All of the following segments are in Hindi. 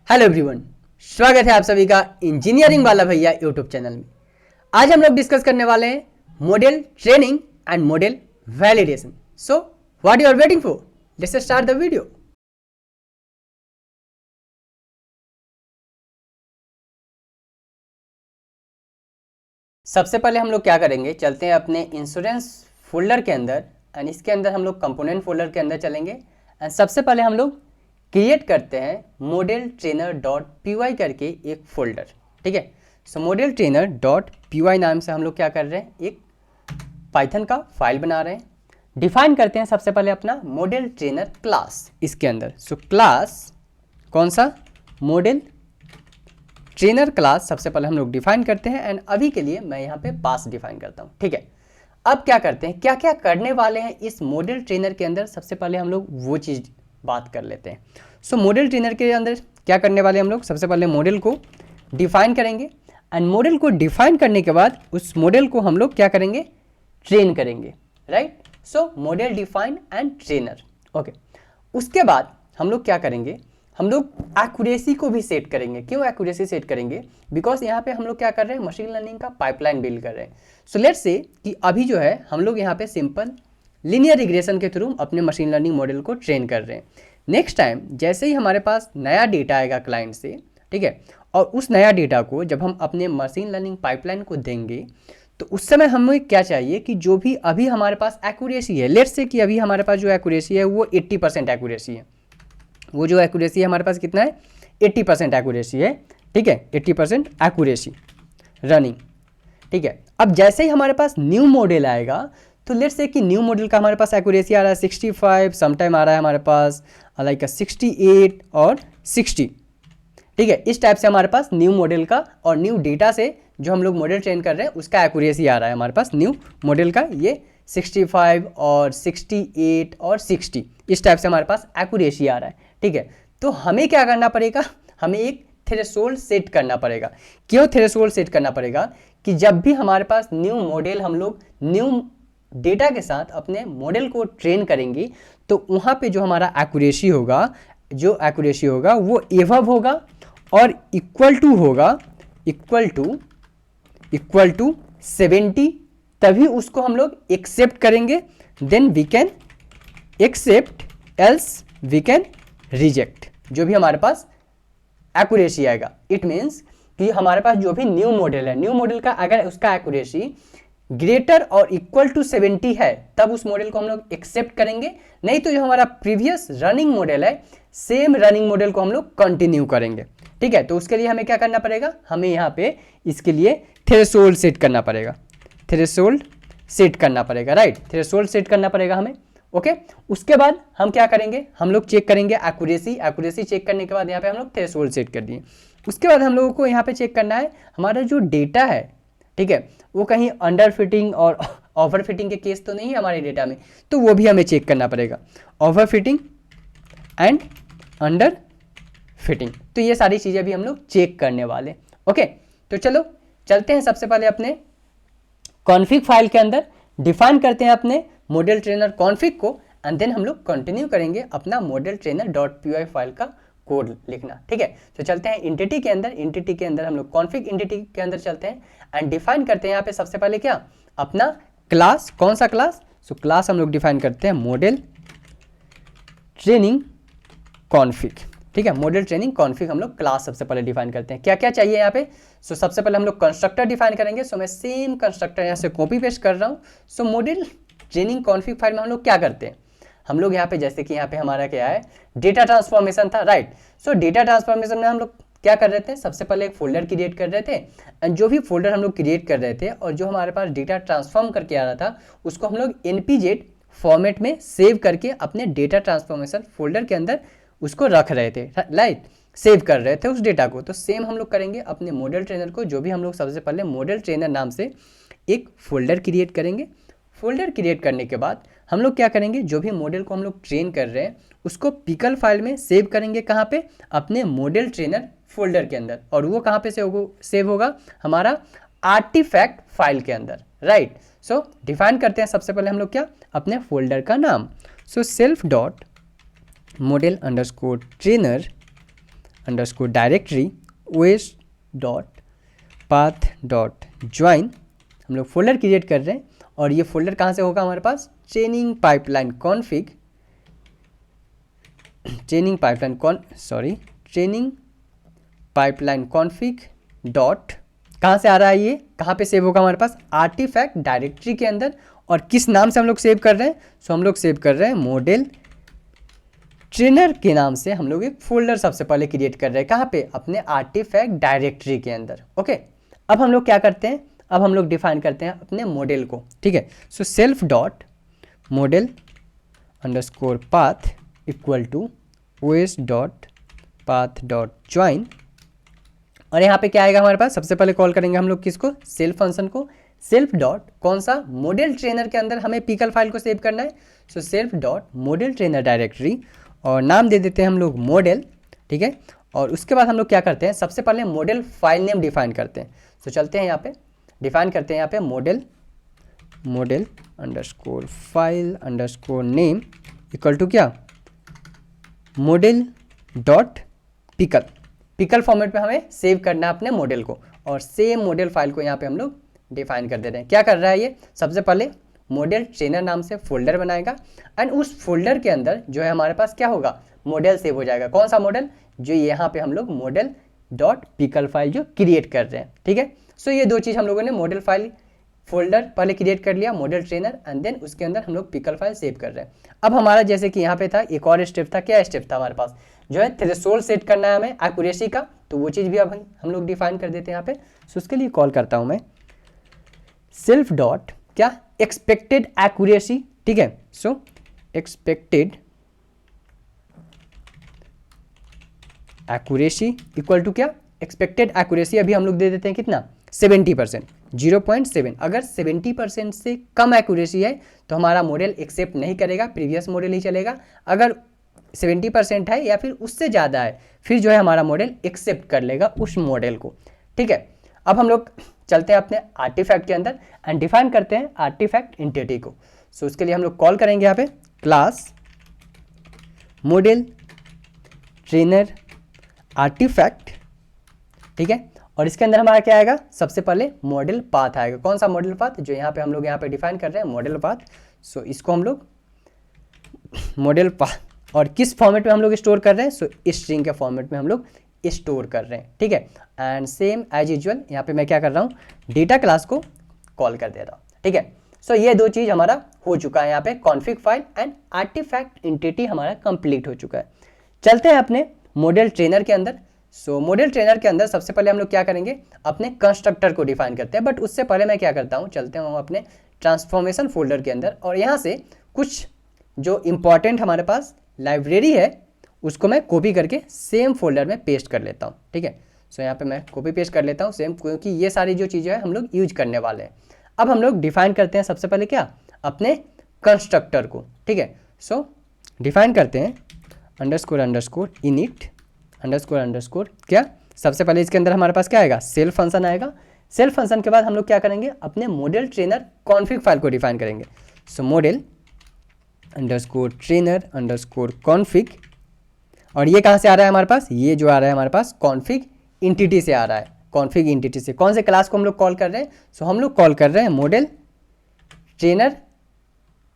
हेलो एवरीवन, स्वागत है आप सभी का इंजीनियरिंग वाला भैया यूट्यूब चैनल में। आज हम लोग डिस्कस करने वाले हैं model training and model validation. So what you are waiting for, let's start the video. सबसे पहले हम लोग क्या करेंगे, चलते हैं अपने इंश्योरेंस फोल्डर के अंदर एंड इसके अंदर हम लोग कंपोनेंट फोल्डर के अंदर चलेंगे एंड सबसे पहले हम लोग क्रिएट करते हैं model trainer dot P Y करके एक फोल्डर। ठीक है, so model trainer dot P Y नाम से हम लोग क्या कर रहे हैं, एक पाइथन का फाइल बना रहे हैं। डिफाइन करते हैं सबसे पहले अपना मॉडल ट्रेनर क्लास इसके अंदर। सो क्लास कौन सा, मॉडल ट्रेनर क्लास सबसे पहले हम लोग डिफाइन करते हैं एंड अभी के लिए मैं यहाँ पे पास डिफाइन करता हूँ। ठीक है, अब क्या करते हैं, क्या क्या करने वाले हैं इस मॉडल ट्रेनर के अंदर, सबसे पहले हम लोग वो चीज़ बात कर लेते हैं। सो मॉडल ट्रेनर के अंदर क्या करने वाले हम लोग, सबसे पहले मॉडल को डिफाइन करेंगे एंड मॉडल को डिफाइन करने के बाद उस मॉडल को हम लोग क्या करेंगे, ट्रेन करेंगे। Right, so model define and trainer. Okay, उसके बाद हम लोग क्या करेंगे, हम लोग एक्यूरेसी को भी सेट करेंगे। क्यों एक्यूरेसी सेट करेंगे, बिकॉज यहाँ पे हम लोग क्या कर रहे हैं, मशीन लर्निंग का पाइपलाइन बिल्ड कर रहे हैं। सो लेट्स से कि अभी जो है हम लोग यहाँ पे सिंपल लीनियर रिग्रेशन के थ्रू अपने मशीन लर्निंग मॉडल को ट्रेन कर रहे हैं। नेक्स्ट टाइम जैसे ही हमारे पास नया डेटा आएगा क्लाइंट से, ठीक है, और उस नया डेटा को जब हम अपने मशीन लर्निंग पाइपलाइन को देंगे तो उस समय हमें क्या चाहिए कि जो भी अभी हमारे पास एक्यूरेसी है, लेट्स से कि अभी हमारे पास जो एक्यूरेसी है वो 80% एक्यूरेसी है। वो जो एक्यूरेसी है हमारे पास कितना है, 80% एक्यूरेसी है। ठीक है, 80% एक्यूरेसी रनिंग। ठीक है, अब जैसे ही हमारे पास न्यू मॉडल आएगा तो लेट्स से कि न्यू मॉडल का हमारे पास एक्यूरेसी आ रहा है 65, समटाइम आ रहा है हमारे पास लाइक 68 और 60। ठीक है, इस टाइप से हमारे पास न्यू मॉडल का और न्यू डेटा से जो हम लोग मॉडल ट्रेन कर रहे हैं उसका एक्यूरेसी आ रहा है हमारे पास न्यू मॉडल का, ये 65 और 68 और 60 इस टाइप से हमारे पास एक्यूरेसी आ रहा है। ठीक है, तो हमें क्या करना पड़ेगा, हमें एक थ्रेशोल्ड सेट करना पड़ेगा। क्यों थ्रेशोल्ड सेट करना पड़ेगा, कि जब भी हमारे पास न्यू मॉडल हम लोग न्यू डेटा के साथ अपने मॉडल को ट्रेन करेंगे तो वहाँ पे जो हमारा एक्यूरेसी होगा, जो एक्यूरेसी होगा वो एवब होगा और इक्वल टू होगा, इक्वल टू 70, तभी उसको हम लोग एक्सेप्ट करेंगे। Then we can accept, else we can reject जो भी हमारे पास एक्यूरेसी आएगा। इट मीन्स कि हमारे पास जो भी न्यू मॉडल है, न्यू मॉडल का अगर उसका एक्यूरेसी ग्रेटर और इक्वल टू 70 है तब उस मॉडल को हम लोग एक्सेप्ट करेंगे, नहीं तो जो हमारा प्रीवियस रनिंग मॉडल है सेम रनिंग मॉडल को हम लोग कंटिन्यू करेंगे। ठीक है, तो उसके लिए हमें क्या करना पड़ेगा, हमें यहाँ पे इसके लिए थ्रेशोल्ड सेट करना पड़ेगा, थ्रेशोल्ड सेट करना पड़ेगा। राइट, थ्रेशोल्ड सेट करना पड़ेगा हमें। ओके, उसके बाद हम क्या करेंगे, हम लोग चेक करेंगे एक्यूरेसी चेक करने के बाद यहाँ पे हम लोग थ्रेशोल्ड सेट कर दिए। उसके बाद हम लोगों को यहाँ पे चेक करना है हमारा जो डेटा है, ठीक है, वो कहीं अंडर फिटिंग और ओवर फिटिंग के केस तो नहीं है हमारे डेटा में, तो वो भी हमें चेक करना पड़ेगा, over fitting and under fitting. तो ये सारी चीज़ें भी हम लोग चेक करने वाले। ओके, तो चलो चलते हैं सबसे पहले अपने कॉन्फिग फाइल के अंदर, डिफाइन करते हैं अपने मॉडल ट्रेनर कॉन्फिग को एंड देन हम लोग कंटिन्यू करेंगे अपना model trainer dot P Y file का कोड लिखना। ठीक है, तो चलते हैं एंटिटी के अंदर, एंटिटी के अंदर हम लोग कॉन्फिग एंटिटी के अंदर चलते हैं एंड डिफाइन करते हैं यहाँ पे सबसे पहले क्या, अपना क्लास। कौन सा क्लास, सो क्लास हम लोग डिफाइन करते हैं मॉडल ट्रेनिंग कॉन्फिग। ठीक है, मॉडल ट्रेनिंग कॉन्फिग हम लोग क्लास सबसे पहले डिफाइन करते हैं। क्या क्या चाहिए यहाँ पे, सो सबसे पहले हम लोग कंस्ट्रक्टर डिफाइन करेंगे। सो मैं सेम कंस्ट्रक्टर यहाँ से कॉपी पेस्ट कर रहा हूँ। So model training config file में हम लोग क्या करते हैं, हम लोग यहाँ पे जैसे कि यहाँ पे हमारा क्या है, डेटा ट्रांसफॉर्मेशन था। राइट, सो डेटा ट्रांसफॉर्मेशन में हम लोग क्या कर रहे थे, सबसे पहले एक फोल्डर क्रिएट कर रहे थे एंड जो भी फोल्डर हम लोग क्रिएट कर रहे थे और जो हमारे पास डेटा ट्रांसफॉर्म करके आ रहा था उसको हम लोग npz फॉर्मेट में सेव करके अपने डेटा ट्रांसफॉर्मेशन फोल्डर के अंदर उसको रख रहे थे। राइट, सेव कर रहे थे उस डेटा को। तो सेम हम लोग करेंगे अपने मॉडल ट्रेनर को, जो भी हम लोग सबसे पहले मॉडल ट्रेनर नाम से एक फोल्डर क्रिएट करेंगे। फोल्डर क्रिएट करने के बाद हम लोग क्या करेंगे, जो भी मॉडल को हम लोग ट्रेन कर रहे हैं उसको पिकल फाइल में सेव करेंगे। कहाँ पे, अपने मॉडल ट्रेनर फोल्डर के अंदर, और वो कहाँ पे सेव होगा, हमारा आर्टिफैक्ट फाइल के अंदर। राइट, सो डिफाइन करते हैं सबसे पहले हम लोग क्या, अपने फोल्डर का नाम। सो self dot model underscore trainer underscore directory os dot path dot join हम लोग फोल्डर क्रिएट कर रहे हैं। और ये फोल्डर कहाँ से होगा हमारे पास, training pipeline config, training pipeline config dot, कहाँ से आ रहा है ये, कहाँ पे सेव होगा हमारे पास, आर्टिफैक्ट डायरेक्टरी के अंदर। और किस नाम से हम लोग सेव कर रहे हैं, सो हम लोग सेव कर रहे हैं मॉडल ट्रेनर के नाम से हम लोग एक फोल्डर सबसे पहले क्रिएट कर रहे हैं, कहाँ पे, अपने आर्टिफैक्ट डायरेक्टरी के अंदर। ओके, अब हम लोग क्या करते हैं, अब हम लोग डिफाइन करते हैं अपने मॉडल को, ठीक है। So self dot model underscore path equal to os dot path dot join. और यहाँ पे क्या आएगा हमारे पास, सबसे पहले कॉल करेंगे हम लोग किसको, सेल्फ फंक्शन को। सेल्फ डॉट कौन सा, मॉडल ट्रेनर के अंदर हमें पिकल फाइल को सेव करना है। So self dot model trainer directory, और नाम दे देते हैं हम लोग मॉडल, ठीक है। और उसके बाद हम लोग क्या करते हैं, सबसे पहले मॉडल फाइल नेम डिफाइन करते हैं। सो चलते हैं यहाँ पे, डिफाइन करते हैं यहाँ पे model underscore file underscore name equal to क्या, मॉडल डॉट पिकल फॉर्मेट में हमें सेव करना है अपने मॉडल को। और सेम मॉडल फाइल को यहाँ पे हम लोग डिफाइन कर दे रहे हैं। क्या कर रहा है ये, सबसे पहले मॉडल ट्रेनर नाम से फोल्डर बनाएगा, एंड उस फोल्डर के अंदर जो है हमारे पास क्या होगा, मॉडल सेव हो जाएगा। कौन सा मॉडल, जो यहाँ पे हम लोग मॉडल डॉट पिकल फाइल जो क्रिएट कर रहे हैं, ठीक है। सो ये दो चीज़ हम लोगों ने मॉडल फाइल फोल्डर पहले क्रिएट कर लिया, मॉडल ट्रेनर, एंड देन उसके अंदर हम लोग पिकल फाइल सेव कर रहे हैं। अब हमारा जैसे कि यहाँ पे था एक और स्टेप था, क्या स्टेप था हमारे पास, जो है थ्रेशोल्ड सेट करना है हमें एक्यूरेसी का, तो वो चीज़ भी अब हम लोग डिफाइन कर देते हैं यहाँ पे। सो उसके लिए कॉल करता हूँ मैं सेल्फ डॉट क्या, एक्सपेक्टेड एक्यूरेसी, ठीक है। So expected accuracy equal to क्या, एक्सपेक्टेड एक्यूरेसी अभी हम लोग दे देते हैं कितना, 70%, 0.7। अगर 70% से कम एक्यूरेसी है तो हमारा मॉडल एक्सेप्ट नहीं करेगा, प्रीवियस मॉडल ही चलेगा। अगर 70% है या फिर उससे ज़्यादा है, फिर जो है हमारा मॉडल एक्सेप्ट कर लेगा उस मॉडल को, ठीक है। अब हम लोग चलते हैं अपने आर्टिफैक्ट के अंदर एंड डिफाइन करते हैं आर्टिफैक्ट एंटिटी को। सो उसके लिए हम लोग कॉल करेंगे यहाँ पे क्लास मॉडल ट्रेनर आर्टिफैक्ट, ठीक है। और इसके अंदर हमारा क्या आएगा, सबसे पहले मॉडल पाथ आएगा। कौन सा मॉडल पाथ, जो यहाँ पे हम लोग यहाँ पे डिफाइन कर रहे हैं मॉडल पाथ। सो इसको हम लोग मॉडल पाथ, और किस फॉर्मेट में हम लोग स्टोर कर रहे हैं, सो स्ट्रिंग के फॉर्मेट में हम लोग स्टोर कर रहे हैं, ठीक है। एंड सेम एज यूजुअल यहाँ पे मैं क्या कर रहा हूँ, डेटा क्लास को कॉल कर दे रहा हूँ, ठीक है। सो ये दो चीज़ हमारा हो चुका है यहाँ पे, config file and artifact entity हमारा कंप्लीट हो चुका है। चलते हैं अपने मॉडल ट्रेनर के अंदर। सो मॉडल ट्रेनर के अंदर सबसे पहले हम लोग क्या करेंगे, अपने कंस्ट्रक्टर को डिफाइन करते हैं। बट उससे पहले मैं क्या करता हूँ, चलते हैं अपने ट्रांसफॉर्मेशन फोल्डर के अंदर, और यहाँ से कुछ जो इम्पॉर्टेंट हमारे पास लाइब्रेरी है उसको मैं कॉपी करके सेम फोल्डर में पेस्ट कर लेता हूँ, ठीक है। सो यहाँ पे मैं कॉपी पेस्ट कर लेता हूँ सेम, क्योंकि ये सारी जो चीज़ें हैं हम लोग यूज करने वाले हैं। अब हम लोग डिफाइन करते हैं सबसे पहले क्या, अपने कंस्ट्रक्टर को, ठीक है। सो डिफाइन करते हैं अंडरस्कोर इनिट अंडरस्कोर क्या, सबसे पहले इसके अंदर हमारे पास क्या आएगा, सेल्फ फंक्शन आएगा। सेल्फ फंक्शन के बाद हम लोग क्या करेंगे, अपने मॉडल ट्रेनर कॉन्फिग फाइल को डिफाइन करेंगे। सो मॉडल ट्रेनर कॉन्फिग, और ये कहाँ से आ रहा है हमारे पास, ये जो आ रहा है हमारे पास कॉन्फिग एंटिटी से आ रहा है। कॉन्फिग एंटिटी से कौन से क्लास को हम लोग कॉल कर रहे हैं, सो हम लोग कॉल कर रहे हैं मॉडल ट्रेनर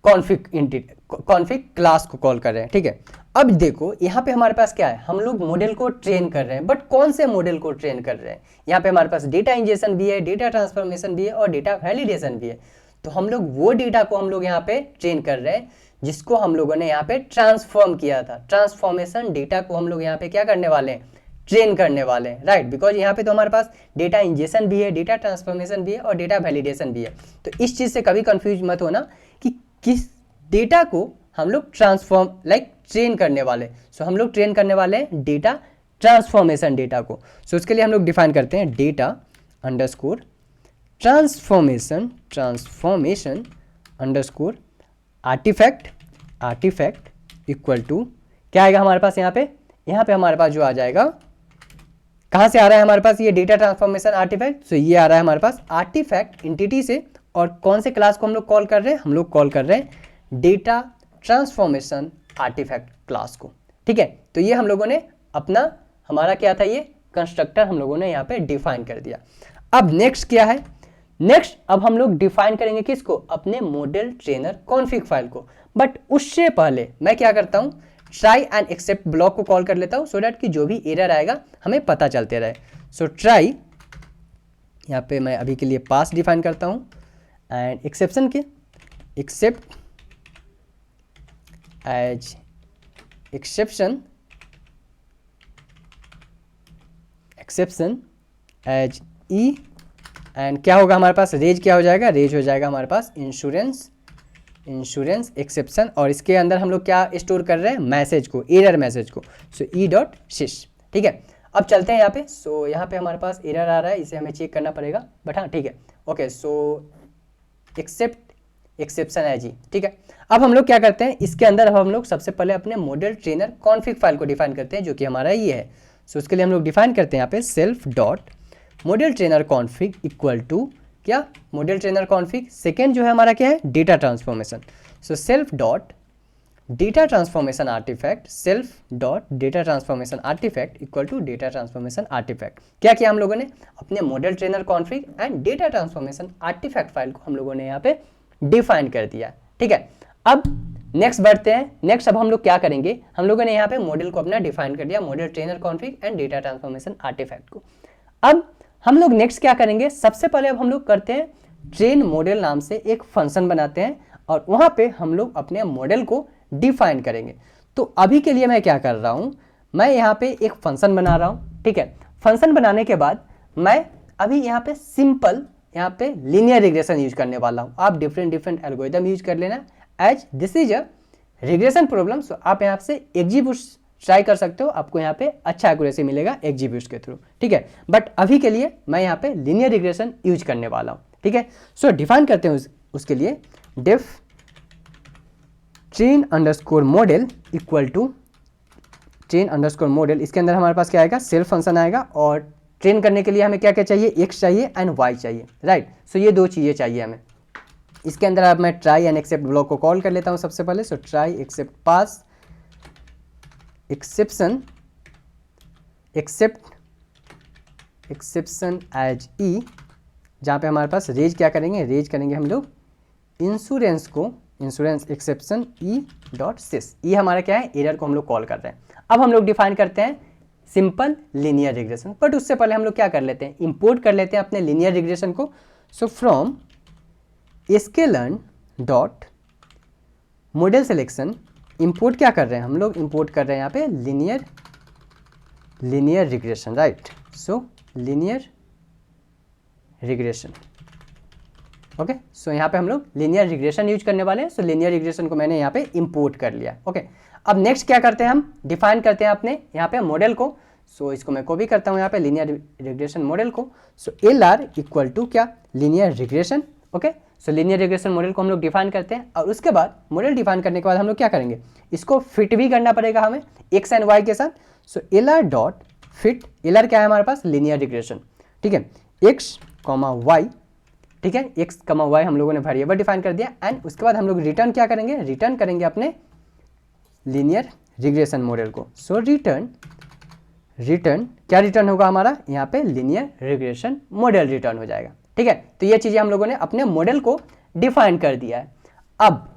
कॉन्फिग क्लास को कॉल कर रहे हैं, ठीक है। अब देखो यहाँ पे हमारे पास क्या है, हम लोग मॉडल को ट्रेन कर रहे हैं, बट कौन से मॉडल को ट्रेन कर रहे हैं, यहाँ पे हमारे पास डेटा इंजेक्शन भी है, डेटा ट्रांसफॉर्मेशन भी है, और डेटा वैलिडेशन भी है। तो हम लोग वो डेटा को हम लोग यहाँ पे ट्रेन कर रहे हैं जिसको हम लोगों ने यहाँ पे ट्रांसफॉर्म किया था। ट्रांसफॉर्मेशन डेटा को हम लोग यहाँ पे क्या करने वाले हैं, ट्रेन करने वाले हैं, राइट। बिकॉज यहाँ पे तो हमारे पास डेटा इंजेक्शन भी है, डेटा ट्रांसफॉर्मेशन भी है, और डेटा वैलिडेशन भी है। तो इस चीज़ से कभी कंफ्यूज मत होना कि किस डेटा को हम लोग ट्रेन करने वाले। सो हम लोग ट्रेन करने वाले हैं डेटा ट्रांसफॉर्मेशन डेटा को। सो उसके लिए हम लोग डिफाइन करते हैं data underscore transformation underscore artifact equal to क्या आएगा हमारे पास, यहाँ पे हमारे पास जो आ जाएगा, कहाँ से आ रहा है हमारे पास ये डेटा ट्रांसफॉर्मेशन आर्टिफैक्ट। सो ये आ रहा है हमारे पास आर्टिफैक्ट एंटिटी से, और कौन से क्लास को हम लोग कॉल कर रहे हैं, हम लोग कॉल कर रहे हैं डेटा ट्रांसफॉर्मेशन आर्टिफैक्ट क्लास को, ठीक है। तो ये हम लोगों ने अपना हमारा क्या था, ये कंस्ट्रक्टर हम लोगों ने यहाँ पे डिफाइन कर दिया। अब नेक्स्ट क्या है, नेक्स्ट अब हम लोग डिफाइन करेंगे किसको, अपने मॉडल ट्रेनर कॉन्फिग फाइल को। बट उससे पहले मैं क्या करता हूँ, ट्राई एंड एक्सेप्ट ब्लॉक को कॉल कर लेता हूँ, सो दैट कि जो भी एरर आएगा हमें पता चलते रहे। सो ट्राई, यहाँ पे मैं अभी के लिए पास डिफाइन करता हूँ, एंड एक्सेप्शन के except as exception as E, and क्या होगा हमारे पास, रेज क्या हो जाएगा, रेज हो जाएगा हमारे पास इंश्योरेंस एक्सेप्शन, और इसके अंदर हम लोग क्या स्टोर कर रहे हैं, मैसेज को, एरर मैसेज को, सो e.sys। ठीक है, अब चलते हैं यहाँ पे। सो यहाँ पे हमारे पास एरर आ रहा है, इसे हमें चेक करना पड़ेगा, बट हाँ ठीक है, ओके। सो एक्सेप्ट एक्सेप्शन है जी, ठीक है। अब हम लोग क्या करते हैं, इसके अंदर हम लोग सबसे पहले अपने मॉडल ट्रेनर कॉन्फिग फाइल को डिफाइन करते हैं, जो कि हमारा ये है। सो उसके लिए हम लोग डिफाइन करते हैं यहाँ पे self dot model trainer config equal to क्या, मॉडल ट्रेनर कॉन्फिग, सेकेंड जो है हमारा क्या है, data transformation. So self dot data transformation artifact, self dot data transformation artifact equal to data transformation artifact. क्या किया हम लोगों ने, अपने model trainer config and data transformation artifact file को हम लोगों ने यहाँ पे डिफाइन कर दिया। ठीक है, अब नेक्स्ट बढ़ते हैं। नेक्स्ट अब हम लोग क्या करेंगे, हम लोगों ने यहाँ पे मॉडल को अपना डिफाइन कर दिया, model trainer config and data transformation artifact को। अब हम लोग नेक्स्ट क्या करेंगे, सबसे पहले अब हम लोग करते हैं ट्रेन मॉडल नाम से एक फंक्शन बनाते हैं, और वहाँ पे हम लोग अपने मॉडल को डिफाइन करेंगे। तो अभी के लिए मैं क्या कर रहा हूँ, मैं यहाँ पे एक फंक्शन बना रहा हूँ। ठीक है, फंक्शन बनाने के बाद मैं अभी यहाँ पे सिंपल यहाँ पे लीनियर रिग्रेशन यूज करने वाला हूँ। आप डिफरेंट एल्गोरिदम यूज कर लेना, as this is a regression problem. So आप यहाँ से एक्जीब्यूट ट्राई कर सकते हो, आपको यहाँ पे अच्छा एक्यूरेसी मिलेगा एक्जीब्यूट के थ्रू। ठीक है, बट अभी के लिए मैं यहाँ पे लीनियर रिग्रेशन यूज करने वाला हूँ। ठीक है, सो डिफाइन करते हैं उसके लिए def train underscore model equal to train underscore model. इसके अंदर हमारे पास क्या आएगा, सेल्फ फंक्शन आएगा, और ट्रेन करने के लिए हमें क्या क्या चाहिए, एक्स चाहिए एंड वाई चाहिए, राइट। सो ये दो चीज़ें चाहिए हमें। इसके अंदर अब मैं ट्राई एंड एक्सेप्ट ब्लॉक को कॉल कर लेता हूँ सबसे पहले। सो ट्राई एक्सेप्ट पास एक्सेप्शन एज ई, जहाँ पे हमारे पास रेज क्या करेंगे, रेज करेंगे हम लोग इंश्योरेंस को, इंश्योरेंस एक्सेप्शन e.sys। ये हमारा क्या है, एरर को हम लोग कॉल कर रहे हैं। अब हम लोग डिफाइन करते हैं सिंपल लीनियर रिग्रेशन, बट उससे पहले हम लोग क्या कर लेते हैं, इंपोर्ट कर लेते हैं अपने लीनियर रिग्रेशन को। So from sklearn dot model selection, import क्या कर रहे हैं हम लोग, इंपोर्ट कर रहे हैं यहाँ पे linear regression, right. So linear regression, okay. So यहाँ पे हम लोग लीनियर रिग्रेशन यूज करने वाले हैं। सो लीनियर रिग्रेशन को मैंने यहाँ पे इंपोर्ट कर लिया, ओके। अब नेक्स्ट क्या करते हैं, हम डिफाइन करते हैं अपने यहाँ पे मॉडल को। सो इसको मैं कॉपी करता हूँ यहाँ पे लीनियर रिग्रेशन मॉडल को। सो LR इक्वल टू क्या, लीनियर रिग्रेशन, ओके। सो लीनियर रिग्रेशन मॉडल को हम लोग डिफाइन करते हैं, और उसके बाद मॉडल डिफाइन करने के बाद हम लोग क्या करेंगे, इसको फिट भी करना पड़ेगा हमें एक्स एंड वाई के साथ। सो LR डॉट फिट, LR क्या है हमारे पास, लीनियर रिग्रेशन, ठीक है, एक्स कॉमा वाई, ठीक है, एक्स कमा वाई हम लोगों ने वेरिएबल डिफाइन कर दिया, एंड उसके बाद हम लोग रिटर्न क्या करेंगे, रिटर्न करेंगे अपने लीनियर रिग्रेशन मॉडल को। सो रिटर्न क्या रिटर्न होगा हमारा, यहाँ पे लीनियर रिग्रेशन मॉडल रिटर्न हो जाएगा। ठीक है, तो ये चीज़ें हम लोगों ने अपने मॉडल को डिफाइन कर दिया है। अब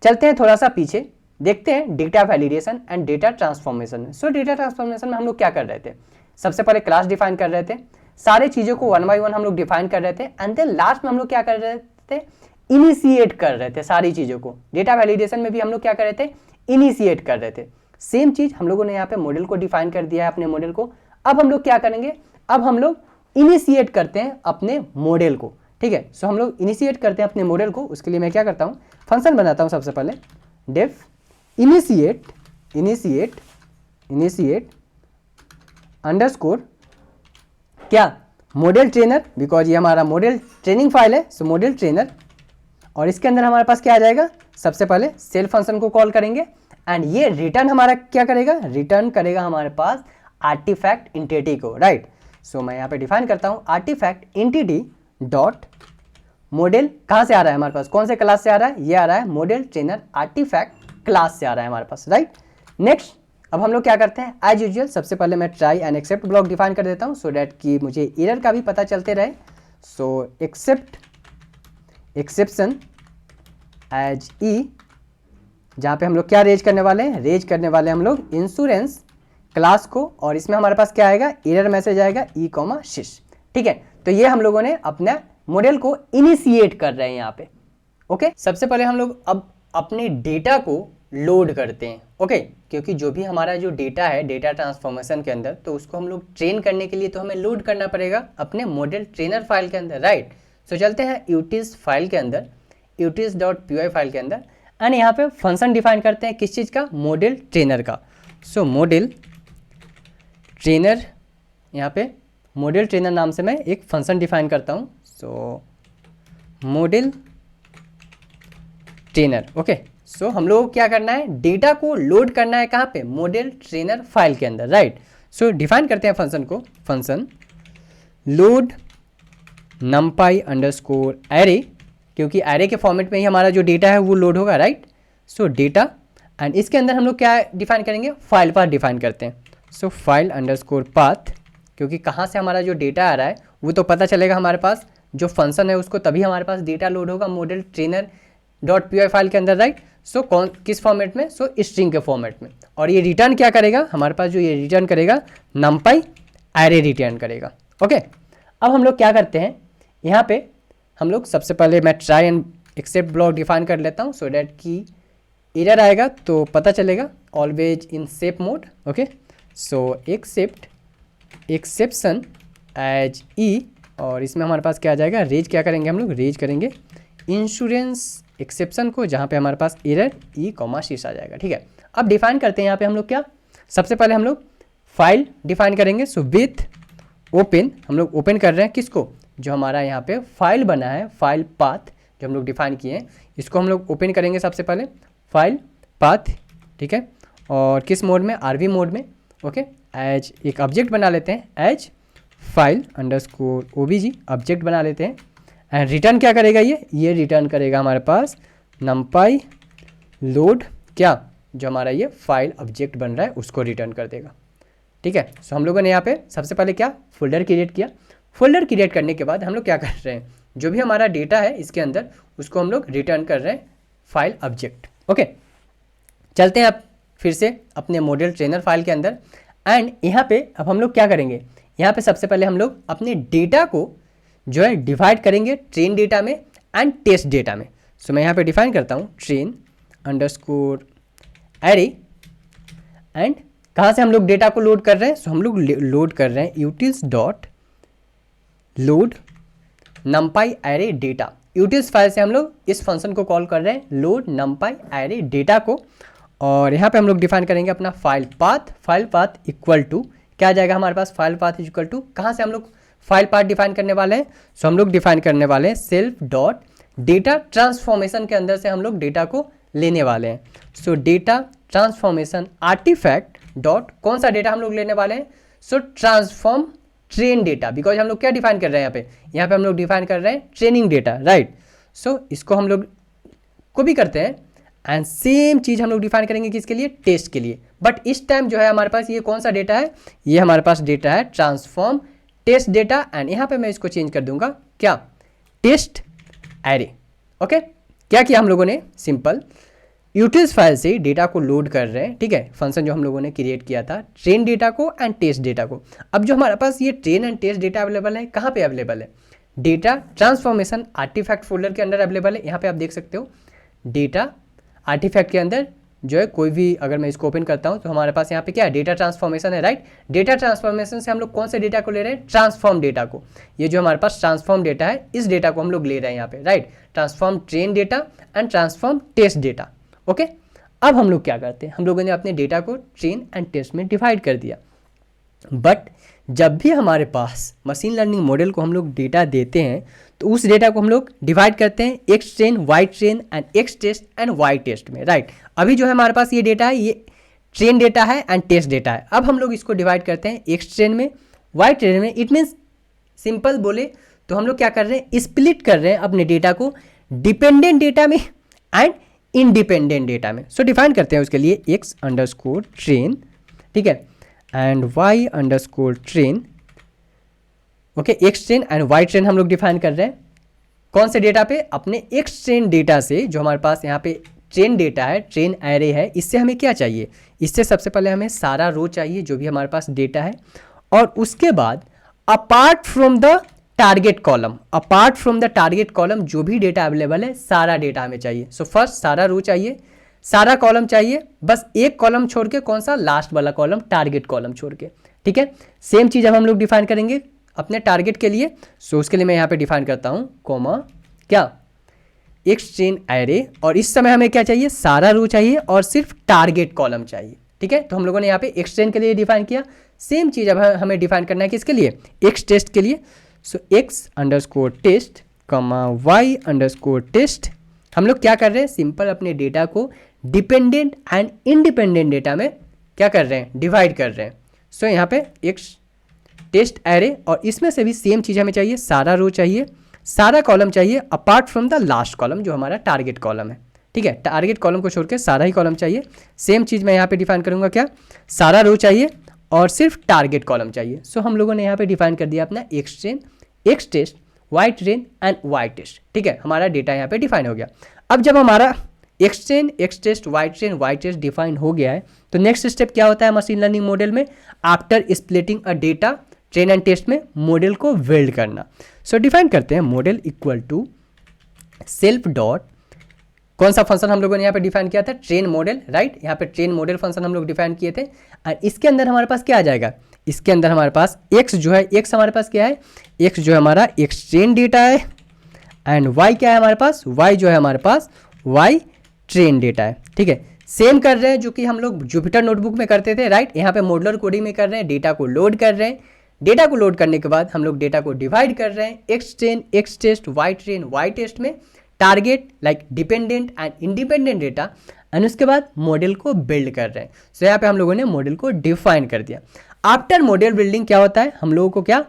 चलते हैं थोड़ा सा पीछे, देखते हैं data validation and data transformation में। सो डेटा ट्रांसफॉर्मेशन में हम लोग क्या कर रहे थे, सबसे पहले क्लास डिफाइन कर रहे थे, सारे चीज़ों को 1 बाय 1 हम लोग डिफाइन कर रहे थे, एंड देन लास्ट में हम लोग क्या कर रहे थे, इनिशिएट कर रहे थे सारी चीज़ों को। डेटा वैलिडेशन में भी हम लोग क्या कर रहे थे, इनिशिएट कर रहे थे। सेम चीज़ हम लोगों ने यहाँ पे मॉडल को डिफाइन कर दिया है, अपने मॉडल को। अब हम लोग क्या करेंगे, अब हम लोग इनिशिएट करते हैं अपने मॉडल को। ठीक है, सो हम लोग इनिशिएट करते हैं अपने मॉडल को। उसके लिए मैं क्या करता हूँ, फंक्शन बनाता हूँ सबसे पहले, डेफ इनिशिएट अंडरस्कोर क्या, मॉडल ट्रेनर, बिकॉज ये हमारा मॉडल ट्रेनिंग फाइल है। सो मॉडल ट्रेनर, और इसके अंदर हमारे पास क्या आ जाएगा, सबसे पहले सेल्फ फंक्शन को कॉल करेंगे, एंड ये रिटर्न हमारा क्या करेगा, रिटर्न करेगा हमारे पास आर्टिफैक्ट एंटिटी को, राइट। सो मैं यहाँ पे डिफाइन करता हूँ आर्टिफैक्ट एंटिटी डॉट मॉडल, कहाँ से आ रहा है हमारे पास, कौन से क्लास से आ रहा है, ये आ रहा है मॉडल ट्रेनर आर्टिफैक्ट क्लास से आ रहा है हमारे पास, राइट। नेक्स्ट अब हम लोग क्या करते हैं, एज यूजुअल सबसे पहले मैं try and except block define कर देता हूँ सो डैट कि मुझे एरर का भी पता चलते रहे। सो एक्सेप्ट एक्सेप्शन एज ई, जहाँ पे हम लोग क्या रेज करने वाले हैं, रेज करने वाले हम लोग इंश्योरेंस क्लास को, और इसमें हमारे पास क्या आएगा, एरर मैसेज आएगा ई,शिश। ठीक है, तो ये हम लोगों ने अपना मॉडल को इनिशिएट कर रहे हैं यहाँ पे। ओके, सबसे पहले हम लोग अब अपने डेटा को लोड करते हैं। ओके, क्योंकि जो भी हमारा जो डेटा है डेटा ट्रांसफॉर्मेशन के अंदर, तो उसको हम लोग ट्रेन करने के लिए तो हमें लोड करना पड़ेगा अपने मॉडल ट्रेनर फाइल के अंदर, राइट। सो चलते हैं यूटिस फाइल के अंदर, utis.py फाइल के अंदर, एंड यहाँ पे फंक्शन डिफाइन करते हैं किस चीज़ का, मॉडल ट्रेनर का। सो मॉडल ट्रेनर, यहाँ पे मॉडल ट्रेनर नाम से मैं एक फंक्शन डिफाइन करता हूँ। So model trainer, okay. So हम लोग को क्या करना है, डेटा को लोड करना है कहाँ पे, मॉडल ट्रेनर फाइल के अंदर, राइट। सो डिफाइन करते हैं फंक्शन को, function load numpy underscore array, क्योंकि एरे के फॉर्मेट में ही हमारा जो डेटा है वो लोड होगा, राइट। सो डेटा, एंड इसके अंदर हम लोग क्या डिफाइन करेंगे, फाइल पाथ डिफाइन करते हैं। सो फाइल अंडरस्कोर पाथ, क्योंकि कहाँ से हमारा जो डेटा आ रहा है वो तो पता चलेगा हमारे पास, जो फंक्शन है उसको तभी हमारे पास डेटा लोड होगा मॉडल ट्रेनर .py फाइल के अंदर, राइट। सो कौन किस फॉर्मेट में, सो स्ट्रिंग के फॉर्मेट में, और ये रिटर्न क्या करेगा हमारे पास, जो ये रिटर्न करेगा numpy एरे रिटर्न करेगा। ओके, अब हम लोग क्या करते हैं, यहाँ पे हम लोग सबसे पहले मैं try and except block define कर लेता हूँ सो डैट कि एरर आएगा तो पता चलेगा, always in safe mode. Okay, so except exception as ई, और इसमें हमारे पास क्या आ जाएगा, रेज क्या करेंगे हम लोग, रेज करेंगे इंश्योरेंस एक्सेप्शन को, जहाँ पे हमारे पास एरर ई,शिश आ जाएगा। ठीक है, अब डिफाइन करते हैं यहाँ पे हम लोग क्या, सबसे पहले हम लोग फाइल डिफाइन करेंगे। सो विथ ओपन, हम लोग ओपन कर रहे हैं किसको, जो हमारा यहाँ पे फाइल बना है, फाइल पाथ जो हम लोग डिफाइन किए हैं, इसको हम लोग ओपन करेंगे सबसे पहले, फाइल पाथ। ठीक है, और किस मोड में, आरवी मोड में। ओके, एज एक ऑब्जेक्ट बना लेते हैं, as file underscore o b g object बना लेते हैं, एंड रिटर्न क्या करेगा, ये रिटर्न करेगा हमारे पास numpy लोड, क्या जो हमारा ये फाइल ऑब्जेक्ट बन रहा है उसको रिटर्न कर देगा। ठीक है, सो हम लोगों ने यहाँ पे सबसे पहले क्या, फोल्डर क्रिएट किया। फोल्डर क्रिएट करने के बाद हम लोग क्या कर रहे हैं, जो भी हमारा डेटा है इसके अंदर उसको हम लोग रिटर्न कर रहे हैं फाइल ऑब्जेक्ट। ओके, चलते हैं अब फिर से अपने मॉडल ट्रेनर फाइल के अंदर, एंड यहाँ पे अब हम लोग क्या करेंगे, यहाँ पे सबसे पहले हम लोग अपने डेटा को जो है डिवाइड करेंगे ट्रेन डेटा में एंड टेस्ट डेटा में। सो मैं यहाँ पे डिफाइन करता हूँ ट्रेन अंडरस्कोर एरे, एंड कहाँ से हम लोग डेटा को लोड कर रहे हैं, सो हम लोग लोड कर रहे हैं utils dot load numpy array data. Utils file से हम लोग इस फंक्शन को कॉल कर रहे हैं, लोड numpy एरे डेटा को, और यहाँ पे हम लोग डिफाइन करेंगे अपना file path. File path equal to क्या आ जाएगा हमारे पास, फाइल पाथ इक्वल टू, कहाँ से हम लोग फाइल पाथ डिफाइन करने वाले हैं, सो हम लोग डिफाइन करने वाले हैं सेल्फ डॉट डेटा ट्रांसफॉर्मेशन के अंदर से हम लोग डेटा को लेने वाले हैं। So data transformation artifact dot, कौन सा डेटा हम लोग लेने वाले हैं, so transform train data, because हम लोग क्या डिफाइन कर रहे हैं यहाँ पे हम लोग डिफाइन कर रहे हैं ट्रेनिंग डेटा, राइट। सो इसको हम लोग को भी करते हैं, एंड सेम चीज़ हम लोग डिफाइन करेंगे किसके लिए, टेस्ट के लिए। बट इस टाइम जो है हमारे पास ये कौन सा डेटा है, ये हमारे पास डेटा है ट्रांसफॉर्म टेस्ट डेटा, एंड यहाँ पे मैं इसको चेंज कर दूंगा क्या, टेस्ट एरे। ओके, क्या किया हम लोगों ने, सिंपल यूटिल्स फाइल से डेटा को लोड कर रहे हैं। ठीक है, फंक्शन जो हम लोगों ने क्रिएट किया था ट्रेन डेटा को एंड टेस्ट डेटा को। अब जो हमारे पास ये train and test data available है, कहाँ पे अवेलेबल है, डेटा ट्रांसफॉर्मेशन आर्टिफैक्ट फोल्डर के अंदर अवेलेबल है। यहाँ पे आप देख सकते हो डेटा आर्टिफैक्ट के अंदर जो है, कोई भी अगर मैं इसको ओपन करता हूँ तो हमारे पास यहाँ पे क्या है, डेटा ट्रांसफॉर्मेशन है, राइट। डेटा ट्रांसफॉर्मेशन से हम लोग कौन से डेटा को ले रहे हैं, ट्रांसफॉर्म डेटा को। ये जो हमारे पास ट्रांसफॉर्म डेटा है, इस डेटा को हम लोग ले रहे हैं यहाँ पे, right. Transform train data and transform test data. Okay, अब हम लोग क्या करते हैं, हम लोगों ने अपने डेटा को ट्रेन एंड टेस्ट में डिवाइड कर दिया, बट जब भी हमारे पास मशीन लर्निंग मॉडल को हम लोग डेटा देते हैं तो उस डेटा को हम लोग डिवाइड करते हैं x train, Y train and x test and Y test में, राइट। अभी जो है हमारे पास ये डेटा है, ये ट्रेन डेटा है एंड टेस्ट डेटा है। अब हम लोग इसको डिवाइड करते हैं एक्स ट्रेन में, वाई ट्रेन में। इट मीन्स सिंपल बोले तो हम लोग क्या कर रहे हैं, स्प्लिट कर रहे हैं अपने डेटा को डिपेंडेंट डेटा में एंड इंडिपेंडेंट डेटा में। सो डिफाइन करते हैं उसके लिए एक्स अंडरस्कोर ट्रेन ठीक है, and y underscore train, okay, x train and y train हम लोग डिफाइन कर रहे हैं कौन से डेटा पे, अपने एक्स ट्रेन डेटा से, जो हमारे पास यहाँ पे ट्रेन डेटा है, ट्रेन एरे है, इससे हमें क्या चाहिए, इससे सबसे पहले हमें सारा रो चाहिए जो भी हमारे पास डेटा है, और उसके बाद apart from the target column, apart from the target column जो भी डेटा अवेलेबल है सारा डेटा हमें चाहिए। सो फर्स्ट सारा रो चाहिए, सारा कॉलम चाहिए, बस एक कॉलम छोड़ के, कौन सा, लास्ट वाला कॉलम, टारगेट कॉलम छोड़ के, ठीक है। सेम चीज़ अब हम लोग डिफाइन करेंगे अपने टारगेट के लिए। सो उसके लिए मैं यहाँ पे डिफाइन करता हूँ कॉमा क्या, एक्स ट्रेन एरे, और इस समय हमें क्या चाहिए, सारा रो चाहिए और सिर्फ टारगेट कॉलम चाहिए, ठीक है। तो हम लोगों ने यहाँ पे एक्स ट्रेन के लिए डिफाइन किया, सेम चीज़ अब हमें डिफाइन करना है किसके लिए, एक्स टेस्ट के लिए। So X underscore test comma Y underscore test, हम लोग क्या कर रहे हैं, सिंपल अपने डेटा को डिपेंडेंट एंड इंडिपेंडेंट डेटा में क्या कर रहे हैं, डिवाइड कर रहे हैं। सो यहाँ पे एक्स टेस्ट एरे, और इसमें से भी सेम चीज़ हमें चाहिए, सारा रो चाहिए, सारा कॉलम चाहिए apart from the last column जो हमारा टारगेट कॉलम है, ठीक है। टारगेट कॉलम को छोड़ के सारा ही कॉलम चाहिए। सेम चीज़ मैं यहाँ पे डिफाइन करूँगा क्या, सारा रो चाहिए और सिर्फ टारगेट कॉलम चाहिए। सो हम लोगों ने यहाँ पे डिफाइन कर दिया अपना x train, x test, Y train and Y test, ठीक है। हमारा डेटा यहाँ पे डिफाइन हो गया। अब जब हमारा x train, x test, Y train, Y test define हो गया है, तो नेक्स्ट स्टेप क्या होता है मशीन लर्निंग मॉडल में, after splitting a data train and test में मॉडल को बिल्ड करना। सो डिफाइन करते हैं model equal to self dot, कौन सा फंक्शन हम लोगों ने यहाँ पे डिफाइन किया था, ट्रेन मॉडल, राइट। यहाँ पे ट्रेन मॉडल फंक्शन हम लोग डिफाइन किए थे, और इसके अंदर हमारे पास क्या आ जाएगा, इसके अंदर हमारे पास एक्स जो है, एक्स हमारे पास क्या है, एक्स जो है हमारा एक्स ट्रेन डेटा है, एंड वाई क्या है हमारे पास, वाई जो है हमारे पास वाई ट्रेन डेटा है, ठीक है। सेम कर रहे हैं जो कि हम लोग जुपिटर नोटबुक में करते थे, राइट। यहाँ पे मॉडलर कोडिंग में कर रहे हैं, डेटा को लोड कर रहे हैं, डेटा को लोड करने के बाद हम लोग डेटा को डिवाइड कर रहे हैं, x train, x test, Y train, Y test में, target like dependent and independent data, and उसके बाद मॉडल को बिल्ड कर रहे हैं। सो यहाँ पे हम लोगों ने मॉडल को डिफाइन कर दिया। आफ्टर मॉडल बिल्डिंग क्या होता है, हम लोगों को क्या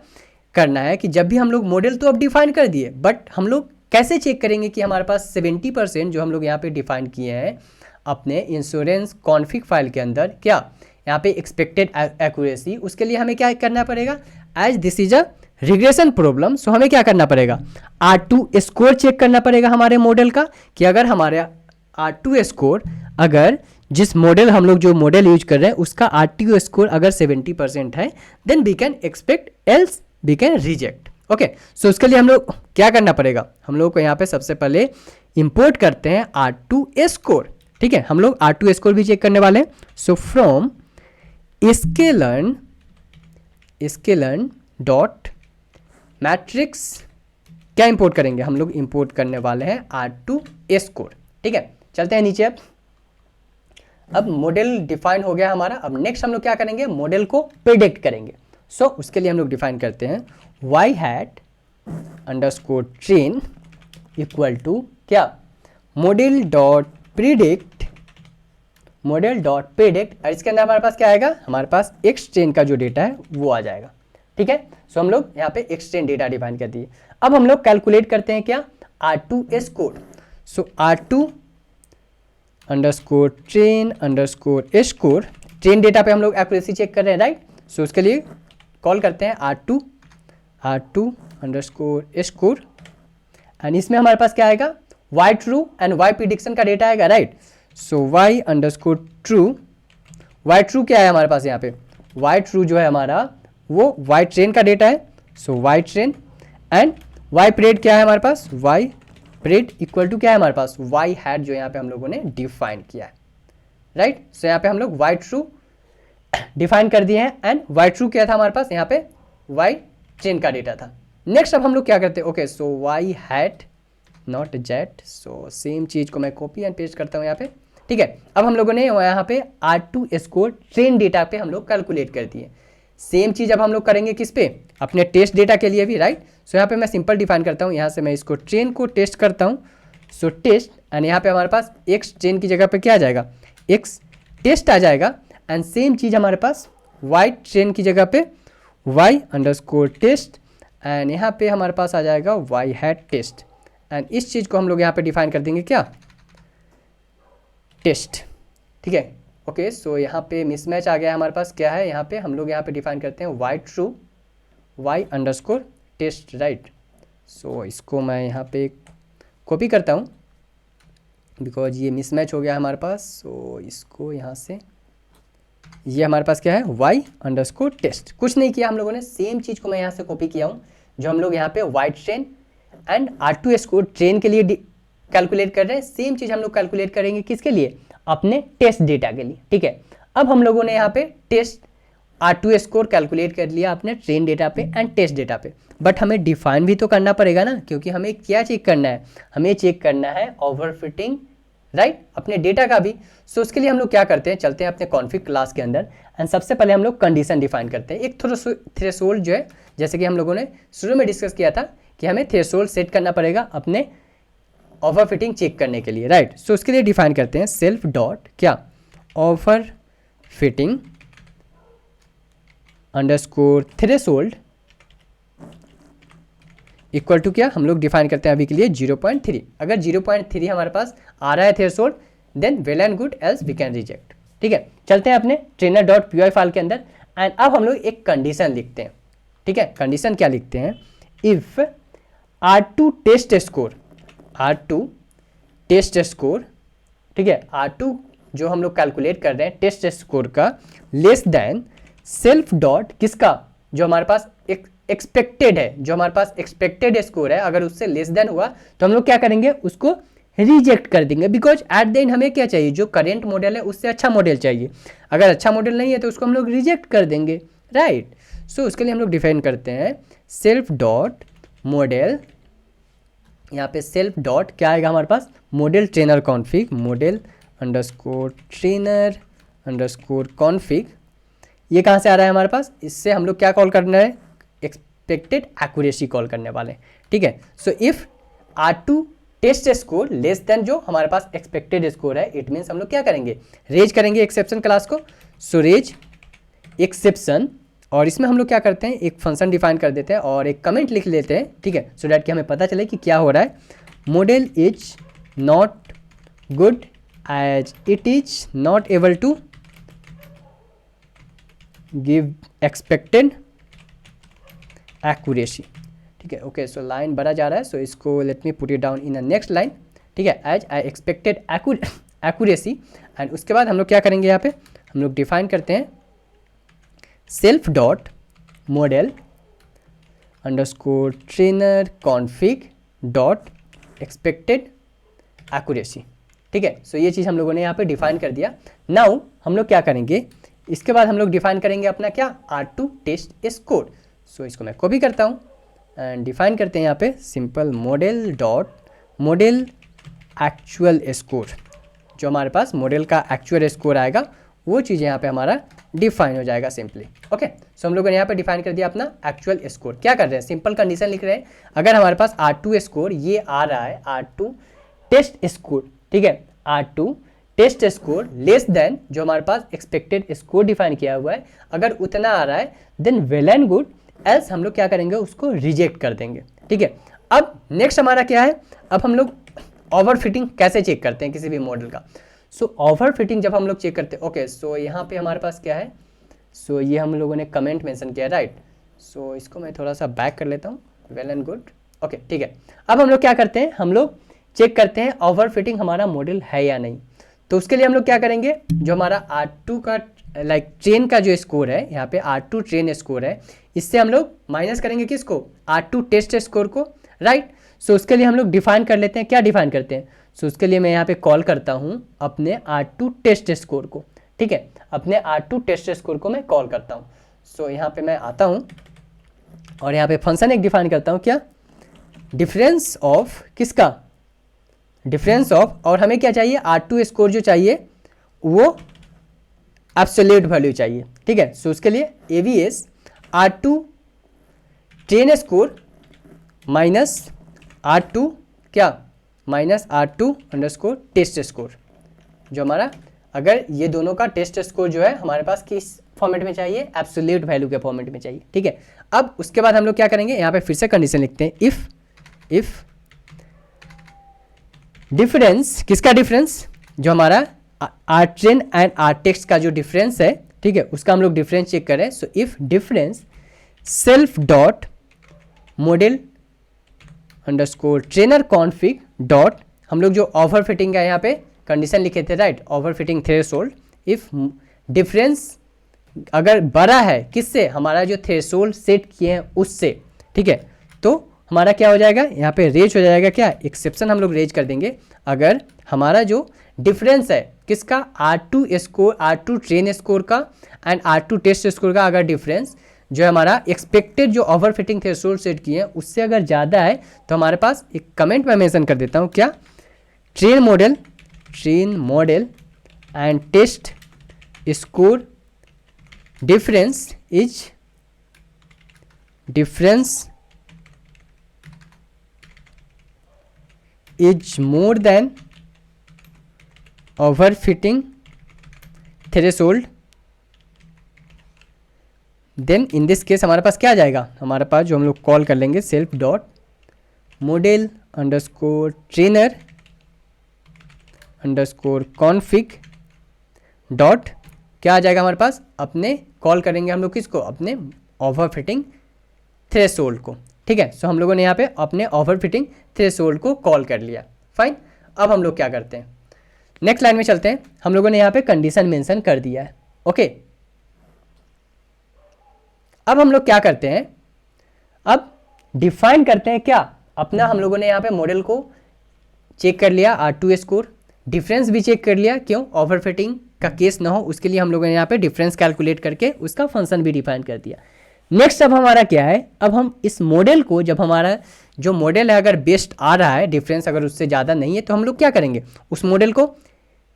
करना है कि जब भी हम लोग मॉडल तो अब डिफाइन कर दिए, बट हम लोग कैसे चेक करेंगे कि हमारे पास 70% जो हम लोग यहाँ पे डिफाइन किए हैं अपने इंश्योरेंस कॉन्फिग फाइल के अंदर, क्या यहाँ पे एक्सपेक्टेड एक्यूरेसी, उसके लिए हमें क्या करना पड़ेगा, as this is a regression problem. So हमें क्या करना पड़ेगा, R2 स्कोर चेक करना पड़ेगा हमारे मॉडल का, कि अगर हमारे R2 स्कोर, अगर जिस मॉडल हम लोग जो मॉडल यूज कर रहे हैं उसका R2 स्कोर अगर 70% है, then we can expect, else we can reject, okay. So उसके लिए हम लोग क्या करना पड़ेगा, हम लोग को यहाँ पे सबसे पहले इंपोर्ट करते हैं R2 स्कोर, ठीक है। हम लोग R2 स्कोर भी चेक करने वाले हैं। So from sklearn dot matrix क्या इंपोर्ट करेंगे, हम लोग इंपोर्ट करने वाले हैं R2 स्कोर, ठीक है। चलते हैं नीचे। अब मॉडल डिफाइन हो गया हमारा। अब नेक्स्ट हम लोग क्या करेंगे, मॉडल को प्रिडिक्ट करेंगे। सो उसके लिए हम लोग डिफाइन करते हैं Y hat underscore train equal to क्या, model dot predict, model dot predict, और इसके अंदर हमारे पास क्या आएगा, हमारे पास एक्स ट्रेन का जो डेटा है वो आ जाएगा, ठीक है। सो हम लोग यहाँ पे एक्स ट्रेन डेटा डिफाइन कर दिए। अब हम लोग कैलकुलेट करते हैं क्या, R2 स्कोर। सो R2 underscore train underscore score, train data पे हम लोग एक्यूरेसी चेक कर रहे हैं, राइट। सो उसके लिए कॉल करते हैं R2 अंडरस्कोर स्कोर, एंड इसमें हमारे पास क्या आएगा, Y true and Y prediction का डेटा आएगा, right. So Y underscore true, Y true क्या है हमारे पास यहाँ पे, वाई ट्रू जो है हमारा वो वाई ट्रेन का डेटा है। So Y train and Y pred क्या है हमारे पास, वाई प्रेड इक्वल टू क्या है हमारे पास, वाई हैट जो यहाँ पे हम लोगों ने डिफाइन किया है, राइट। सो यहाँ पे हम लोग वाई ट्रू डिफाइन कर दिए हैं, एंड वाई ट्रू क्या था हमारे पास, यहाँ पे वाई ट्रेन का डेटा था। नेक्स्ट अब हम लोग क्या करते हैं, okay. So Y hat not jet, so same चीज़ को मैं कॉपी एंड पेस्ट करता हूँ यहाँ पे, ठीक है। अब हम लोगों ने यहाँ पे R2 स्कोर ट्रेन डेटा पे हम लोग कैलकुलेट कर दिए। सेम चीज़ अब हम लोग करेंगे किस पे, अपने टेस्ट डेटा के लिए भी, राइट। सो यहाँ पे मैं सिंपल डिफाइन करता हूँ, यहाँ से मैं इसको ट्रेन को टेस्ट करता हूँ। सो टेस्ट, एंड यहाँ पे हमारे पास एक्स ट्रेन की जगह पे क्या आ जाएगा, एक्स टेस्ट आ जाएगा, एंड सेम चीज़ हमारे पास वाई ट्रेन की जगह पे वाई अंडरस्कोर टेस्ट, एंड यहाँ पे हमारे पास आ जाएगा वाई हैट टेस्ट, एंड इस चीज़ को हम लोग यहाँ पे डिफाइन कर देंगे क्या, टेस्ट, ठीक है, ओके सो यहाँ पे मिसमैच आ गया हमारे पास, क्या है यहाँ पे हम लोग यहाँ पे डिफाइन करते हैं Y true Y underscore test, right. So इसको मैं यहाँ पे कॉपी करता हूँ बिकॉज ये मिसमैच हो गया हमारे पास। सो इसको यहाँ से, ये हमारे पास क्या है वाई अंडरस्कोर टेस्ट, कुछ नहीं किया हम लोगों ने, सेम चीज़ को मैं यहाँ से कॉपी किया हूँ जो हम लोग यहाँ पे Y train and R2 score train के लिए कैलकुलेट कर रहे हैं, सेम चीज़ हम लोग कैलकुलेट करेंगे किसके लिए, अपने टेस्ट डेटा के लिए, ठीक है। अब हम लोगों ने यहाँ पे टेस्ट R2 स्कोर कैलकुलेट कर लिया अपने ट्रेन डेटा पे एंड टेस्ट डेटा पे, बट हमें डिफाइन भी तो करना पड़ेगा ना, क्योंकि हमें क्या चेक करना है, हमें चेक करना है ओवरफिटिंग, राइट, अपने डेटा का भी। सो उसके लिए हम लोग क्या करते हैं, चलते हैं अपने कॉन्फिग क्लास के अंदर एंड सबसे पहले हम लोग कंडीशन डिफाइन करते हैं। एक थ्रेशोल्ड जो है, जैसे कि हम लोगों ने शुरू में डिस्कस किया था कि हमें थ्रेशोल्ड सेट करना पड़ेगा अपने ओवरफिटिंग चेक करने के लिए, राइट। सो उसके लिए डिफाइन करते हैं सेल्फ डॉट क्या overfitting underscore threshold equal to क्या हम लोग डिफाइन करते हैं अभी के लिए 0.3। अगर 0.3 हमारे पास आ रहा है threshold then well and good, else we can reject, ठीक है। चलते हैं अपने ट्रेनर डॉट पी फाइल के अंदर एंड अब हम लोग एक कंडीशन लिखते हैं, ठीक है। कंडीशन क्या लिखते हैं, if R2 test score, R2 test score, ठीक है, R2 जो हम लोग कैलकुलेट कर रहे हैं टेस्ट स्कोर का लेस देन सेल्फ डॉट किसका, जो हमारे पास एक एक्सपेक्टेड है, जो हमारे पास एक्सपेक्टेड स्कोर है, अगर उससे लेस देन हुआ तो हम लोग क्या करेंगे, उसको रिजेक्ट कर देंगे, बिकॉज एट द एंड हमें क्या चाहिए, जो करेंट मॉडल है उससे अच्छा मॉडल चाहिए। अगर अच्छा मॉडल नहीं है तो उसको हम लोग रिजेक्ट कर देंगे, राइट। सो उसके लिए हम लोग डिफाइन करते हैं सेल्फ डॉट मॉडल, यहाँ पे सेल्फ डॉट क्या आएगा हमारे पास, model trainer config, model underscore trainer underscore config. ये कहाँ से आ रहा है हमारे पास, इससे हम लोग क्या कॉल करना है, एक्सपेक्टेड एक्यूरेसी कॉल करने वाले, ठीक है। So if R2 test score less than जो हमारे पास एक्सपेक्टेड स्कोर है, इट मीन्स हम लोग क्या करेंगे, रेज करेंगे एक्सेप्शन क्लास को। सो रेज एक्सेप्शन, और इसमें हम लोग क्या करते हैं, एक फंक्शन डिफाइन कर देते हैं और एक कमेंट लिख लेते हैं, ठीक है, सो डैट कि हमें पता चले कि क्या हो रहा है। Model is not good as it is not able to give expected accuracy, ठीक है। ओके सो लाइन बढ़ा जा रहा है, सो इसको let me put it down in the next line, ठीक है, as I expected accuracy. And उसके बाद हम लोग क्या करेंगे, यहाँ पे हम लोग डिफाइन करते हैं self dot model underscore trainer config dot expected accuracy, ठीक है। सो ये चीज़ हम लोगों ने यहाँ पे डिफाइन कर दिया। नाउ हम लोग क्या करेंगे, इसके बाद हम लोग डिफाइन करेंगे अपना क्या, R2 टेस्ट स्कोर। सो इसको मैं कॉपी करता हूँ एंड डिफाइन करते हैं यहाँ पे simple model dot model actual score, जो हमारे पास मॉडल का एक्चुअल स्कोर आएगा वो चीज़ यहाँ पे हमारा डिफाइन हो जाएगा सिंपली, ओके। सो हम लोगों ने यहाँ पे डिफाइन कर दिया अपना एक्चुअल स्कोर। क्या कर रहे हैं, सिंपल कंडीशन लिख रहे हैं, अगर हमारे पास R2 स्कोर ये आ रहा है, R2 टेस्ट स्कोर, ठीक है, R2 test score less than जो हमारे पास एक्सपेक्टेड स्कोर डिफाइन किया हुआ है, अगर उतना आ रहा है then well and good, else हम लोग क्या करेंगे, उसको रिजेक्ट कर देंगे, ठीक है। अब नेक्स्ट हमारा क्या है, अब हम लोग ओवरफिटिंग कैसे चेक करते हैं किसी भी मॉडल का। सो ओवरफिटिंग जब हम लोग चेक करते हैं, ओके सो यहाँ पे हमारे पास क्या है, सो ये हम लोगों ने कमेंट मेंशन किया, राइट। सो इसको मैं थोड़ा सा बैक कर लेता हूँ, वेल एंड गुड, ओके ठीक है। अब हम लोग क्या करते हैं, हम लोग चेक करते हैं ओवरफिटिंग हमारा मॉडल है या नहीं। तो उसके लिए हम लोग क्या करेंगे, जो हमारा R2 का लाइक ट्रेन का जो स्कोर है, यहाँ पे R2 ट्रेन स्कोर है, इससे हम लोग माइनस करेंगे किसको, R2 टेस्ट स्कोर को, राइट। सो उसके लिए हम लोग डिफाइन कर लेते हैं, क्या डिफाइन करते हैं, सो उसके लिए मैं यहाँ पे कॉल करता हूँ अपने R2 टेस्ट स्कोर को, ठीक है, अपने R2 टेस्ट स्कोर को मैं कॉल करता हूँ। सो यहाँ पे मैं आता हूँ और यहाँ पे फंक्शन एक डिफाइन करता हूँ, क्या, डिफरेंस ऑफ किसका, डिफरेंस ऑफ, और हमें क्या चाहिए, R2 स्कोर जो चाहिए वो एब्सोल्यूट वैल्यू चाहिए, ठीक है। सो उसके लिए AVS R2 train score minus R2 क्या, minus R2 underscore test score, जो हमारा, अगर ये दोनों का टेस्ट स्कोर जो है हमारे पास किस फॉर्मेट में चाहिए, एब्सोल्यूट वैल्यू के फॉर्मेट में चाहिए, ठीक है। अब उसके बाद हम लोग क्या करेंगे, यहाँ पे फिर से कंडीशन लिखते हैं, इफ डिफरेंस, किसका डिफरेंस, जो हमारा R train and R test का जो डिफरेंस है, ठीक है, उसका हम लोग डिफरेंस चेक करें। So if difference self dot model underscore trainer config dot, हम लोग जो ओवर फिटिंग का यहाँ पे कंडीशन लिखे थे, right, over fitting threshold, if difference अगर बड़ा है किससे, हमारा जो थ्रेशोल्ड सेट किए हैं उससे, ठीक है, तो हमारा क्या हो जाएगा, यहाँ पे रेज हो जाएगा, क्या एक्सेप्शन हम लोग रेज कर देंगे अगर हमारा जो डिफरेंस है किसका, R2 score, R2 train score का एंड R2 टेस्ट स्कोर का, अगर डिफरेंस जो है हमारा एक्सपेक्टेड जो ओवर फिटिंग थ्रेशोल्ड सेट किए हैं उससे अगर ज़्यादा है, तो हमारे पास एक कमेंट में मेंशन कर देता हूँ, क्या, train model and test score difference is more than overfitting threshold, then in this case हमारे पास क्या आ जाएगा, हमारे पास जो हम लोग कॉल कर लेंगे self dot model underscore trainer underscore config dot, क्या आ जाएगा हमारे पास, अपने कॉल करेंगे हम लोग किसको, अपने ओवर फिटिंग थ्रेशोल्ड को, ठीक है। सो हम लोगों ने यहाँ पे अपने ओवर फिटिंग थ्रेशोल्ड को कॉल कर लिया, फाइन। अब हम लोग क्या करते हैं, नेक्स्ट लाइन में चलते हैं। हम लोगों ने यहाँ पे कंडीशन मेंशन कर दिया है, ओके। अब हम लोग क्या करते हैं, अब डिफाइन करते हैं क्या, अपना हम लोगों ने यहाँ पे मॉडल को चेक कर लिया, R2 स्कोर, डिफरेंस भी चेक कर लिया, क्यों, ओवर फिटिंग का केस ना हो उसके लिए हम लोगों ने यहाँ पे डिफरेंस कैलकुलेट करके उसका फंक्शन भी डिफाइन कर दिया। नेक्स्ट अब हमारा क्या है, अब हम इस मॉडल को, जब हमारा जो मॉडल है अगर बेस्ट आ रहा है, डिफरेंस अगर उससे ज़्यादा नहीं है, तो हम लोग क्या करेंगे, उस मॉडल को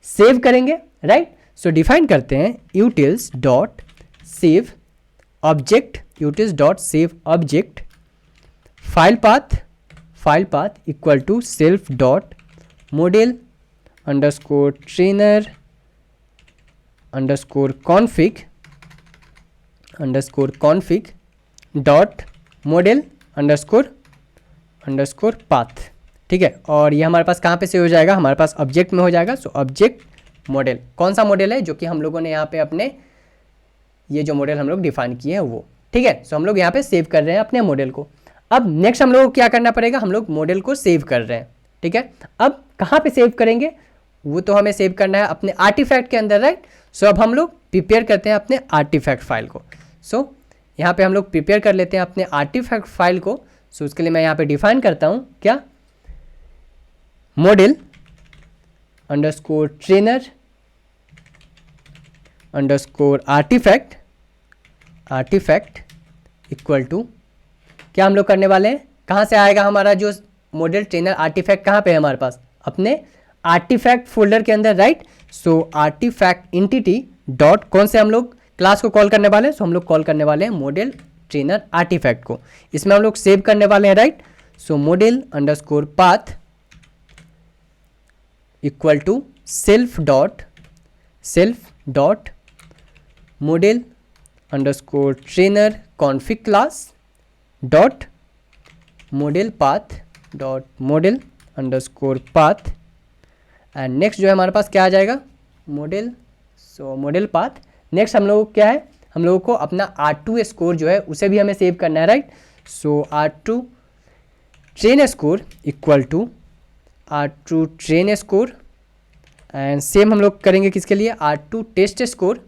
सेव करेंगे, राइट। सो डिफाइन करते हैं utils dot save object, utils dot save object file path equal to self dot model underscore trainer underscore config dot model underscore path, ठीक है। और ये हमारे पास कहाँ पे से हो जाएगा, हमारे पास ऑब्जेक्ट में हो जाएगा। सो ऑब्जेक्ट मॉडल, कौन सा मॉडल है, जो कि हम लोगों ने यहाँ पे अपने ये जो मॉडल हम लोग डिफाइन किए हैं वो, ठीक है। सो हम लोग यहाँ पे सेव कर रहे हैं अपने मॉडल को। अब नेक्स्ट हम लोग को क्या करना पड़ेगा, हम लोग मॉडल को सेव कर रहे हैं, ठीक है। अब कहाँ पे सेव करेंगे, वो तो हमें सेव करना है अपने आर्टिफैक्ट के अंदर, राइट। सो अब हम लोग प्रिपेयर करते हैं अपने आर्टिफैक्ट फाइल को। सो यहाँ पे हम लोग प्रिपेयर कर लेते हैं अपने आर्टिफैक्ट फाइल को। सो उसके लिए मैं यहाँ पे डिफाइन करता हूँ, क्या, model underscore trainer underscore artifact equal to, क्या हम लोग करने वाले हैं, कहाँ से आएगा हमारा जो मॉडल ट्रेनर आर्टिफैक्ट, कहाँ पे है हमारे पास, अपने आर्टिफैक्ट फोल्डर के अंदर, राइट। सो आर्टिफैक्ट इंटिटी डॉट, कौन से हम लोग क्लास को कॉल करने वाले हैं, सो हम लोग कॉल करने वाले हैं मॉडल ट्रेनर आर्टिफैक्ट को, इसमें हम लोग सेव करने वाले हैं, right. So model underscore path equal to self dot model underscore trainer config class dot model underscore path and next जो है हमारे पास क्या आ जाएगा, model, so model path. Next हम लोगों को क्या है, हम लोगों को अपना R2 स्कोर जो है उसे भी हमें सेव करना है, right. So R2 train score equal to R2 train score and same हम लोग करेंगे किसके लिए, R2 test score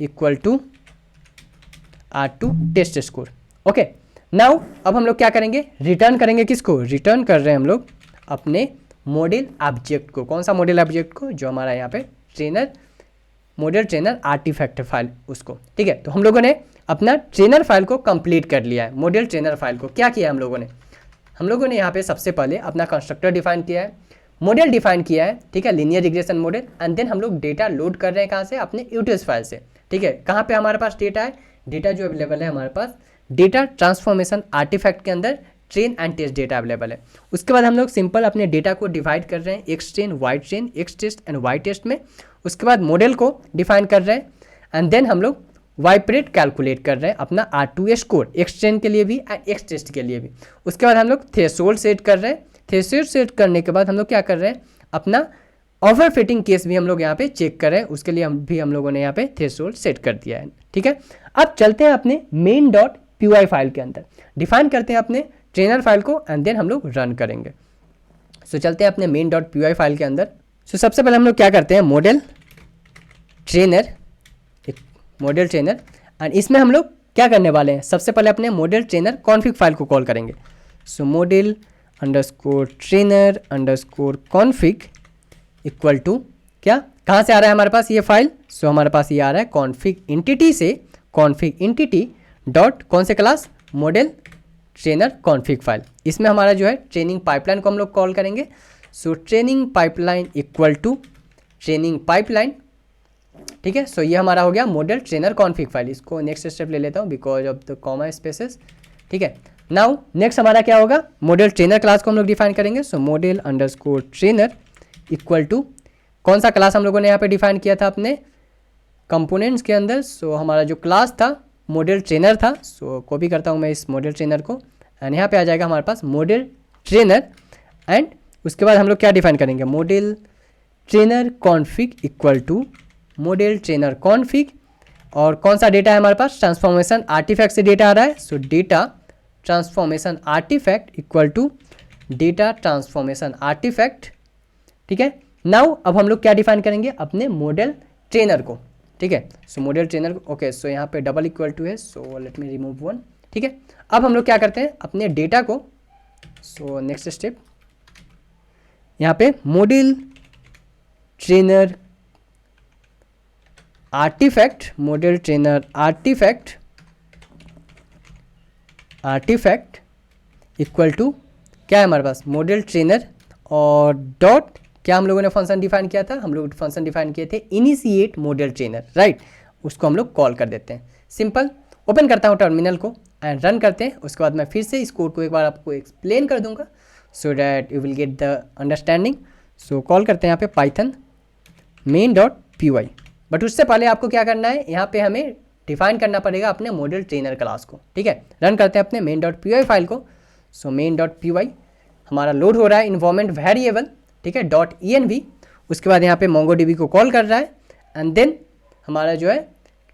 equal to R2 test score, okay. Now अब हम लोग क्या करेंगे, रिटर्न करेंगे किसको, रिटर्न कर रहे हैं हम लोग अपने मॉडल ऑब्जेक्ट को, कौन सा मॉडल ऑब्जेक्ट को, जो हमारा यहाँ पे मॉडल ट्रेनर आर्टिफैक्ट फाइल उसको, ठीक है। तो हम लोगों ने अपना ट्रेनर फाइल को कंप्लीट कर लिया है। मॉडल ट्रेनर फाइल को क्या किया है हम लोगों ने यहाँ पे सबसे पहले अपना कंस्ट्रक्टर डिफाइन किया है, मॉडल डिफाइन किया है, ठीक है, linear regression model, and then हम लोग डेटा लोड कर रहे हैं कहाँ से, अपने यूटिल्स फाइल से, ठीक है। कहाँ पे हमारे पास डेटा है, डेटा जो अवेलेबल है हमारे पास डेटा ट्रांसफॉर्मेशन आर्टिफैक्ट के अंदर train and test data available है। उसके बाद हम लोग सिंपल अपने डेटा को डिवाइड कर रहे हैं x train Y train, x test and Y test में। उसके बाद मॉडल को डिफाइन कर रहे हैं एंड देन हम लोग वाई परेट कैलकुलेट कर रहे हैं अपना R2 स्कोर, एक्स ट्रेन के लिए भी एंड एक्स टेस्ट के लिए भी। उसके बाद हम लोग थ्रेशोल्ड सेट कर रहे हैं, थ्रेशोल्ड सेट करने के बाद हम लोग क्या कर रहे हैं, अपना ओवरफिटिंग केस भी हम लोग यहाँ पे चेक करें, उसके लिए हम लोगों ने यहाँ पे थ्रेशोल्ड सेट कर दिया है। ठीक है, अब चलते हैं अपने मेन डॉट py फाइल के अंदर, डिफाइन करते हैं अपने ट्रेनर फाइल को एंड देन हम लोग रन करेंगे। सो चलते हैं अपने मेन डॉट py फाइल के अंदर। सो सबसे पहले हम लोग क्या करते हैं, मॉडल ट्रेनर, एक मॉडल ट्रेनर, एंड इसमें हम लोग क्या करने वाले हैं, सबसे पहले अपने मॉडल ट्रेनर कॉन्फिग फाइल को कॉल करेंगे। So model underscore trainer underscore config equal to क्या, कहाँ से आ रहा है हमारे पास ये फाइल, सो हमारे पास ये आ रहा है कॉन्फिग एंटिटी से, कॉन्फिग एंटिटी डॉट कौन से class, model trainer config file. इसमें हमारा जो है ट्रेनिंग पाइपलाइन को हम लोग कॉल करेंगे। So training pipeline equal to training pipeline. ठीक है, सो ये हमारा हो गया मॉडल ट्रेनर कॉन्फिग फाइल। इसको नेक्स्ट स्टेप ले लेता हूँ because of the comma spaces. ठीक है, नाउ नेक्स्ट हमारा क्या होगा, मॉडल ट्रेनर क्लास को हम लोग डिफाइन करेंगे। So model underscore trainer equal to कौन सा क्लास हम लोगों ने यहाँ पे डिफाइन किया था अपने कंपोनेंट्स के अंदर। सो हमारा जो क्लास था मॉडल ट्रेनर था। सो कॉपी करता हूँ मैं इस मॉडल ट्रेनर को एंड यहाँ पे आ जाएगा हमारे पास मॉडल ट्रेनर, एंड उसके बाद हम लोग क्या डिफाइन करेंगे, model trainer config equal to model trainer config, और कौन सा डेटा है हमारे पास, ट्रांसफॉर्मेशन आर्टिफैक्ट से डेटा आ रहा है। So data transformation artifact equal to data transformation artifact. ठीक है, नाउ अब हम लोग क्या डिफाइन करेंगे, अपने मॉडल ट्रेनर को। ठीक है, so model trainer, okay, so यहाँ पे डबल इक्वल टू है, so let me remove one. ठीक है, अब हम लोग क्या करते हैं अपने डेटा को, सो नेक्स्ट स्टेप यहाँ पे model trainer artifact, model trainer artifact equal to क्या है हमारे पास, मॉडल ट्रेनर और डॉट क्या हम लोगों ने फंक्शन डिफाइन किया था, हम लोग फंक्शन डिफाइन किए थे इनिशिएट मॉडल ट्रेनर, राइट, उसको हम लोग कॉल कर देते हैं। सिंपल, ओपन करता हूँ टर्मिनल को एंड रन करते हैं। उसके बाद मैं फिर से इस कोड को एक बार आपको एक्सप्लेन कर दूंगा so that you will get the understanding. So call करते हैं यहाँ पे Python main dot py, but उससे पहले आपको क्या करना है, यहाँ पे हमें डिफाइन करना पड़ेगा अपने मॉडल ट्रेनर क्लास को। ठीक है, रन करते हैं अपने मेन डॉट py फाइल को। सो मेन डॉट py हमारा लोड हो रहा है इन्वायरमेंट वेरिएबल, ठीक है, डॉट env, उसके बाद यहाँ पे MongoDB को कॉल कर रहा है एंड देन हमारा जो है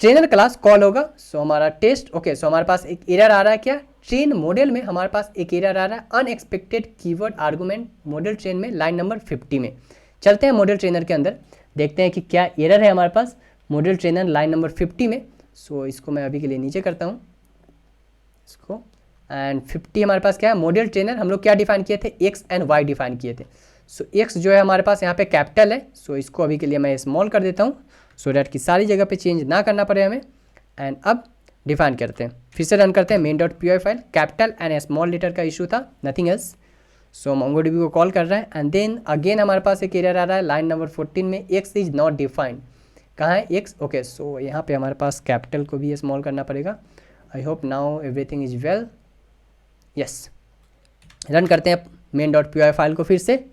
ट्रेनर क्लास कॉल होगा। सो हमारा टेस्ट, ओके, सो हमारे पास एक एरर आ रहा है, क्या, ट्रेन मॉडल में हमारे पास एक एरर आ रहा है, unexpected keyword argument model train में, लाइन नंबर 50 में। चलते हैं मॉडल ट्रेनर के अंदर, देखते हैं कि क्या एरर है हमारे पास मॉडल ट्रेनर लाइन नंबर 50 में। सो इसको मैं अभी के लिए नीचे करता हूँ इसको, एंड 50 हमारे पास क्या है, मॉडल ट्रेनर हम लोग क्या डिफाइन किए थे, एक्स एंड वाई डिफाइन किए थे। सो एक्स जो है हमारे पास यहाँ पे कैपिटल है, सो इसको अभी के लिए मैं स्मॉल कर देता हूँ सो डैट कि सारी जगह पे चेंज ना करना पड़े हमें। एंड अब डिफाइन करते हैं, फिर से रन करते हैं main dot py file, capital and small letter का इशू था, नथिंग एल्स। सो MongoDB को कॉल कर रहा है एंड देन अगेन हमारे पास एक एरर आ रहा है लाइन नंबर 14 में, एक्स इज नॉट डिफाइंड, कहाँ है एक्स, ओके, सो यहाँ पे हमारे पास कैपिटल को भी स्मॉल करना पड़ेगा। I hope now everything is well, yes. Run करते हैं मेन डॉट py फाइल को फिर से।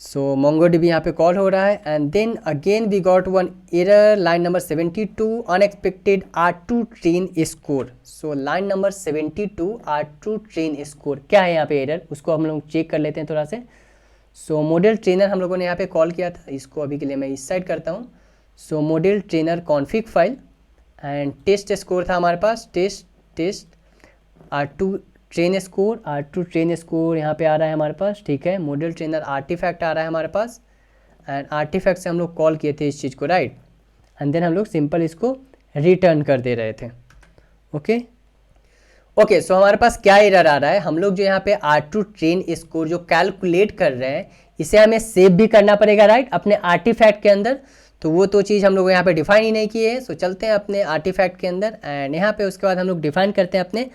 सो MongoDB यहाँ पे कॉल हो रहा है and then again we got one error line number 72, unexpected R2 train score. So line number 72 R2 train score, क्या है यहाँ पे एरर, उसको हम लोग चेक कर लेते हैं थोड़ा से। सो मॉडल ट्रेनर हम लोगों ने यहाँ पे कॉल किया था, इसको अभी के लिए मैं इस साइड करता हूँ। So model trainer config file and test score था हमारे पास, टेस्ट R2 ट्रेन स्कोर यहाँ पे आ रहा है हमारे पास, ठीक है। मॉडल ट्रेनर आर्टिफैक्ट आ रहा है हमारे पास एंड आर्टिफैक्ट से हम लोग कॉल किए थे इस चीज़ को, राइट, एंड देन हम लोग सिंपल इसको रिटर्न कर दे रहे थे, ओके। सो हमारे पास क्या एरर आ रहा है, हम लोग जो यहाँ पे R2 ट्रेन स्कोर जो कैलकुलेट कर रहे हैं इसे हमें सेव भी करना पड़ेगा, राइट, अपने आर्टिफैक्ट के अंदर, तो वो तो चीज़ हम लोग यहाँ पे डिफाइन ही नहीं किए है। सो चलते हैं अपने आर्टिफैक्ट के अंदर एंड यहाँ पे उसके बाद हम लोग डिफाइन करते हैं अपने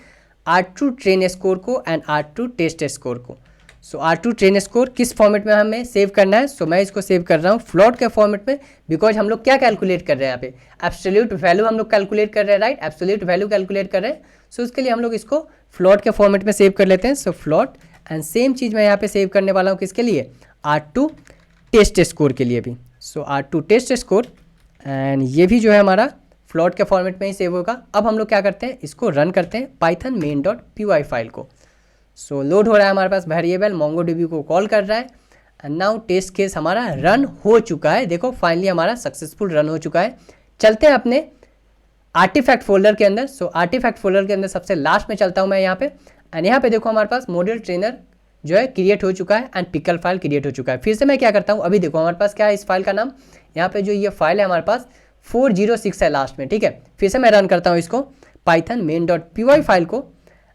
R2 ट्रेन स्कोर को एंड R2 टेस्ट स्कोर को। सो R2 ट्रेन स्कोर किस फॉर्मेट में हमें सेव करना है, सो मैं इसको सेव कर रहा हूँ फ्लोट के फॉर्मेट में, बिकॉज हम लोग क्या कैलकुलेट कर रहे हैं यहाँ पे, एब्सोल्यूट वैल्यू हम लोग कैलकुलेट कर रहे हैं, राइट, एब्सोल्यूट वैल्यू कैलकुलेट कर रहे हैं। सो उसके लिए हम लोग इसको फ्लोट के फॉर्मेट में सेव कर लेते हैं। सो फ्लोट एंड सेम चीज़ मैं यहाँ पे सेव करने वाला हूँ किसके लिए, R2 टेस्ट स्कोर के लिए भी। सो R2 टेस्ट स्कोर एंड ये भी जो है हमारा फ्लोट के फॉर्मेट में ही सेव होगा। अब हम लोग क्या करते हैं, इसको रन करते हैं पाइथन मेन.py फाइल को। सो लोड हो रहा है हमारे पास वेरिएबल, MongoDB को कॉल कर रहा है एंड नाउ टेस्ट केस हमारा रन हो चुका है। देखो फाइनली हमारा सक्सेसफुल रन हो चुका है। चलते हैं अपने आर्टिफैक्ट फोल्डर के अंदर। सो आर्टिफैक्ट फोल्डर के अंदर सबसे लास्ट में चलता हूँ मैं यहाँ पे, एंड यहाँ पे देखो हमारे पास मॉडल ट्रेनर जो है क्रिएट हो चुका है एंड पिकल फाइल क्रिएट हो चुका है। फिर से मैं क्या करता हूँ, अभी देखो हमारे पास क्या है इस फाइल का नाम, यहाँ पे जो ये फाइल है हमारे पास 406 है लास्ट में, ठीक है। फिर से मैं रन करता हूँ इसको पाइथन main.py फाइल को,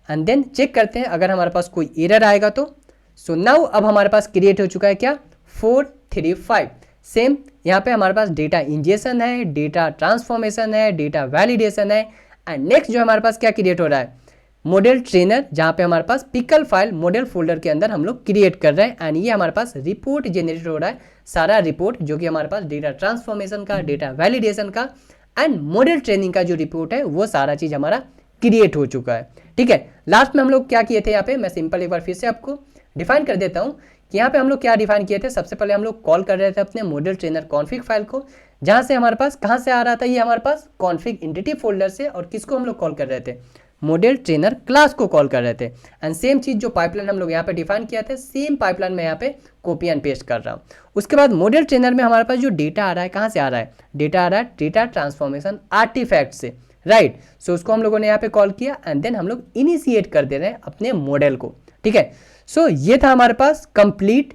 एंड देन चेक करते हैं अगर हमारे पास कोई एरर आएगा तो। सो नाउ अब हमारे पास क्रिएट हो चुका है क्या 435। सेम यहाँ पे हमारे पास डेटा इंजेक्शन है, डेटा ट्रांसफॉर्मेशन है, डेटा वैलिडेशन है, एंड नेक्स्ट जो हमारे पास क्या क्रिएट हो रहा है मॉडल ट्रेनर, जहाँ पे हमारे पास पिकल फाइल मॉडल फोल्डर के अंदर हम लोग क्रिएट कर रहे हैं। एंड ये हमारे पास रिपोर्ट जनरेट हो रहा है, सारा रिपोर्ट जो कि हमारे पास डेटा ट्रांसफॉर्मेशन का, डेटा वैलिडेशन का एंड मॉडल ट्रेनिंग का जो रिपोर्ट है वो सारा चीज़ हमारा क्रिएट हो चुका है, ठीक है। लास्ट में हम लोग क्या किए थे यहाँ पे, मैं सिंपल एक बार फिर से आपको डिफाइन कर देता हूँ कि यहाँ पे हम लोग क्या डिफाइन किए थे। सबसे पहले हम लोग कॉल कर रहे थे अपने मॉडल ट्रेनर कॉन्फिग फाइल को, जहाँ से हमारे पास कहाँ से आ रहा था ये हमारे पास कॉन्फिग एंटिटी फोल्डर से, और किसको हम लोग कॉल कर रहे थे मॉडल ट्रेनर क्लास को कॉल कर रहे थे। एंड सेम चीज़ जो पाइपलाइन हम लोग यहाँ पे डिफाइन किया था, सेम पाइपलाइन में यहाँ पे कॉपी एंड पेस्ट कर रहा हूँ। उसके बाद मॉडल ट्रेनर में हमारे पास जो डेटा आ रहा है कहाँ से आ रहा है, डेटा आ रहा है डेटा ट्रांसफॉर्मेशन आर्टिफैक्ट से, राइट। सो उसको हम लोगों ने यहाँ पे कॉल किया एंड देन हम लोग इनिशिएट कर दे रहे हैं अपने मॉडल को, ठीक है। सो ये था हमारे पास complete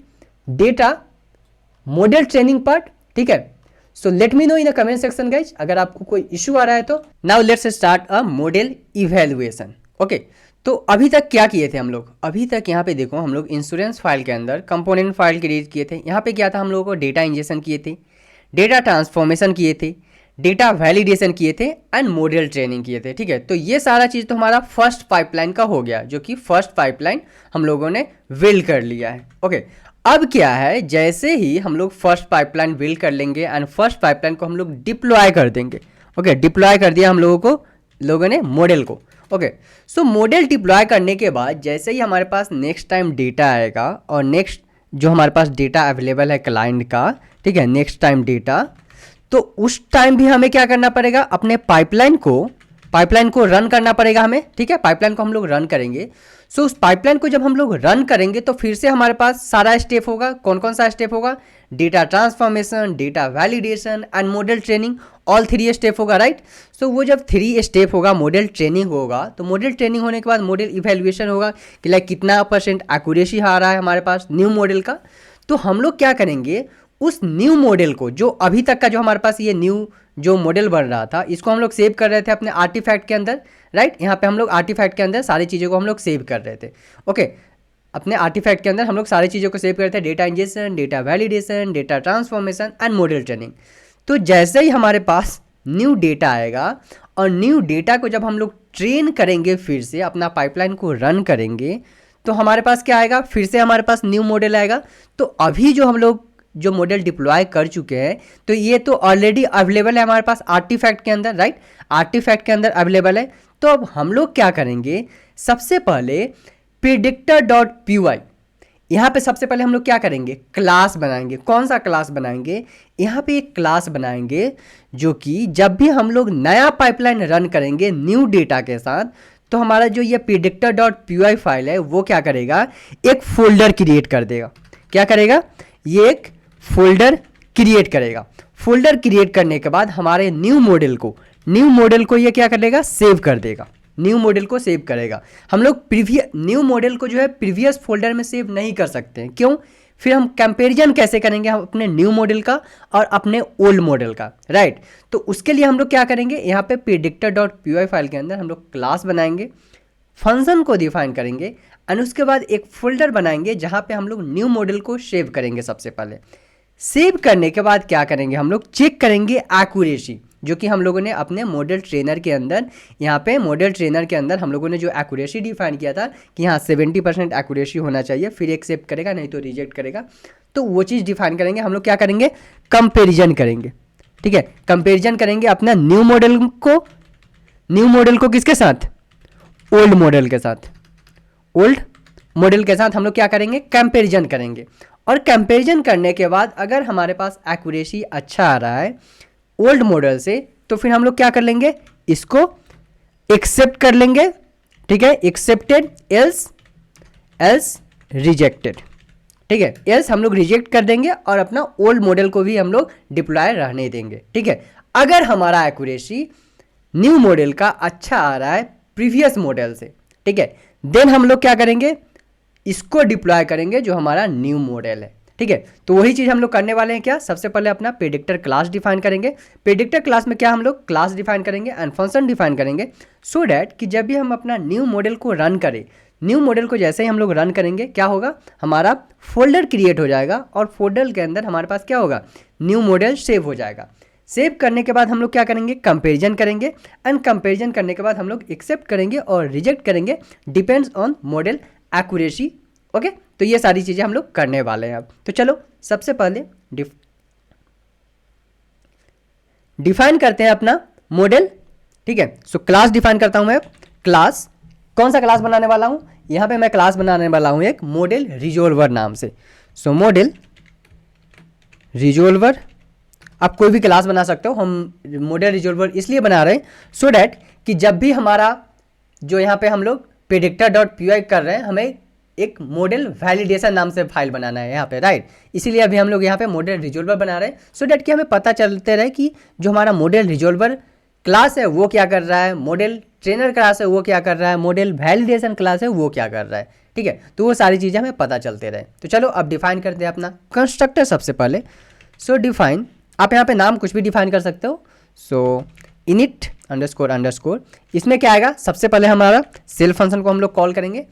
data model training part, ठीक है। So let me know in the comment section guys अगर आपको कोई इशू आ रहा है तो। Now let's start a model evaluation, okay. तो अभी तक क्या किए थे हम लोग, अभी तक यहाँ पे देखो हम लोग इंश्योरेंस फाइल के अंदर कंपोनेंट फाइल क्रिएट किए थे। यहाँ पे क्या था, हम लोगों को डेटा इंजेक्शन किए थे, डेटा ट्रांसफॉर्मेशन किए थे, डेटा वैलिडेशन किए थे एंड मॉडल ट्रेनिंग किए थे, ठीक है। तो ये सारा चीज़ तो हमारा फर्स्ट पाइपलाइन का हो गया, जो कि फर्स्ट पाइपलाइन हम लोगों ने बिल्ड कर लिया है, ओके। अब क्या है, जैसे ही हम लोग फर्स्ट पाइपलाइन बिल्ड कर लेंगे एंड फर्स्ट पाइपलाइन को हम लोग डिप्लॉय कर देंगे, ओके। डिप्लॉय कर दिया हम लोगों ने मॉडल को, ओके। सो मॉडल डिप्लॉय करने के बाद जैसे ही हमारे पास नेक्स्ट टाइम डेटा आएगा और नेक्स्ट जो हमारे पास डेटा अवेलेबल है क्लाइंट का, ठीक है, नेक्स्ट टाइम डेटा, तो उस टाइम भी हमें क्या करना पड़ेगा, अपने पाइपलाइन को रन करना पड़ेगा हमें, ठीक है। पाइपलाइन को हम लोग रन करेंगे। सो उस पाइपलाइन को जब हम लोग रन करेंगे तो फिर से हमारे पास सारा स्टेप होगा। कौन कौन सा स्टेप होगा, data transformation, data validation and model training, all 3 step होगा, राइट। सो वो जब 3 स्टेप होगा, मॉडल ट्रेनिंग होगा, तो मॉडल ट्रेनिंग होने के बाद मॉडल इवैल्यूएशन होगा कि लाइक कितना % एक्यूरेसी आ रहा है हमारे पास न्यू मॉडल का। तो हम लोग क्या करेंगे, उस न्यू मॉडल को, जो अभी तक का जो हमारे पास ये न्यू जो मॉडल बन रहा था, इसको हम लोग सेव कर रहे थे अपने आर्टिफैक्ट के अंदर, राइट। यहाँ पे हम लोग आर्टिफैक्ट के अंदर सारी चीज़ों को हम लोग सेव कर रहे थे, ओके। अपने आर्टिफैक्ट के अंदर हम लोग सारी चीज़ों को सेव कर रहे थे, data injection, data validation, data transformation and model training. तो जैसे ही हमारे पास न्यू डेटा आएगा और न्यू डेटा को जब हम लोग ट्रेन करेंगे, फिर से अपना पाइपलाइन को रन करेंगे, तो हमारे पास क्या आएगा, फिर से हमारे पास न्यू मॉडल आएगा। तो अभी जो हम लोग जो मॉडल डिप्लॉय कर चुके हैं, तो ये तो ऑलरेडी अवेलेबल है हमारे पास आर्टिफैक्ट के अंदर, राइट। आर्टिफैक्ट के अंदर अवेलेबल है। तो अब हम लोग क्या करेंगे, सबसे पहले predictor.py, यहाँ पे सबसे पहले हम लोग क्या करेंगे, क्लास बनाएंगे। कौन सा क्लास बनाएंगे, यहाँ पे एक क्लास बनाएंगे जो कि जब भी हम लोग नया पाइपलाइन रन करेंगे न्यू डेटा के साथ, तो हमारा जो ये predictor.py फाइल है वो क्या करेगा, एक फोल्डर क्रिएट कर देगा। क्या करेगा, ये एक फोल्डर क्रिएट करेगा। फोल्डर क्रिएट करने के बाद हमारे न्यू मॉडल को ये क्या करेगा, सेव कर देगा। न्यू मॉडल को सेव करेगा। हम लोग न्यू मॉडल को जो है प्रीवियस फोल्डर में सेव नहीं कर सकते हैं, क्यों, फिर हम कंपैरिजन कैसे करेंगे हम अपने न्यू मॉडल का और अपने ओल्ड मॉडल का, राइट। तो उसके लिए हम लोग क्या करेंगे, यहाँ पे predictor.py फाइल के अंदर हम लोग क्लास बनाएंगे, फंक्शन को डिफाइन करेंगे और उसके बाद एक फोल्डर बनाएंगे जहाँ पे हम लोग न्यू मॉडल को सेव करेंगे। सबसे पहले सेव करने के बाद क्या करेंगे, हम लोग चेक करेंगे एक्यूरेसी, जो कि हम लोगों ने अपने मॉडल ट्रेनर के अंदर, यहाँ पे मॉडल ट्रेनर के अंदर हम लोगों ने जो एक्यूरेसी डिफाइन किया था कि हाँ 70% एक्यूरेसी होना चाहिए, फिर एक्सेप्ट करेगा, नहीं तो रिजेक्ट करेगा। तो वो चीज़ डिफाइन करेंगे। हम लोग क्या करेंगे, कंपेरिजन करेंगे, ठीक है। कंपेरिजन करेंगे अपना न्यू मॉडल को किसके साथ, ओल्ड मॉडल के साथ। ओल्ड मॉडल के साथ हम लोग क्या करेंगे, कंपैरिजन करेंगे। और कंपैरिजन करने के बाद अगर हमारे पास एक्यूरेसी अच्छा आ रहा है ओल्ड मॉडल से, तो फिर हम लोग क्या कर लेंगे, इसको एक्सेप्ट कर लेंगे, ठीक है। एक्सेप्टेड एल्स रिजेक्टेड, ठीक है, एल्स हम लोग रिजेक्ट कर देंगे और अपना ओल्ड मॉडल को भी हम लोग डिप्लॉय रहने देंगे। ठीक है, अगर हमारा एक्यूरेसी न्यू मॉडल का अच्छा आ रहा है प्रीवियस मॉडल से, ठीक है, देन हम लोग क्या करेंगे, इसको डिप्लॉय करेंगे जो हमारा न्यू मॉडल है। ठीक है, तो वही चीज़ हम लोग करने वाले हैं। क्या, सबसे पहले अपना प्रेडिक्टर क्लास डिफाइन करेंगे। प्रेडिक्टर क्लास में क्या हम लोग क्लास डिफाइन करेंगे एंड फंक्शन डिफाइन करेंगे, सो डैट कि जब भी हम अपना न्यू मॉडल को रन करें, न्यू मॉडल को जैसे ही हम लोग रन करेंगे क्या होगा, हमारा फोल्डर क्रिएट हो जाएगा और फोल्डर के अंदर हमारे पास क्या होगा, न्यू मॉडल सेव हो जाएगा। सेव करने के बाद हम लोग क्या करेंगे, कंपैरिजन करेंगे एंड कंपैरिजन करने के बाद हम लोग एक्सेप्ट करेंगे और रिजेक्ट करेंगे, depends on model accuracy. Okay, तो ये सारी चीज़ें हम लोग करने वाले हैं अब। तो चलो सबसे पहले डिफाइन करते हैं अपना मॉडल। ठीक है, सो क्लास डिफाइन करता हूं मैं। क्लास, कौन सा क्लास बनाने वाला हूं, यहां पे मैं क्लास बनाने वाला हूं एक मॉडल रिजोल्वर नाम से। सो मॉडल रिजोल्वर, आप कोई भी क्लास बना सकते हो, हम मॉडल रिजोल्वर इसलिए बना रहे हैं सो डैट कि जब भी हमारा जो यहाँ पे हम लोग predictor.py कर रहे हैं, हमें एक मॉडल वैलिडेशन नाम से फाइल बनाना है यहाँ पे, राइट। इसीलिए अभी हम लोग यहाँ पे मॉडल रिजोल्वर बना रहे हैं सो डैट कि हमें पता चलते रहे कि जो हमारा मॉडल रिजोल्वर क्लास है वो क्या कर रहा है, मॉडल ट्रेनर क्लास है वो क्या कर रहा है, मॉडल वैलिडेशन क्लास है वो क्या कर रहा है। ठीक है, तो वो सारी चीज़ें हमें पता चलते रहे। तो चलो अब डिफाइन करते हैं अपना कंस्ट्रक्टर सबसे पहले। सो डिफाइन, आप यहाँ पे नाम कुछ भी डिफाइन कर सकते हो। सो इनिट अंडरस्कोर अंडरस्कोर, इसमें क्या आएगा, सबसे पहले हमारा सेल्फ फंक्शन को हम लोग कॉल करेंगे।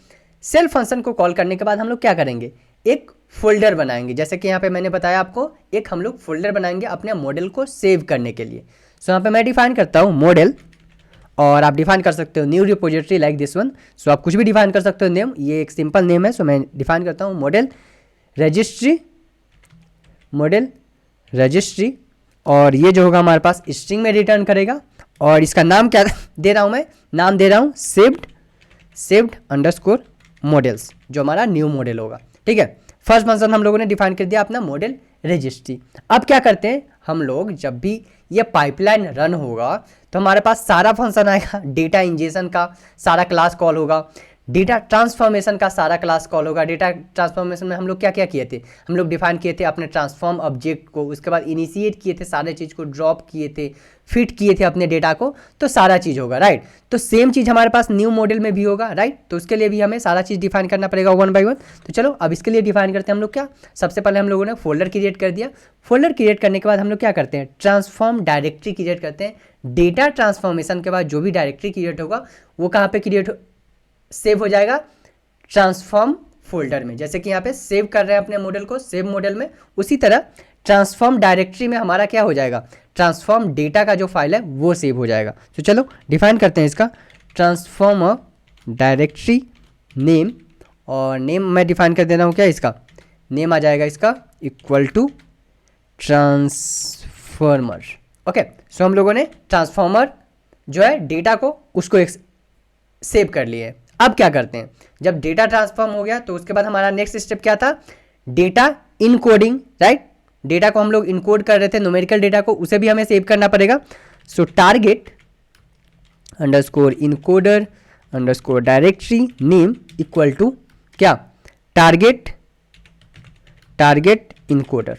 सेल्फ फंक्शन को कॉल करने के बाद हम लोग क्या करेंगे, एक फोल्डर बनाएंगे। जैसे कि यहाँ पे मैंने बताया आपको, एक हम लोग फोल्डर बनाएंगे अपने मॉडल को सेव करने के लिए। सो यहाँ पे मैं डिफाइन करता हूँ मॉडल, और आप डिफाइन कर सकते हो new repository like this one. So आप कुछ भी डिफाइन कर सकते हो नेम, ये एक सिंपल नेम है। सो मैं डिफाइन करता हूँ मॉडल रजिस्ट्री, मॉडल रजिस्ट्री, और ये जो होगा हमारे पास स्ट्रिंग में रिटर्न करेगा। और इसका नाम क्या दे रहा हूँ मैं, नाम दे रहा हूँ सेव्ड अंडरस्कोर मॉडल्स, जो हमारा न्यू मॉडल होगा। ठीक है, फर्स्ट फंक्शन हम लोगों ने डिफाइन कर दिया अपना मॉडल रजिस्ट्री। अब क्या करते हैं हम लोग, जब भी ये पाइपलाइन रन होगा तो हमारे पास सारा फंक्शन आएगा, डेटा इंजेक्शन का सारा क्लास कॉल होगा, डेटा ट्रांसफॉर्मेशन का सारा क्लास कॉल होगा। डेटा ट्रांसफॉर्मेशन में हम लोग क्या क्या किए थे, हम लोग डिफाइन किए थे अपने ट्रांसफॉर्म ऑब्जेक्ट को, उसके बाद इनिशिएट किए थे सारे चीज़ को, ड्रॉप किए थे, फिट किए थे अपने डेटा को, तो सारा चीज़ होगा, राइट। तो सेम चीज़ हमारे पास न्यू मॉडल में भी होगा, राइट। तो उसके लिए भी हमें सारा चीज़ डिफाइन करना पड़ेगा वन बाई वन। तो चलो अब इसके लिए डिफाइन करते हैं हम लोग क्या, सबसे पहले हम लोगों ने फोल्डर क्रिएट कर दिया। फोल्डर क्रिएट करने के बाद हम लोग क्या करते हैं, ट्रांसफॉर्म डायरेक्टरी क्रिएट करते हैं। डेटा ट्रांसफॉर्मेशन के बाद जो भी डायरेक्टरी क्रिएट होगा वो कहाँ पे क्रिएट सेव हो जाएगा, ट्रांसफॉर्म फोल्डर में। जैसे कि यहाँ पे सेव कर रहे हैं अपने मॉडल को सेव मॉडल में, उसी तरह ट्रांसफॉर्म डायरेक्टरी में हमारा क्या हो जाएगा, ट्रांसफॉर्म डेटा का जो फाइल है वो सेव हो जाएगा। तो चलो डिफाइन करते हैं इसका, ट्रांसफॉर्म डायरेक्टरी नेम, और नेम मैं डिफाइन कर दे रहा हूँ क्या, इसका नेम आ जाएगा इसका equal to transformer. Okay, so हम लोगों ने ट्रांसफॉर्मर जो है डेटा को उसको सेव कर लिए। अब क्या करते हैं, जब डेटा ट्रांसफॉर्म हो गया तो उसके बाद हमारा नेक्स्ट स्टेप क्या था, डेटा इनकोडिंग, राइट। डेटा को हम लोग इनकोड कर रहे थे, न्यूमेरिकल डेटा को, उसे भी हमें सेव करना पड़ेगा। So target underscore encoder underscore directory name equal to क्या, टारगेट इनकोडर।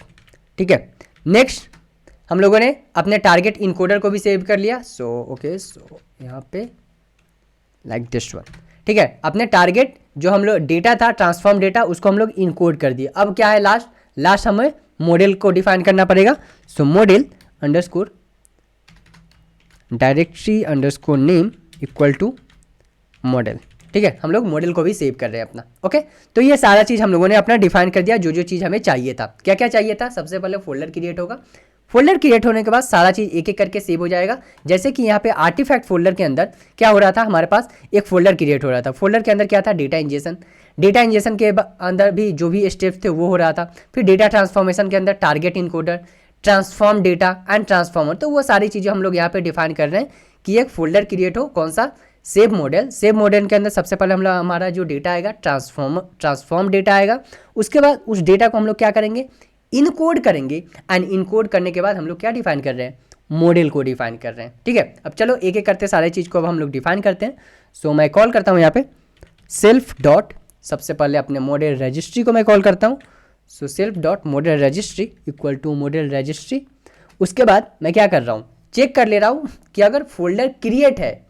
ठीक है, नेक्स्ट हम लोगों ने अपने टारगेट इनकोडर को भी सेव कर लिया। सो ओके, सो यहाँ पे लाइक दिस वन। ठीक है, अपने टारगेट जो हम लोग डेटा था ट्रांसफॉर्म डेटा, उसको हम लोग इनकोड कर दिए। अब क्या है, लास्ट हमें मॉडल को डिफाइन करना पड़ेगा। So model underscore directory underscore name equal to model. ठीक है, हम लोग मॉडल को भी सेव कर रहे हैं अपना। ओके, तो ये सारा चीज़ हम लोगों ने अपना डिफाइन कर दिया, जो जो चीज़ हमें चाहिए था। क्या क्या चाहिए था, सबसे पहले फोल्डर क्रिएट होगा। फोल्डर क्रिएट होने के बाद सारा चीज़ एक एक करके सेव हो जाएगा। जैसे कि यहाँ पे आर्टिफैक्ट फोल्डर के अंदर क्या हो रहा था, हमारे पास एक फोल्डर क्रिएट हो रहा था। फोल्डर के अंदर क्या था, डेटा इंजेक्शन। डेटा इंजेक्शन के अंदर भी जो भी स्टेप्स थे वो हो रहा था। फिर डेटा ट्रांसफॉर्मेशन के अंदर target encoder, transform data and transformer. तो वो सारी चीज़ें हम लोग यहाँ पे डिफाइन कर रहे हैं कि एक फोल्डर क्रिएट हो, कौन सा, सेव मॉडल। सेव मॉडल के अंदर सबसे पहले हमारा जो डेटा आएगा ट्रांसफॉर्म डेटा आएगा। उसके बाद उस डेटा को हम लोग क्या करेंगे, इनकोड करेंगे। एंड इनकोड करने के बाद हम लोग क्या डिफाइन कर रहे हैं, मॉडल को डिफाइन कर रहे हैं। ठीक है, अब चलो एक एक करते सारे चीज़ को अब हम लोग डिफाइन करते हैं। सो मैं कॉल करता हूँ यहाँ पे सेल्फ डॉट, सबसे पहले अपने मॉडल रजिस्ट्री को मैं कॉल करता हूँ। So self dot model registry equal to model registry. उसके बाद मैं क्या कर रहा हूँ, चेक कर ले रहा हूँ कि अगर फोल्डर क्रिएट है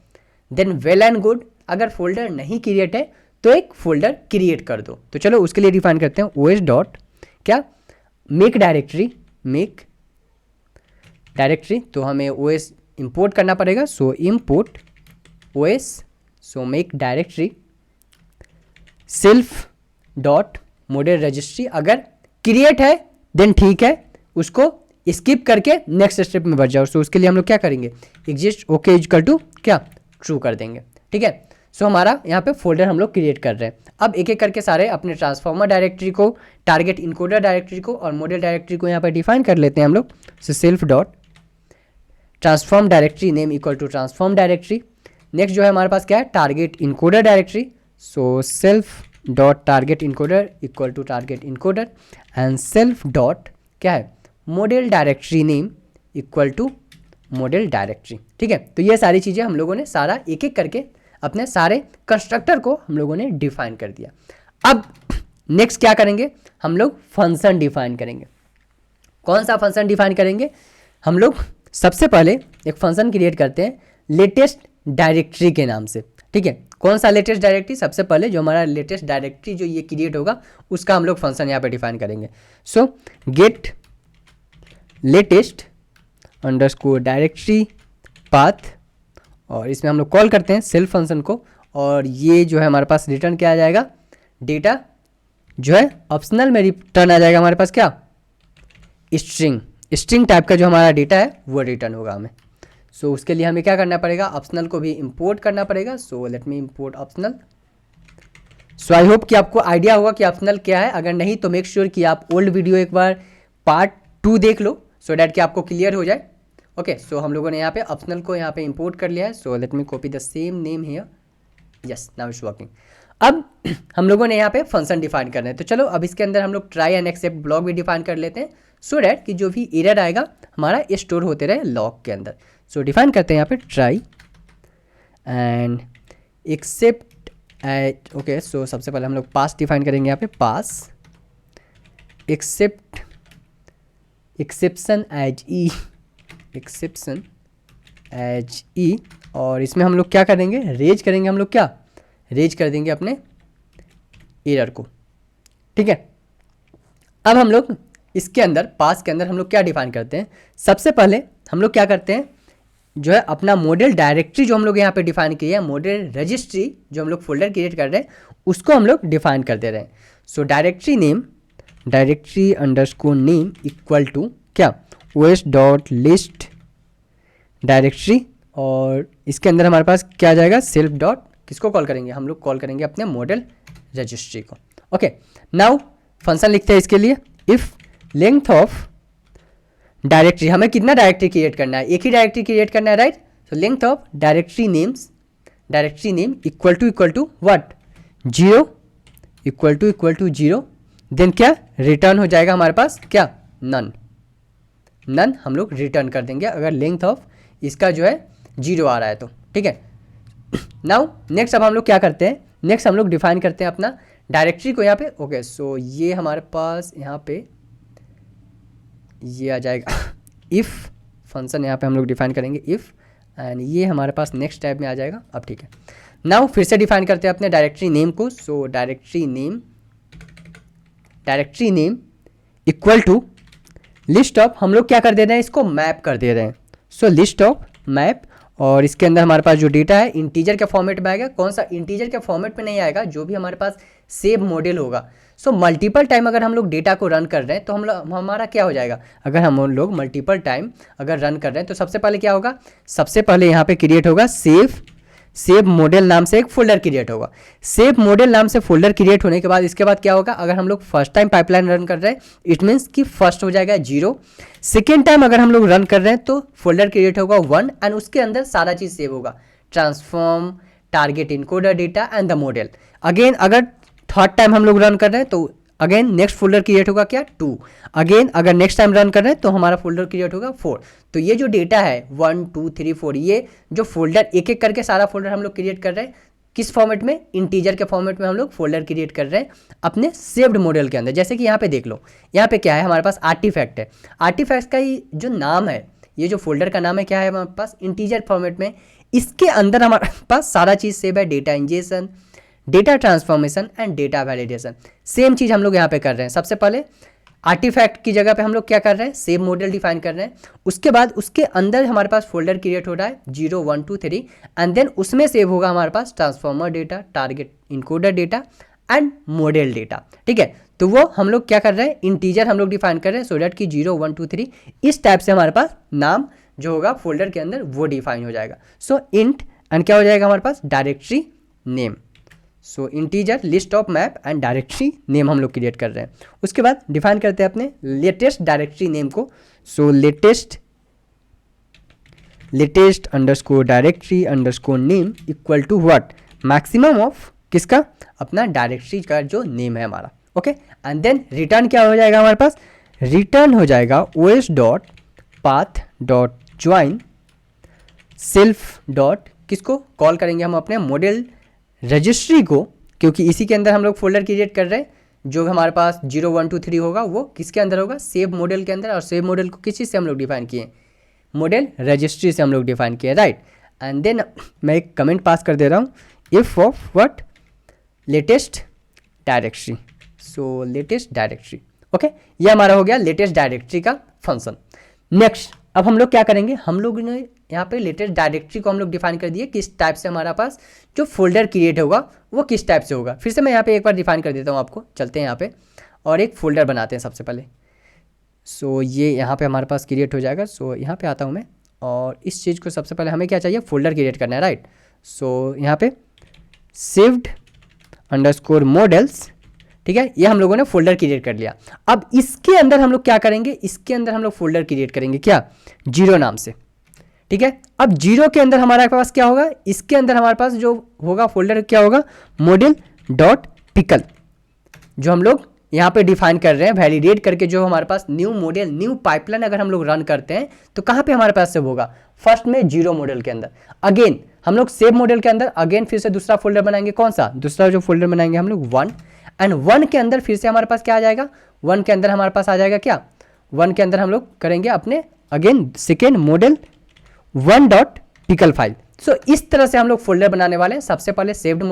देन वेल एंड गुड, अगर फोल्डर नहीं क्रिएट है तो एक फोल्डर क्रिएट कर दो। तो चलो उसके लिए डिफाइन करते हैं os डॉट क्या मेक डायरेक्टरी, मेक डायरेक्टरी, तो हमें os इंपोर्ट करना पड़ेगा। So import os, so make directory self dot model registry, अगर क्रिएट है देन ठीक है, उसको स्किप करके नेक्स्ट स्टेप में बढ़ जाओ। सो उसके लिए हम लोग क्या करेंगे, एग्जिस्ट ओके इक्वल टू क्या ट्रू कर देंगे, ठीक है। सो हमारा यहाँ पे फोल्डर हम लोग क्रिएट कर रहे हैं। अब एक एक करके सारे अपने ट्रांसफॉर्मर डायरेक्टरी को, टारगेट इनकोडर डायरेक्टरी को और मॉडल डायरेक्टरी को यहाँ पे डिफाइन कर लेते हैं हम लोग। So self dot transform directory name equal to transform directory. Next जो है हमारे पास क्या है, target encoder directory. So self dot target encoder equal to target encoder and self dot क्या है, model directory name equal to model directory, ठीक है। तो ये सारी चीज़ें हम लोगों ने सारा एक एक करके अपने सारे कंस्ट्रक्टर को हम लोगों ने डिफाइन कर दिया। अब नेक्स्ट क्या करेंगे, हम लोग फंक्शन डिफाइन करेंगे। कौन सा फंक्शन डिफाइन करेंगे, हम लोग सबसे पहले एक फंक्शन क्रिएट करते हैं लेटेस्ट डायरेक्टरी के नाम से, ठीक है। कौन सा लेटेस्ट डायरेक्टरी, सबसे पहले जो हमारा लेटेस्ट डायरेक्टरी जो ये क्रिएट होगा उसका हम लोग फंक्शन यहाँ पे डिफाइन करेंगे। सो gate latest underscore directory path, और इसमें हम लोग कॉल करते हैं सेल्फ फंक्शन को, और ये जो है हमारे पास रिटर्न क्या आ जाएगा, डेटा जो है ऑप्शनल में रिटर्न आ जाएगा हमारे पास क्या, स्ट्रिंग टाइप का जो हमारा डेटा है वो रिटर्न होगा हमें। सो उसके लिए हमें क्या करना पड़ेगा, ऑप्शनल को भी इंपोर्ट करना पड़ेगा। सो let me import optional. So I hope कि आपको आइडिया होगा कि ऑप्शनल क्या है, अगर नहीं तो मेक श्योर कि आप ओल्ड वीडियो एक बार पार्ट 2 देख लो सो डैट कि आपको क्लियर हो जाए। ओके, सो हम लोगों ने यहाँ पे ऑप्शनल को यहाँ पे इंपोर्ट कर लिया है। So let me copy the same name here, yes now it's working. अब हम लोगों ने यहाँ पे फंक्शन डिफाइन करना है, तो चलो अब इसके अंदर हम लोग ट्राई एंड एक्सेप्ट ब्लॉक भी डिफाइन कर लेते हैं सो डैट कि जो भी एरर आएगा हमारा स्टोर होते रहे लॉग के अंदर। सो डिफाइन करते हैं यहाँ पे try and except at, okay. So सबसे पहले हम लोग पास डिफाइन करेंगे यहाँ पे, pass except exception as e, exception as ई, और इसमें हम लोग क्या करेंगे, रेज करेंगे, हम लोग क्या रेज कर देंगे अपने एरर को, ठीक है। अब हम लोग इसके अंदर पास के अंदर हम लोग क्या डिफाइन करते हैं, सबसे पहले हम लोग क्या करते हैं, जो है अपना मॉडल डायरेक्टरी जो हम लोग यहाँ पे डिफाइन किए हैं, मॉडल रजिस्ट्री जो हम लोग फोल्डर क्रिएट कर रहे हैं उसको हम लोग डिफाइन कर दे रहे हैं। So directory name, directory underscore name equal to क्या, os डॉट लिस्ट डायरेक्टरी, और इसके अंदर हमारे पास क्या आ जाएगा, सेल्फ डॉट, किसको कॉल करेंगे, हम लोग कॉल करेंगे अपने मॉडल रजिस्ट्री को। ओके, नाउ फंक्शन लिखते हैं इसके लिए, इफ लेंथ ऑफ डायरेक्टरी, हमें कितना डायरेक्टरी क्रिएट करना है, एक ही डायरेक्टरी क्रिएट करना है, right. So length of directory names, directory name equal to what, 0 equal to 0, then क्या रिटर्न हो जाएगा हमारे पास क्या, नन, नन हम लोग रिटर्न कर देंगे अगर लेंथ ऑफ इसका जो है 0 आ रहा है तो, ठीक है। नाउ नेक्स्ट अब हम लोग क्या करते हैं, नेक्स्ट हम लोग डिफाइन करते हैं अपना डायरेक्टरी को यहाँ पे। ओके, सो ये हमारे पास यहाँ पे ये आ जाएगा इफ़ फंक्शन, यहाँ पे हम लोग डिफाइन करेंगे इफ़, एंड ये हमारे पास नेक्स्ट टाइप में आ जाएगा। अब ठीक है, नाउ फिर से डिफाइन करते हैं अपने डायरेक्टरी नेम को। So directory name equal to list of, हम लोग क्या कर दे रहे हैं, इसको मैप कर दे रहे हैं। सो लिस्ट ऑफ मैप, और इसके अंदर हमारे पास जो डेटा है इंटीजर के फॉर्मेट में आएगा। कौन सा, इंटीजर के फॉर्मेट में नहीं आएगा, जो भी हमारे पास सेव मॉडल होगा। सो मल्टीपल टाइम अगर हम लोग डेटा को रन कर रहे हैं तो हमारा क्या हो जाएगा, अगर हम लोग मल्टीपल टाइम अगर रन कर रहे हैं तो सबसे पहले क्या होगा, सबसे पहले यहाँ पे क्रिएट होगा सेव मॉडल नाम से एक फोल्डर क्रिएट होगा। सेव मॉडल नाम से फोल्डर क्रिएट होने के बाद इसके बाद क्या होगा, अगर हम लोग फर्स्ट टाइम पाइपलाइन रन कर रहे हैं इट मीन्स कि फर्स्ट हो जाएगा 0, सेकेंड टाइम अगर हम लोग रन कर रहे हैं तो फोल्डर क्रिएट होगा 1, एंड उसके अंदर सारा चीज़ सेव होगा, transform, target encoder data and the model. Again अगर थर्ड टाइम हम लोग रन कर रहे हैं तो अगेन नेक्स्ट फोल्डर क्रिएट होगा क्या, 2, अगेन अगर नेक्स्ट टाइम रन कर रहे हैं तो हमारा फोल्डर क्रिएट होगा 4। तो ये जो डेटा है 1 2 3 4, ये जो फोल्डर एक एक करके सारा फोल्डर हम लोग क्रिएट कर रहे हैं किस फॉर्मेट में, इंटीजर के फॉर्मेट में हम लोग फोल्डर क्रिएट कर रहे हैं अपने सेव्ड मॉडल के अंदर। जैसे कि यहाँ पे देख लो, यहाँ पे क्या है हमारे पास आर्टिफैक्ट है। आर्टिफैक्ट का ही जो नाम है, ये जो फोल्डर का नाम है क्या है हमारे पास, इंटीजर फॉर्मेट में। इसके अंदर हमारे पास सारा चीज़ सेव है, data injection, data transformation and data validation. Same चीज़ हम लोग यहाँ पे कर रहे हैं। सबसे पहले आर्टिफैक्ट की जगह पे हम लोग क्या कर रहे हैं, सेव मॉडल डिफाइन कर रहे हैं। उसके बाद उसके अंदर हमारे पास फोल्डर क्रिएट हो रहा है 0 1 2 3 एंड देन उसमें सेव होगा हमारे पास transformer data, target encoder data and model data. ठीक है, तो वो हम लोग क्या कर रहे हैं, इंटीजर हम लोग डिफाइन कर रहे हैं सो दैट कि 0 1 2 3 इस टाइप से हमारे पास नाम जो होगा फोल्डर के अंदर वो डिफाइन हो जाएगा। सो इंट एंड क्या हो जाएगा हमारे पास, directory name. So integer list of map and directory name हम लोग क्रिएट कर रहे हैं। उसके बाद डिफाइन करते हैं अपने लेटेस्ट डायरेक्टरी नेम को। So latest underscore directory underscore name equal to what, maximum of किसका, अपना डायरेक्टरी का जो नेम है हमारा। ओके, एंड देन रिटर्न क्या हो जाएगा हमारे पास, रिटर्न हो जाएगा os dot path dot join self dot, किसको कॉल करेंगे हम अपने मॉडल रजिस्ट्री को, क्योंकि इसी के अंदर हम लोग फोल्डर क्रिएट कर रहे हैं। जो हमारे पास 0 1 2 3 होगा वो किसके अंदर होगा, सेव मॉडल के अंदर। और सेव मॉडल को किस चीज़ से हम लोग डिफाइन किए, मॉडल रजिस्ट्री से हम लोग डिफाइन किए, राइट। एंड देन मैं एक कमेंट पास कर दे रहा हूँ, if of what, latest directory. So latest directory, okay, ये हमारा हो गया लेटेस्ट डायरेक्टरी का फंक्शन। नेक्स्ट अब हम लोग क्या करेंगे, हम लोग ने यहाँ पे लेटेस्ट डायरेक्टरी को हम लोग डिफाइन कर दिए किस टाइप से हमारा पास जो फोल्डर क्रिएट होगा वो किस टाइप से होगा। फिर से मैं यहाँ पे एक बार डिफाइन कर देता हूँ आपको, चलते हैं यहाँ पे और एक फोल्डर बनाते हैं सबसे पहले। सो ये यहाँ पे हमारे पास क्रिएट हो जाएगा। सो यहाँ पे आता हूँ मैं, और इस चीज़ को सबसे पहले हमें क्या चाहिए, फोल्डर क्रिएट करना है, राइट। सो यहाँ पे सेव्ड अंडरस्कोर मॉडल्स, ठीक है, ये हम लोगों ने फोल्डर क्रिएट कर लिया। अब इसके अंदर हम लोग क्या करेंगे, इसके अंदर हम लोग फोल्डर क्रिएट करेंगे क्या, 0 नाम से। ठीक है, अब 0 के अंदर हमारे पास क्या होगा, इसके अंदर हमारे पास जो होगा फोल्डर क्या होगा, मॉडल डॉट पिकल, जो हम लोग यहाँ पे डिफाइन कर रहे हैं वैलिडेट करके। जो हमारे पास न्यू मॉडल, न्यू पाइपलाइन अगर हम लोग रन करते हैं तो कहाँ पे हमारे पास सेव होगा, फर्स्ट में 0 मॉडल के अंदर। अगेन हम लोग सेव मॉडल के अंदर अगेन फिर से दूसरा फोल्डर बनाएंगे, कौन सा, दूसरा जो फोल्डर बनाएंगे हम लोग 1, एंड 1 के अंदर फिर से हमारे पास क्या आ जाएगा, 1 के अंदर हमारे पास आ जाएगा क्या, 1 के अंदर हम लोग करेंगे अपने again second model 1 dot pickle file. So इस तरह से हम लोग फोल्डर बनाने वाले हैं। सबसे पहले सेव्ड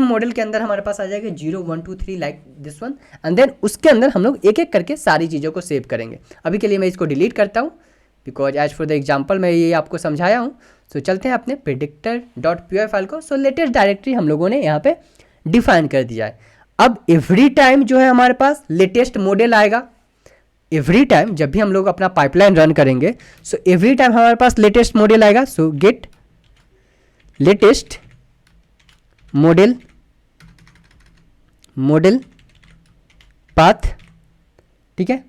मॉडल के अंदर हमारे पास आ जाएगा 0 1 2 3 like this one, and then उसके अंदर हम लोग एक एक करके सारी चीज़ों को सेव करेंगे। अभी के लिए मैं इसको डिलीट करता हूँ because as for the example मैं ये आपको समझाया हूँ। सो चलते हैं अपने प्रेडिक्टर डॉट py फाइल को। सो लेटेस्ट डायरेक्टरी हम लोगों ने यहाँ पे डिफाइन कर दिया है। अब एवरी टाइम जो है हमारे पास लेटेस्ट मॉडल आएगा, एवरी टाइम जब भी हम लोग अपना पाइपलाइन रन करेंगे सो एवरी टाइम हमारे पास लेटेस्ट मॉडल आएगा। सो गेट लेटेस्ट मॉडल पाथ, ठीक है,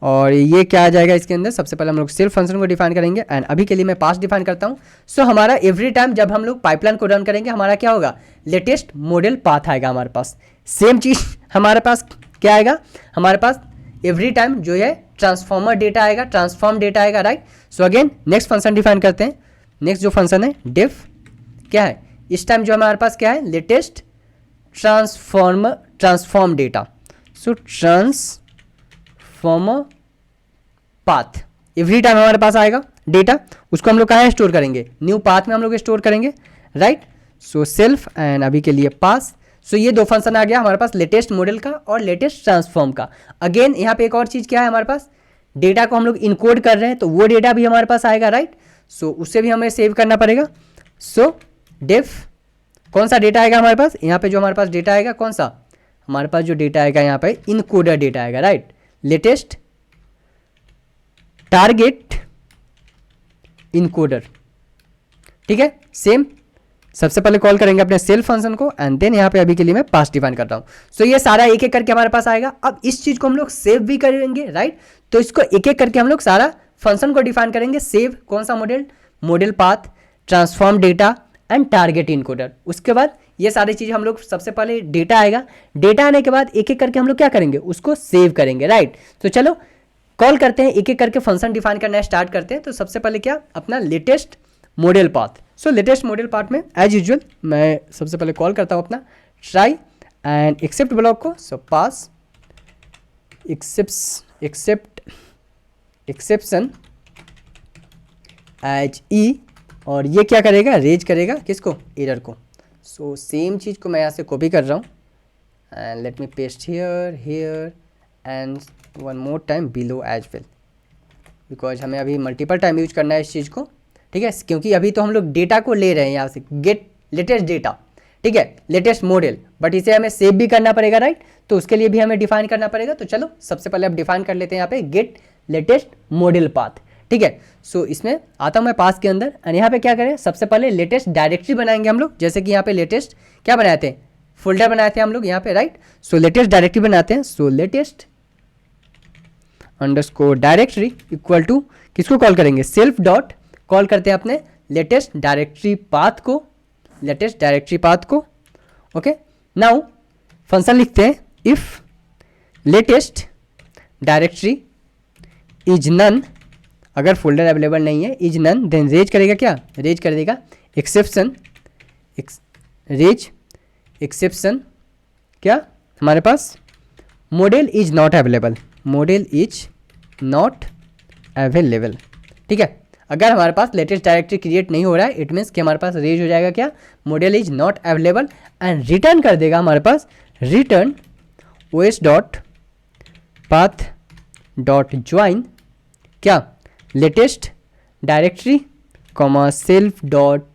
और ये क्या आ जाएगा इसके अंदर, सबसे पहले हम लोग सेल्फ फंक्शन को डिफाइन करेंगे एंड अभी के लिए मैं पास डिफाइन करता हूँ। सो हमारा एवरी टाइम जब हम लोग पाइपलाइन को रन करेंगे हमारा क्या होगा, लेटेस्ट मॉडल पाथ आएगा हमारे पास। सेम चीज़ हमारे पास क्या आएगा, हमारे पास एवरी टाइम जो है ट्रांसफॉर्मर डेटा आएगा, ट्रांसफॉर्म डेटा आएगा, right. So again next function define करते हैं। नेक्स्ट जो फंक्शन है डिफ क्या है, इस टाइम जो हमारे पास क्या है, लेटेस्ट ट्रांसफॉर्म डेटा। सो ट्रांसफॉर्मर पाथ एवरी टाइम हमारे पास आएगा डेटा, उसको हम लोग कहाँ स्टोर करेंगे, न्यू पाथ में हम लोग स्टोर करेंगे, राइट। सो सेल्फ एंड अभी के लिए पास। सो ये दो फंक्शन आ गया हमारे पास, लेटेस्ट मॉडल का और लेटेस्ट ट्रांसफॉर्म का। अगेन यहाँ पे एक और चीज़ क्या है हमारे पास, डेटा को हम लोग इनकोड कर रहे हैं तो वो डेटा भी हमारे पास आएगा, राइट। सो उससे भी हमें सेव करना पड़ेगा। सो डेफ कौन सा डेटा आएगा हमारे पास, यहाँ पे जो हमारे पास डेटा आएगा कौन सा, हमारे पास जो डेटा आएगा यहाँ पे इनकोडर डेटा आएगा, राइट। लेटेस्ट टारगेट इनकोडर, ठीक है। सेम सबसे पहले कॉल करेंगे अपने सेल्फ फंक्शन को एंड देन यहाँ पे अभी के लिए मैं पास डिफाइन करता हूँ। सो ये सारा एक एक करके हमारे पास आएगा। अब इस चीज़ को हम लोग सेव भी करेंगे, राइट। तो इसको एक एक करके हम लोग सारा फंक्शन को डिफाइन करेंगे। सेव कौन सा model path, transform data and target encoder. उसके बाद ये सारी चीज़ हम लोग सबसे पहले डेटा आएगा, डेटा आने के बाद एक एक करके हम लोग क्या करेंगे, उसको सेव करेंगे, राइट। तो चलो कॉल करते हैं, एक एक करके फंक्शन डिफाइन करना स्टार्ट करते हैं। तो सबसे पहले क्या, अपना लेटेस्ट मॉडल पाथ। सो लेटेस्ट मॉडल पाथ में एज यूजुअल मैं सबसे पहले कॉल करता हूँ अपना ट्राई एंड एक्सेप्ट ब्लॉक को। सो पास एक्सेप्शन एज ई, और ये क्या करेगा, रेज करेगा किसको, एरर को। सो सेम चीज़ को मैं यहाँ से कॉपी कर रहा हूँ and let me paste here and one more time below as well, because हमें अभी मल्टीपल टाइम यूज करना है इस चीज़ को, ठीक है, क्योंकि अभी तो हम लोग डेटा को ले रहे हैं यहाँ से, गेट लेटेस्ट डेटा, ठीक है, लेटेस्ट मॉडल, बट इसे हमें सेव भी करना पड़ेगा, राइट। तो उसके लिए भी हमें डिफाइन करना पड़ेगा। तो चलो सबसे पहले अब डिफाइन कर लेते हैं यहाँ पे गेट लेटेस्ट मॉडल पाथ, ठीक है। सो इसमें आता हूँ मैं पास के अंदर एंड यहाँ पे क्या करें, सबसे पहले लेटेस्ट डायरेक्टरी बनाएंगे हम लोग, जैसे कि यहाँ पे लेटेस्ट क्या बनाए थे, फोल्डर बनाए थे हम लोग यहाँ पे, राइट। सो लेटेस्ट डायरेक्टरी बनाते हैं। So latest underscore directory equal to किसको कॉल करेंगे, सेल्फ डॉट कॉल करते हैं अपने लेटेस्ट डायरेक्टरी पाथ को, लेटेस्ट डायरेक्टरी पाथ को। ओके, नाउ फंक्शन लिखते हैं if latest directory is none, अगर फोल्डर अवेलेबल नहीं है, इज नन, देन रेज करेगा क्या, रेज कर देगा एक्सेप्शन, रेज एक्सेप्शन क्या हमारे पास, model is not available, model is not available, ठीक है। अगर हमारे पास लेटेस्ट डायरेक्टरी क्रिएट नहीं हो रहा है, इट मीन्स कि हमारे पास रेज हो जाएगा क्या, model is not available, and return कर देगा हमारे पास return OS dot path dot join क्या, latest directory comma self dot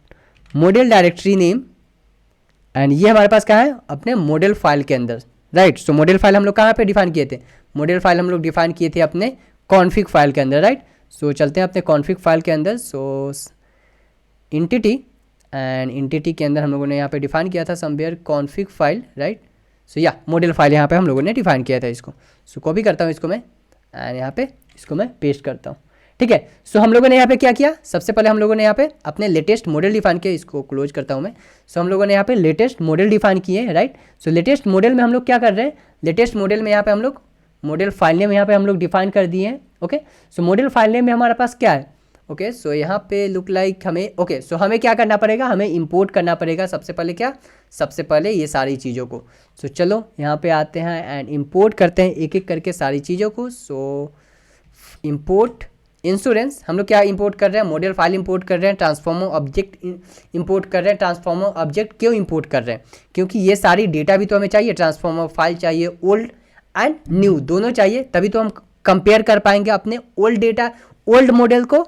model directory name, and ये हमारे पास क्या है, अपने मॉडल फाइल के अंदर, राइट। सो मॉडल फाइल हम लोग कहाँ पे डिफाइन किए थे, मॉडल फाइल हम लोग डिफाइन किए थे अपने कॉन्फिग फाइल के अंदर, राइट। सो चलते हैं अपने कॉन्फिग फाइल के अंदर। सो इंटिटी एंड इंटिटी के अंदर हम लोगों ने यहाँ पे डिफाइन किया था समवेयर कॉन्फिग फाइल, राइट। सो या मॉडल फाइल यहाँ पे हम लोगों ने डिफाइन किया था इसको। सो कॉपी करता हूँ इसको मैं एंड यहाँ पे इसको मैं पेस्ट करता हूँ, ठीक है। सो हम लोगों ने यहाँ पे क्या किया, सबसे पहले हम लोगों ने यहाँ पे अपने लेटेस्ट मॉडल डिफाइन किया, इसको क्लोज करता हूँ मैं। सो हम लोगों ने यहाँ पे लेटेस्ट मॉडल डिफाइन किए हैं, राइट। सो लेटेस्ट मॉडल में हम लोग क्या कर रहे हैं, लेटेस्ट मॉडल में यहाँ पे हम लोग मॉडल फाइल नेम यहाँ पे हम लोग डिफाइन कर दिए हैं, ओके। सो मॉडल फाइल नेम में हमारे पास क्या है, ओके। सो यहाँ पे लुक लाइक हमें, ओके, सो हमें क्या करना पड़ेगा, हमें इंपोर्ट करना पड़ेगा सबसे पहले क्या, सबसे पहले ये सारी चीज़ों को। सो चलो यहाँ पे आते हैं एंड इंपोर्ट करते हैं एक एक करके सारी चीज़ों को। सो इंपोर्ट इंश्योरेंस, हम लोग क्या इंपोर्ट कर रहे हैं, मॉडल फाइल इंपोर्ट कर रहे हैं, ट्रांसफॉर्मर ऑब्जेक्ट इंपोर्ट कर रहे हैं। ट्रांसफॉर्मर ऑब्जेक्ट क्यों इंपोर्ट कर रहे हैं, क्योंकि ये सारी डेटा भी तो हमें चाहिए, ट्रांसफॉर्मर फाइल चाहिए, ओल्ड एंड न्यू दोनों चाहिए, तभी तो हम कंपेयर कर पाएंगे अपने ओल्ड डेटा, ओल्ड मॉडल को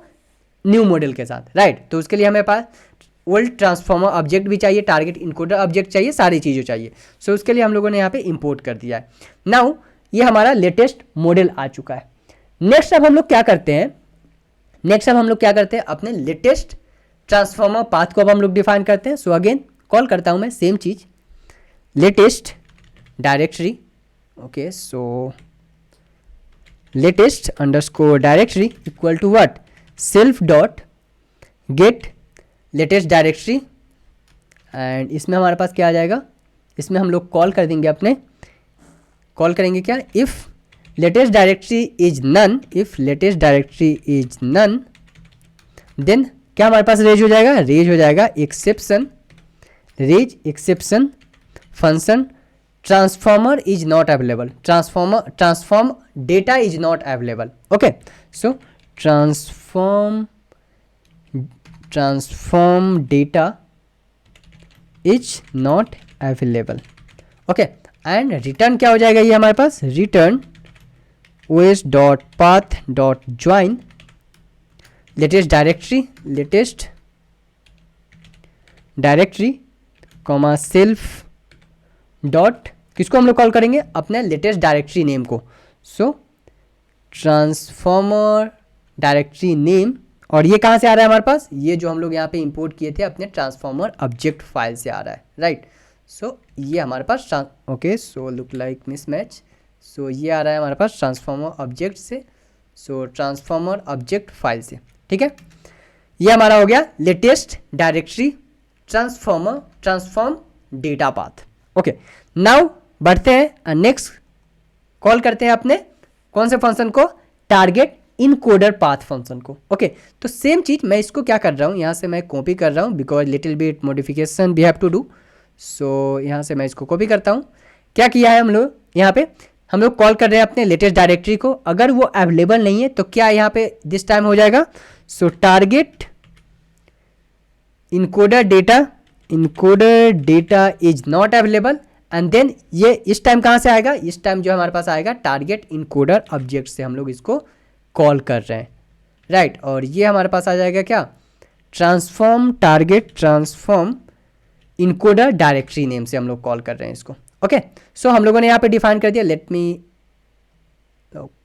न्यू मॉडल के साथ, राइट। तो उसके लिए हमें पास ओल्ड ट्रांसफॉर्मर ऑब्जेक्ट भी चाहिए, टारगेट इनकोडर ऑब्जेक्ट चाहिए, सारी चीज़ें चाहिए। सो उसके लिए हम लोगों ने यहाँ पे इंपोर्ट कर दिया है। नाउ ये हमारा लेटेस्ट मॉडल आ चुका है। नेक्स्ट अब हम लोग क्या करते हैं, अपने लेटेस्ट ट्रांसफॉर्मर पाथ को अब हम लोग डिफाइन करते हैं। सो अगेन कॉल करता हूँ मैं सेम चीज़, latest directory, okay. So latest underscore directory equal to what, self dot get latest directory, and इसमें हमारे पास क्या आ जाएगा, इसमें हम लोग कॉल कर देंगे अपने, कॉल करेंगे क्या, if latest directory is none, if latest directory is none, then क्या हमारे पास रेज हो जाएगा, रेज हो जाएगा exception, raise exception function transformer is not available, transform data is not available, okay. So transform data is not available, okay. And return क्या हो जाएगा, ये हमारे पास return os dot path dot join latest directory comma self dot, किसको हम लोग कॉल करेंगे, अपने लेटेस्ट डायरेक्टरी नेम को। सो ट्रांसफॉर्मर डायरेक्टरी नेम, और ये कहाँ से आ रहा है हमारे पास, ये जो हम लोग यहाँ पे इंपोर्ट किए थे अपने ट्रांसफॉर्मर ऑब्जेक्ट फाइल से आ रहा है, राइट। सो ये हमारे पास okay, so look like mismatch. So ये आ रहा है हमारे पास ट्रांसफॉर्मर ऑब्जेक्ट से, सो ट्रांसफॉर्मर ऑब्जेक्ट फाइल से, ठीक है। ये हमारा हो गया latest directory transform data path, okay. Now बढ़ते हैं नेक्स्ट, कॉल करते हैं अपने कौन से फंक्शन को, टारगेट इनकोडर पाथ फंक्शन को। ओके, तो सेम चीज़ मैं इसको क्या कर रहा हूँ, यहाँ से मैं कॉपी कर रहा हूँ because little bit modification we have to do. So यहाँ से मैं इसको कॉपी करता हूँ। क्या किया है हम लोग, यहाँ पे हम लोग कॉल कर रहे हैं अपने लेटेस्ट डायरेक्टरी को। अगर वो अवेलेबल नहीं है तो क्या यहाँ पे दिस टाइम हो जाएगा, so target encoder data is not available, and then ये इस टाइम कहाँ से आएगा, इस टाइम जो हमारे पास आएगा टारगेट इनकोडर ऑब्जेक्ट से हम लोग इसको कॉल कर रहे हैं, राइट। और ये हमारे पास आ जाएगा क्या, ट्रांसफॉर्म इनकोडर डायरेक्टरी नेम से हम लोग कॉल कर रहे हैं इसको। ओके, सो हम लोगों ने यहाँ पे डिफाइन कर दिया, let me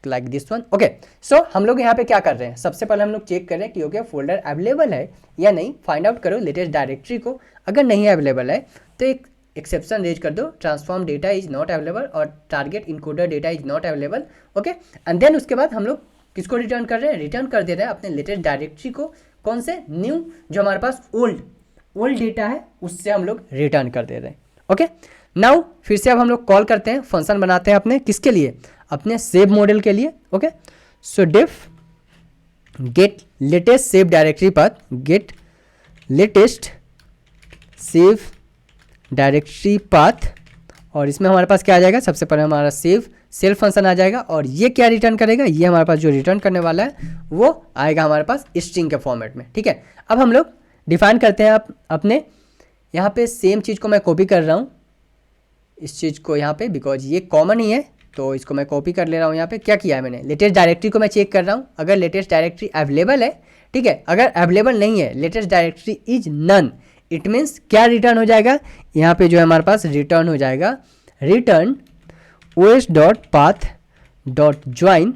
like this one. Okay, so हम लोग यहाँ पे क्या कर रहे हैं, सबसे पहले हम लोग चेक कर रहे हैं कि ओके फोल्डर अवेलेबल है या नहीं, फाइंड आउट करो लेटेस्ट डायरेक्टरी को। अगर नहीं अवेलेबल है तो एक एक्सेप्शन रेज कर दो, transform data is not available और target encoder data is not available. Okay, and then उसके बाद हम लोग किसको रिटर्न कर रहे हैं, रिटर्न कर दे रहे हैं अपने लेटेस्ट डायरेक्टरी को। कौन से, न्यू, जो हमारे पास ओल्ड डेटा है उससे हम लोग रिटर्न कर दे रहे हैं। ओके, नाउ फिर से अब हम लोग कॉल करते हैं, फंक्शन बनाते हैं अपने किसके लिए, अपने सेव मॉडल के लिए। Okay, so def get latest save directory path, get latest save directory path, और इसमें हमारे पास क्या आ जाएगा, सबसे पहले हमारा सेल्फ फंक्शन आ जाएगा और ये क्या रिटर्न करेगा, ये हमारे पास जो रिटर्न करने वाला है वो आएगा हमारे पास स्ट्रिंग के फॉर्मेट में। ठीक है, अब हम लोग डिफाइन करते हैं अपने यहाँ पे सेम चीज़ को मैं कॉपी कर रहा हूँ इस चीज़ को यहाँ पे, बिकॉज ये कॉमन ही है तो इसको मैं कॉपी कर ले रहा हूँ। यहाँ पे क्या किया है मैंने, लेटेस्ट डायरेक्टरी को मैं चेक कर रहा हूँ, अगर लेटेस्ट डायरेक्टरी अवेलेबल है, ठीक है, अगर अवेलेबल नहीं है, latest directory is none, it means क्या रिटर्न हो जाएगा, यहाँ पे जो है हमारे पास रिटर्न हो जाएगा, रिटर्न os.path.join,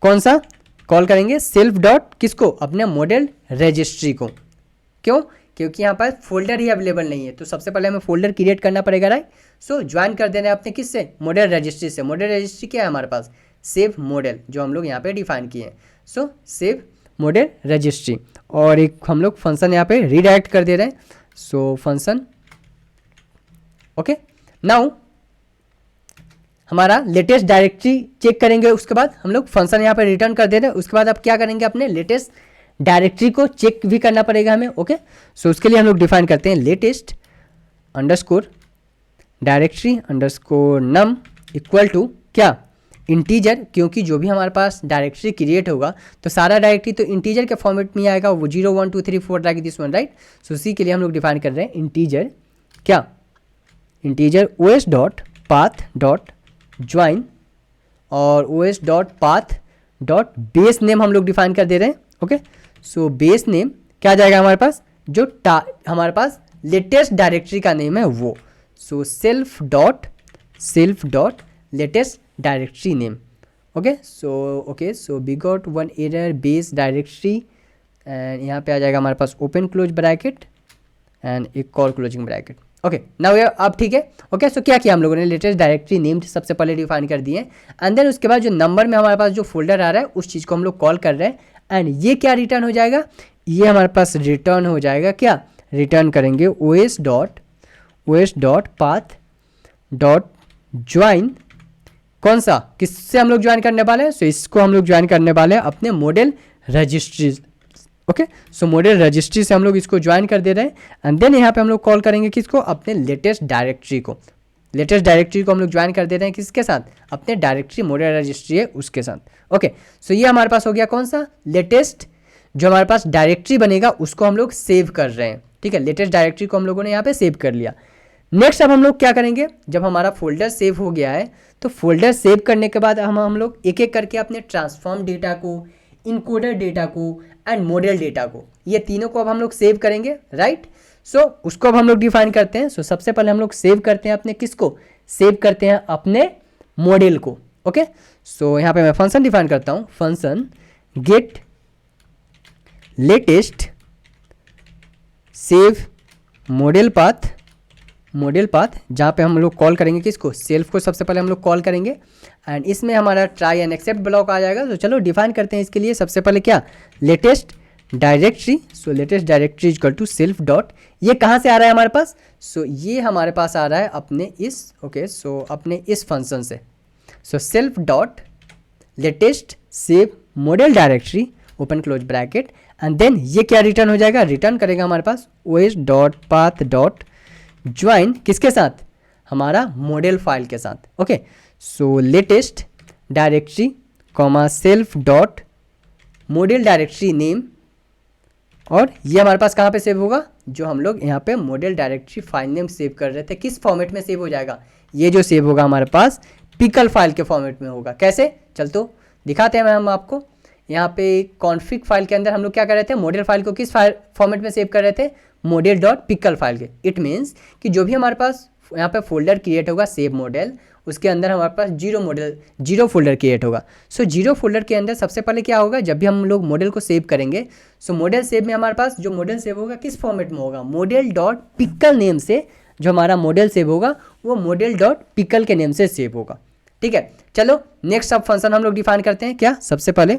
कौन सा कॉल करेंगे, सेल्फ डॉट किसको, अपने मॉडल रजिस्ट्री को। क्यों, क्योंकि यहाँ पर फोल्डर ही अवेलेबल नहीं है, तो सबसे पहले हमें फोल्डर क्रिएट करना पड़ेगा, राइट। सो ज्वाइन कर देना है अपने किससे, मॉडल रजिस्ट्री से। मॉडल रजिस्ट्री क्या है हमारे पास, सेव मॉडल, जो हम लोग यहाँ पे डिफाइन किए हैं। सो सेव मॉडल रजिस्ट्री, और एक हम लोग फंक्शन यहाँ पे रीडायरेक्ट कर दे रहे हैं। सो फंक्शन, ओके, नाउ हमारा लेटेस्ट डायरेक्टरी चेक करेंगे, उसके बाद हम लोग फंक्शन यहाँ पे रिटर्न कर दे रहे हैं। उसके बाद अब क्या करेंगे, अपने लेटेस्ट डायरेक्टरी को चेक भी करना पड़ेगा हमें। ओके, सो उसके लिए हम लोग डिफाइन करते हैं latest underscore directory underscore num equal to क्या, इंटीजर, क्योंकि जो भी हमारे पास डायरेक्टरी क्रिएट होगा तो सारा डायरेक्टरी तो इंटीजर के फॉर्मेट में आएगा, वो 0 1 2 3 4 लाइक दिस वन, राइट। सो उसी के लिए हम लोग डिफाइन कर रहे हैं इंटीजर क्या, इंटीजर os.path.join और os.path.base नेम हम लोग डिफाइन कर दे रहे हैं। ओके, सो बेस नेम क्या आ जाएगा हमारे पास, जो हमारे पास लेटेस्ट डायरेक्टरी का नेम है वो। So self dot latest directory name. Okay, so we got one error base directory, and यहाँ पे आ जाएगा हमारे पास ओपन क्लोज ब्रैकेट एंड एक और क्लोजिंग ब्रैकेट। ओके, नाउ ये अब ठीक है। ओके, सो क्या किया हम लोगों ने, लेटेस्ट डायरेक्टरी नेम सबसे पहले डिफाइन कर दिए, एंड देन उसके बाद जो नंबर में हमारे पास जो फोल्डर आ रहा है उस चीज़ को हम लोग कॉल कर रहे हैं, एंड ये क्या रिटर्न हो जाएगा, ये हमारे पास रिटर्न हो जाएगा क्या, रिटर्न करेंगे os.path.join, कौन सा, किससे हम लोग ज्वाइन करने वाले हैं, सो इसको हम लोग ज्वाइन करने वाले हैं अपने मॉडल रजिस्ट्री। ओके, सो मॉडल रजिस्ट्री से हम लोग इसको ज्वाइन कर दे रहे हैं, एंड देन यहाँ पे हम लोग कॉल करेंगे किसको, अपने लेटेस्ट डायरेक्टरी को। लेटेस्ट डायरेक्टरी को हम लोग ज्वाइन कर दे रहे हैं किसके साथ, अपने डायरेक्टरी मॉडल रजिस्ट्री है उसके साथ। ओके, सो ये हमारे पास हो गया कौन सा, लेटेस्ट जो हमारे पास डायरेक्टरी बनेगा उसको हम लोग सेव कर रहे हैं। ठीक है, लेटेस्ट डायरेक्टरी को हम लोगों ने यहाँ पे सेव कर लिया। नेक्स्ट अब हम लोग क्या करेंगे, जब हमारा फोल्डर सेव हो गया है तो फोल्डर सेव करने के बाद हम लोग एक एक करके अपने ट्रांसफॉर्म डेटा को, इनकोडर डेटा को एंड मॉडल डेटा को, ये तीनों को अब हम लोग सेव करेंगे, राइट। सो उसको अब हम लोग डिफाइन करते हैं। सो सबसे पहले हम लोग सेव करते हैं अपने किसको, सेव करते हैं अपने मॉडल को। ओके, सो यहाँ पे मैं फंक्शन डिफाइन करता हूँ, function gate latest save model path, जहाँ पे हम लोग कॉल करेंगे किसको, सेल्फ को सबसे पहले हम लोग कॉल करेंगे, एंड इसमें हमारा ट्राई एंड एक्सेप्ट ब्लॉक आ जाएगा। तो चलो डिफाइन करते हैं इसके लिए, सबसे पहले क्या, latest directory. So latest directory equal to self dot, ये कहाँ से आ रहा है हमारे पास, सो ये हमारे पास आ रहा है अपने इस, ओके, सो अपने इस फंक्शन से। So self dot latest save model directory open close bracket and then ये क्या रिटर्न हो जाएगा, रिटर्न करेगा हमारे पास os.path.join किसके साथ, हमारा मॉडल फाइल के साथ। Okay, so latest directory comma self dot model directory name, और ये हमारे पास कहाँ पे सेव होगा, जो हम लोग यहाँ पे model directory file name save कर रहे थे, किस फॉर्मेट में सेव हो जाएगा, ये जो सेव होगा हमारे पास पिकल फाइल के फॉर्मेट में होगा। कैसे, चल तो दिखाते हैं हम आपको। यहाँ पे कॉन्फिग फाइल के अंदर हम लोग क्या कर रहे थे, मॉडल फाइल को किस फाइल फॉर्मेट में सेव कर रहे थे, मॉडल डॉट पिकल फाइल के। इट मीन्स कि जो भी हमारे पास यहाँ पे फोल्डर क्रिएट होगा सेव मॉडल, उसके अंदर हमारे पास जीरो फोल्डर क्रिएट होगा। सो जीरो फोल्डर के अंदर सबसे पहले क्या होगा, जब भी हम लोग मॉडल को सेव करेंगे, सो मॉडल सेव में हमारे पास जो मॉडल सेव होगा किस फॉर्मेट में होगा, मॉडल डॉट पिकल नेम से जो हमारा मॉडल सेव होगा वो मॉडल डॉट पिकल के नेम से सेव होगा। ठीक है, चलो नेक्स्ट अब फंक्शन हम लोग डिफाइन करते हैं। क्या, सबसे पहले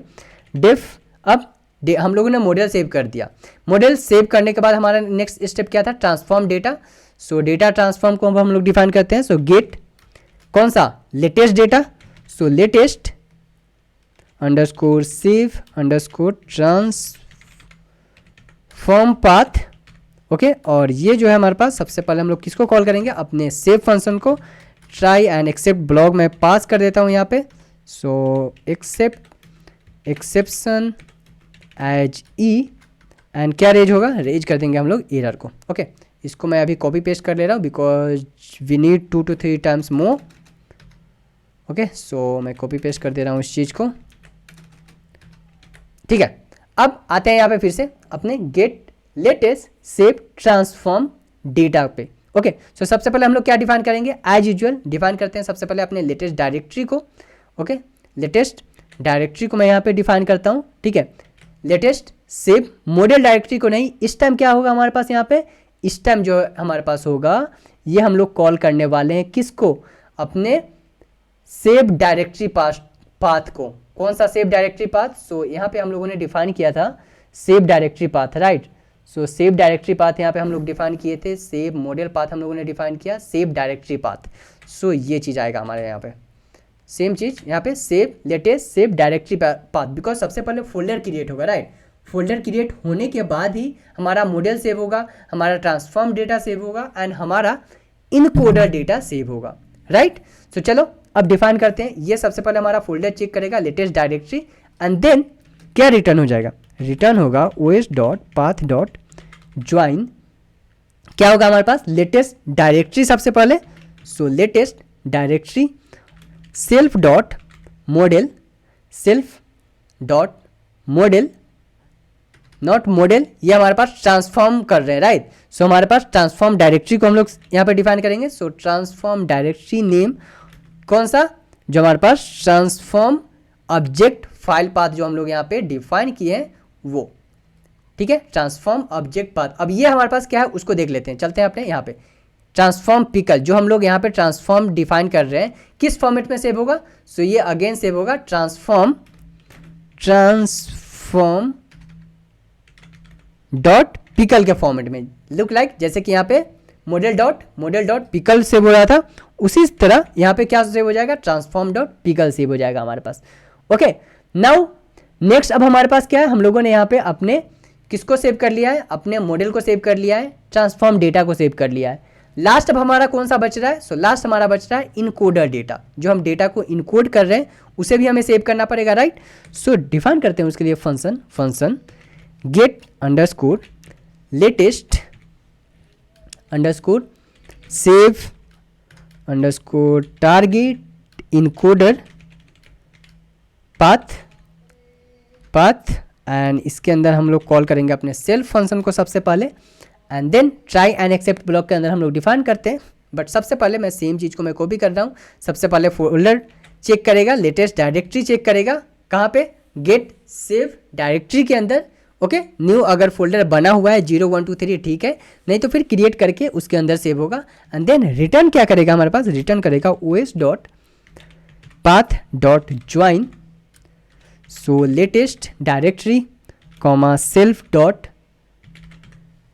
डिफ, अब हम लोगों ने मॉडल सेव कर दिया, मॉडल सेव करने के बाद हमारा नेक्स्ट स्टेप क्या था, transform data. So data transform को हम लोग डिफाइन करते हैं। सो गेट कौन सा, latest data, so latest underscore save underscore transform path. Okay, और ये जो है हमारे पास सबसे पहले हम लोग किसको कॉल करेंगे, अपने सेव फंक्शन को। ट्राई एंड एक्सेप्ट ब्लॉक मैं पास कर देता हूँ यहाँ पे। So except exception as E and क्या रेज होगा, रेज कर देंगे हम लोग एरर को। ओके, इसको मैं अभी कॉपी पेस्ट कर ले रहा हूँ because we need 2 to 3 times more. Okay, so मैं कॉपी पेस्ट कर दे रहा हूँ इस चीज़ को। ठीक है, अब आते हैं यहाँ पे फिर से अपने gate latest save transform data पे। ओके, सो सबसे पहले हम लोग क्या डिफाइन करेंगे, एज यूजुअल डिफाइन करते हैं सबसे पहले अपने लेटेस्ट डायरेक्टरी को। ओके, लेटेस्ट डायरेक्टरी को मैं यहाँ पे डिफाइन करता हूँ। ठीक है, लेटेस्ट सेव मॉडल डायरेक्टरी को नहीं, इस टाइम क्या होगा हमारे पास यहाँ पे, इस टाइम जो हमारे पास होगा ये हम लोग कॉल करने वाले हैं किसको, अपने सेव डायरेक्टरी पाथ को। कौन सा सेव डायरेक्टरी पाथ, सो यहाँ पे हम लोगों ने डिफाइन किया था सेव डायरेक्टरी पाथ, राइट। सो सेव डायरेक्टरी पाथ यहाँ पे हम लोग डिफाइन किए थे, सेव मॉडल पाथ हम लोगों ने डिफाइन किया, सेव डायरेक्टरी पाथ। सो ये चीज़ आएगा हमारे यहाँ पे, सेम चीज़ यहाँ पे save latest save directory path, because सबसे पहले फोल्डर क्रिएट होगा, राइट। फोल्डर क्रिएट होने के बाद ही हमारा मॉडल सेव होगा, हमारा ट्रांसफॉर्म डेटा सेव होगा एंड हमारा इनकोडर डेटा सेव होगा, राइट। तो चलो अब डिफाइन करते हैं। ये सबसे पहले हमारा फोल्डर चेक करेगा लेटेस्ट डायरेक्टरी एंड देन क्या रिटर्न हो जाएगा, रिटर्न होगा os.path.join। क्या होगा हमारे पास, लेटेस्ट डायरेक्टरी सबसे पहले। So latest directory self dot model, self dot model not model, ये हमारे पास ट्रांसफॉर्म कर रहे हैं, राइट। सो हमारे पास ट्रांसफॉर्म डायरेक्टरी को हम लोग यहाँ पे डिफाइन करेंगे। सो ट्रांसफॉर्म डायरेक्टरी नेम कौन सा, जो हमारे पास ट्रांसफॉर्म ऑब्जेक्ट फाइल पाथ जो हम लोग यहाँ पे डिफाइन किए हैं वो, ठीक है, ट्रांसफॉर्म ऑब्जेक्ट पाथ। अब ये हमारे पास क्या है उसको देख लेते हैं, चलते हैं अपने यहाँ पे ट्रांसफॉर्म पिकल, जो हम लोग यहाँ पे ट्रांसफॉर्म डिफाइन कर रहे हैं किस फॉर्मेट में सेव होगा। सो ये अगेन सेव होगा ट्रांसफॉर्म डॉट पिकल के फॉर्मेट में, लुक लाइक जैसे कि यहाँ पे मॉडल डॉट पिकल सेव हो रहा था, उसी तरह यहाँ पे क्या सेव हो जाएगा, ट्रांसफॉर्म डॉट पिकल सेव हो जाएगा हमारे पास। ओके, नाउ नेक्स्ट अब हमारे पास क्या है, हम लोगों ने यहाँ पे अपने किसको सेव कर लिया है, अपने मॉडल को सेव कर लिया है, ट्रांसफॉर्म डेटा को सेव कर लिया है। लास्ट अब हमारा कौन सा बच रहा है, सो लास्ट हमारा बच रहा है इनकोडर डेटा, जो हम डेटा को इनकोड कर रहे हैं उसे भी हमें सेव करना पड़ेगा, राइट। सो डिफाइन करते हैं उसके लिए function get underscore latest underscore save underscore target encoder path and इसके अंदर हम लोग कॉल करेंगे अपने सेल्फ फंक्शन को सबसे पहले and then try and except block के अंदर हम लोग डिफाइन करते हैं। बट सबसे पहले मैं सेम चीज़ को मैं कॉपी कर रहा हूँ। सबसे पहले फोल्डर चेक करेगा, लेटेस्ट डायरेक्टरी चेक करेगा, कहाँ पे, गेट सेव डायरेक्टरी के अंदर। ओके, न्यू अगर फोल्डर बना हुआ है 0 1 2 3 ठीक है, नहीं तो फिर क्रिएट करके उसके अंदर सेव होगा एंड देन रिटर्न क्या करेगा हमारे पास, रिटर्न करेगा os.path.join। So latest directory comma self dot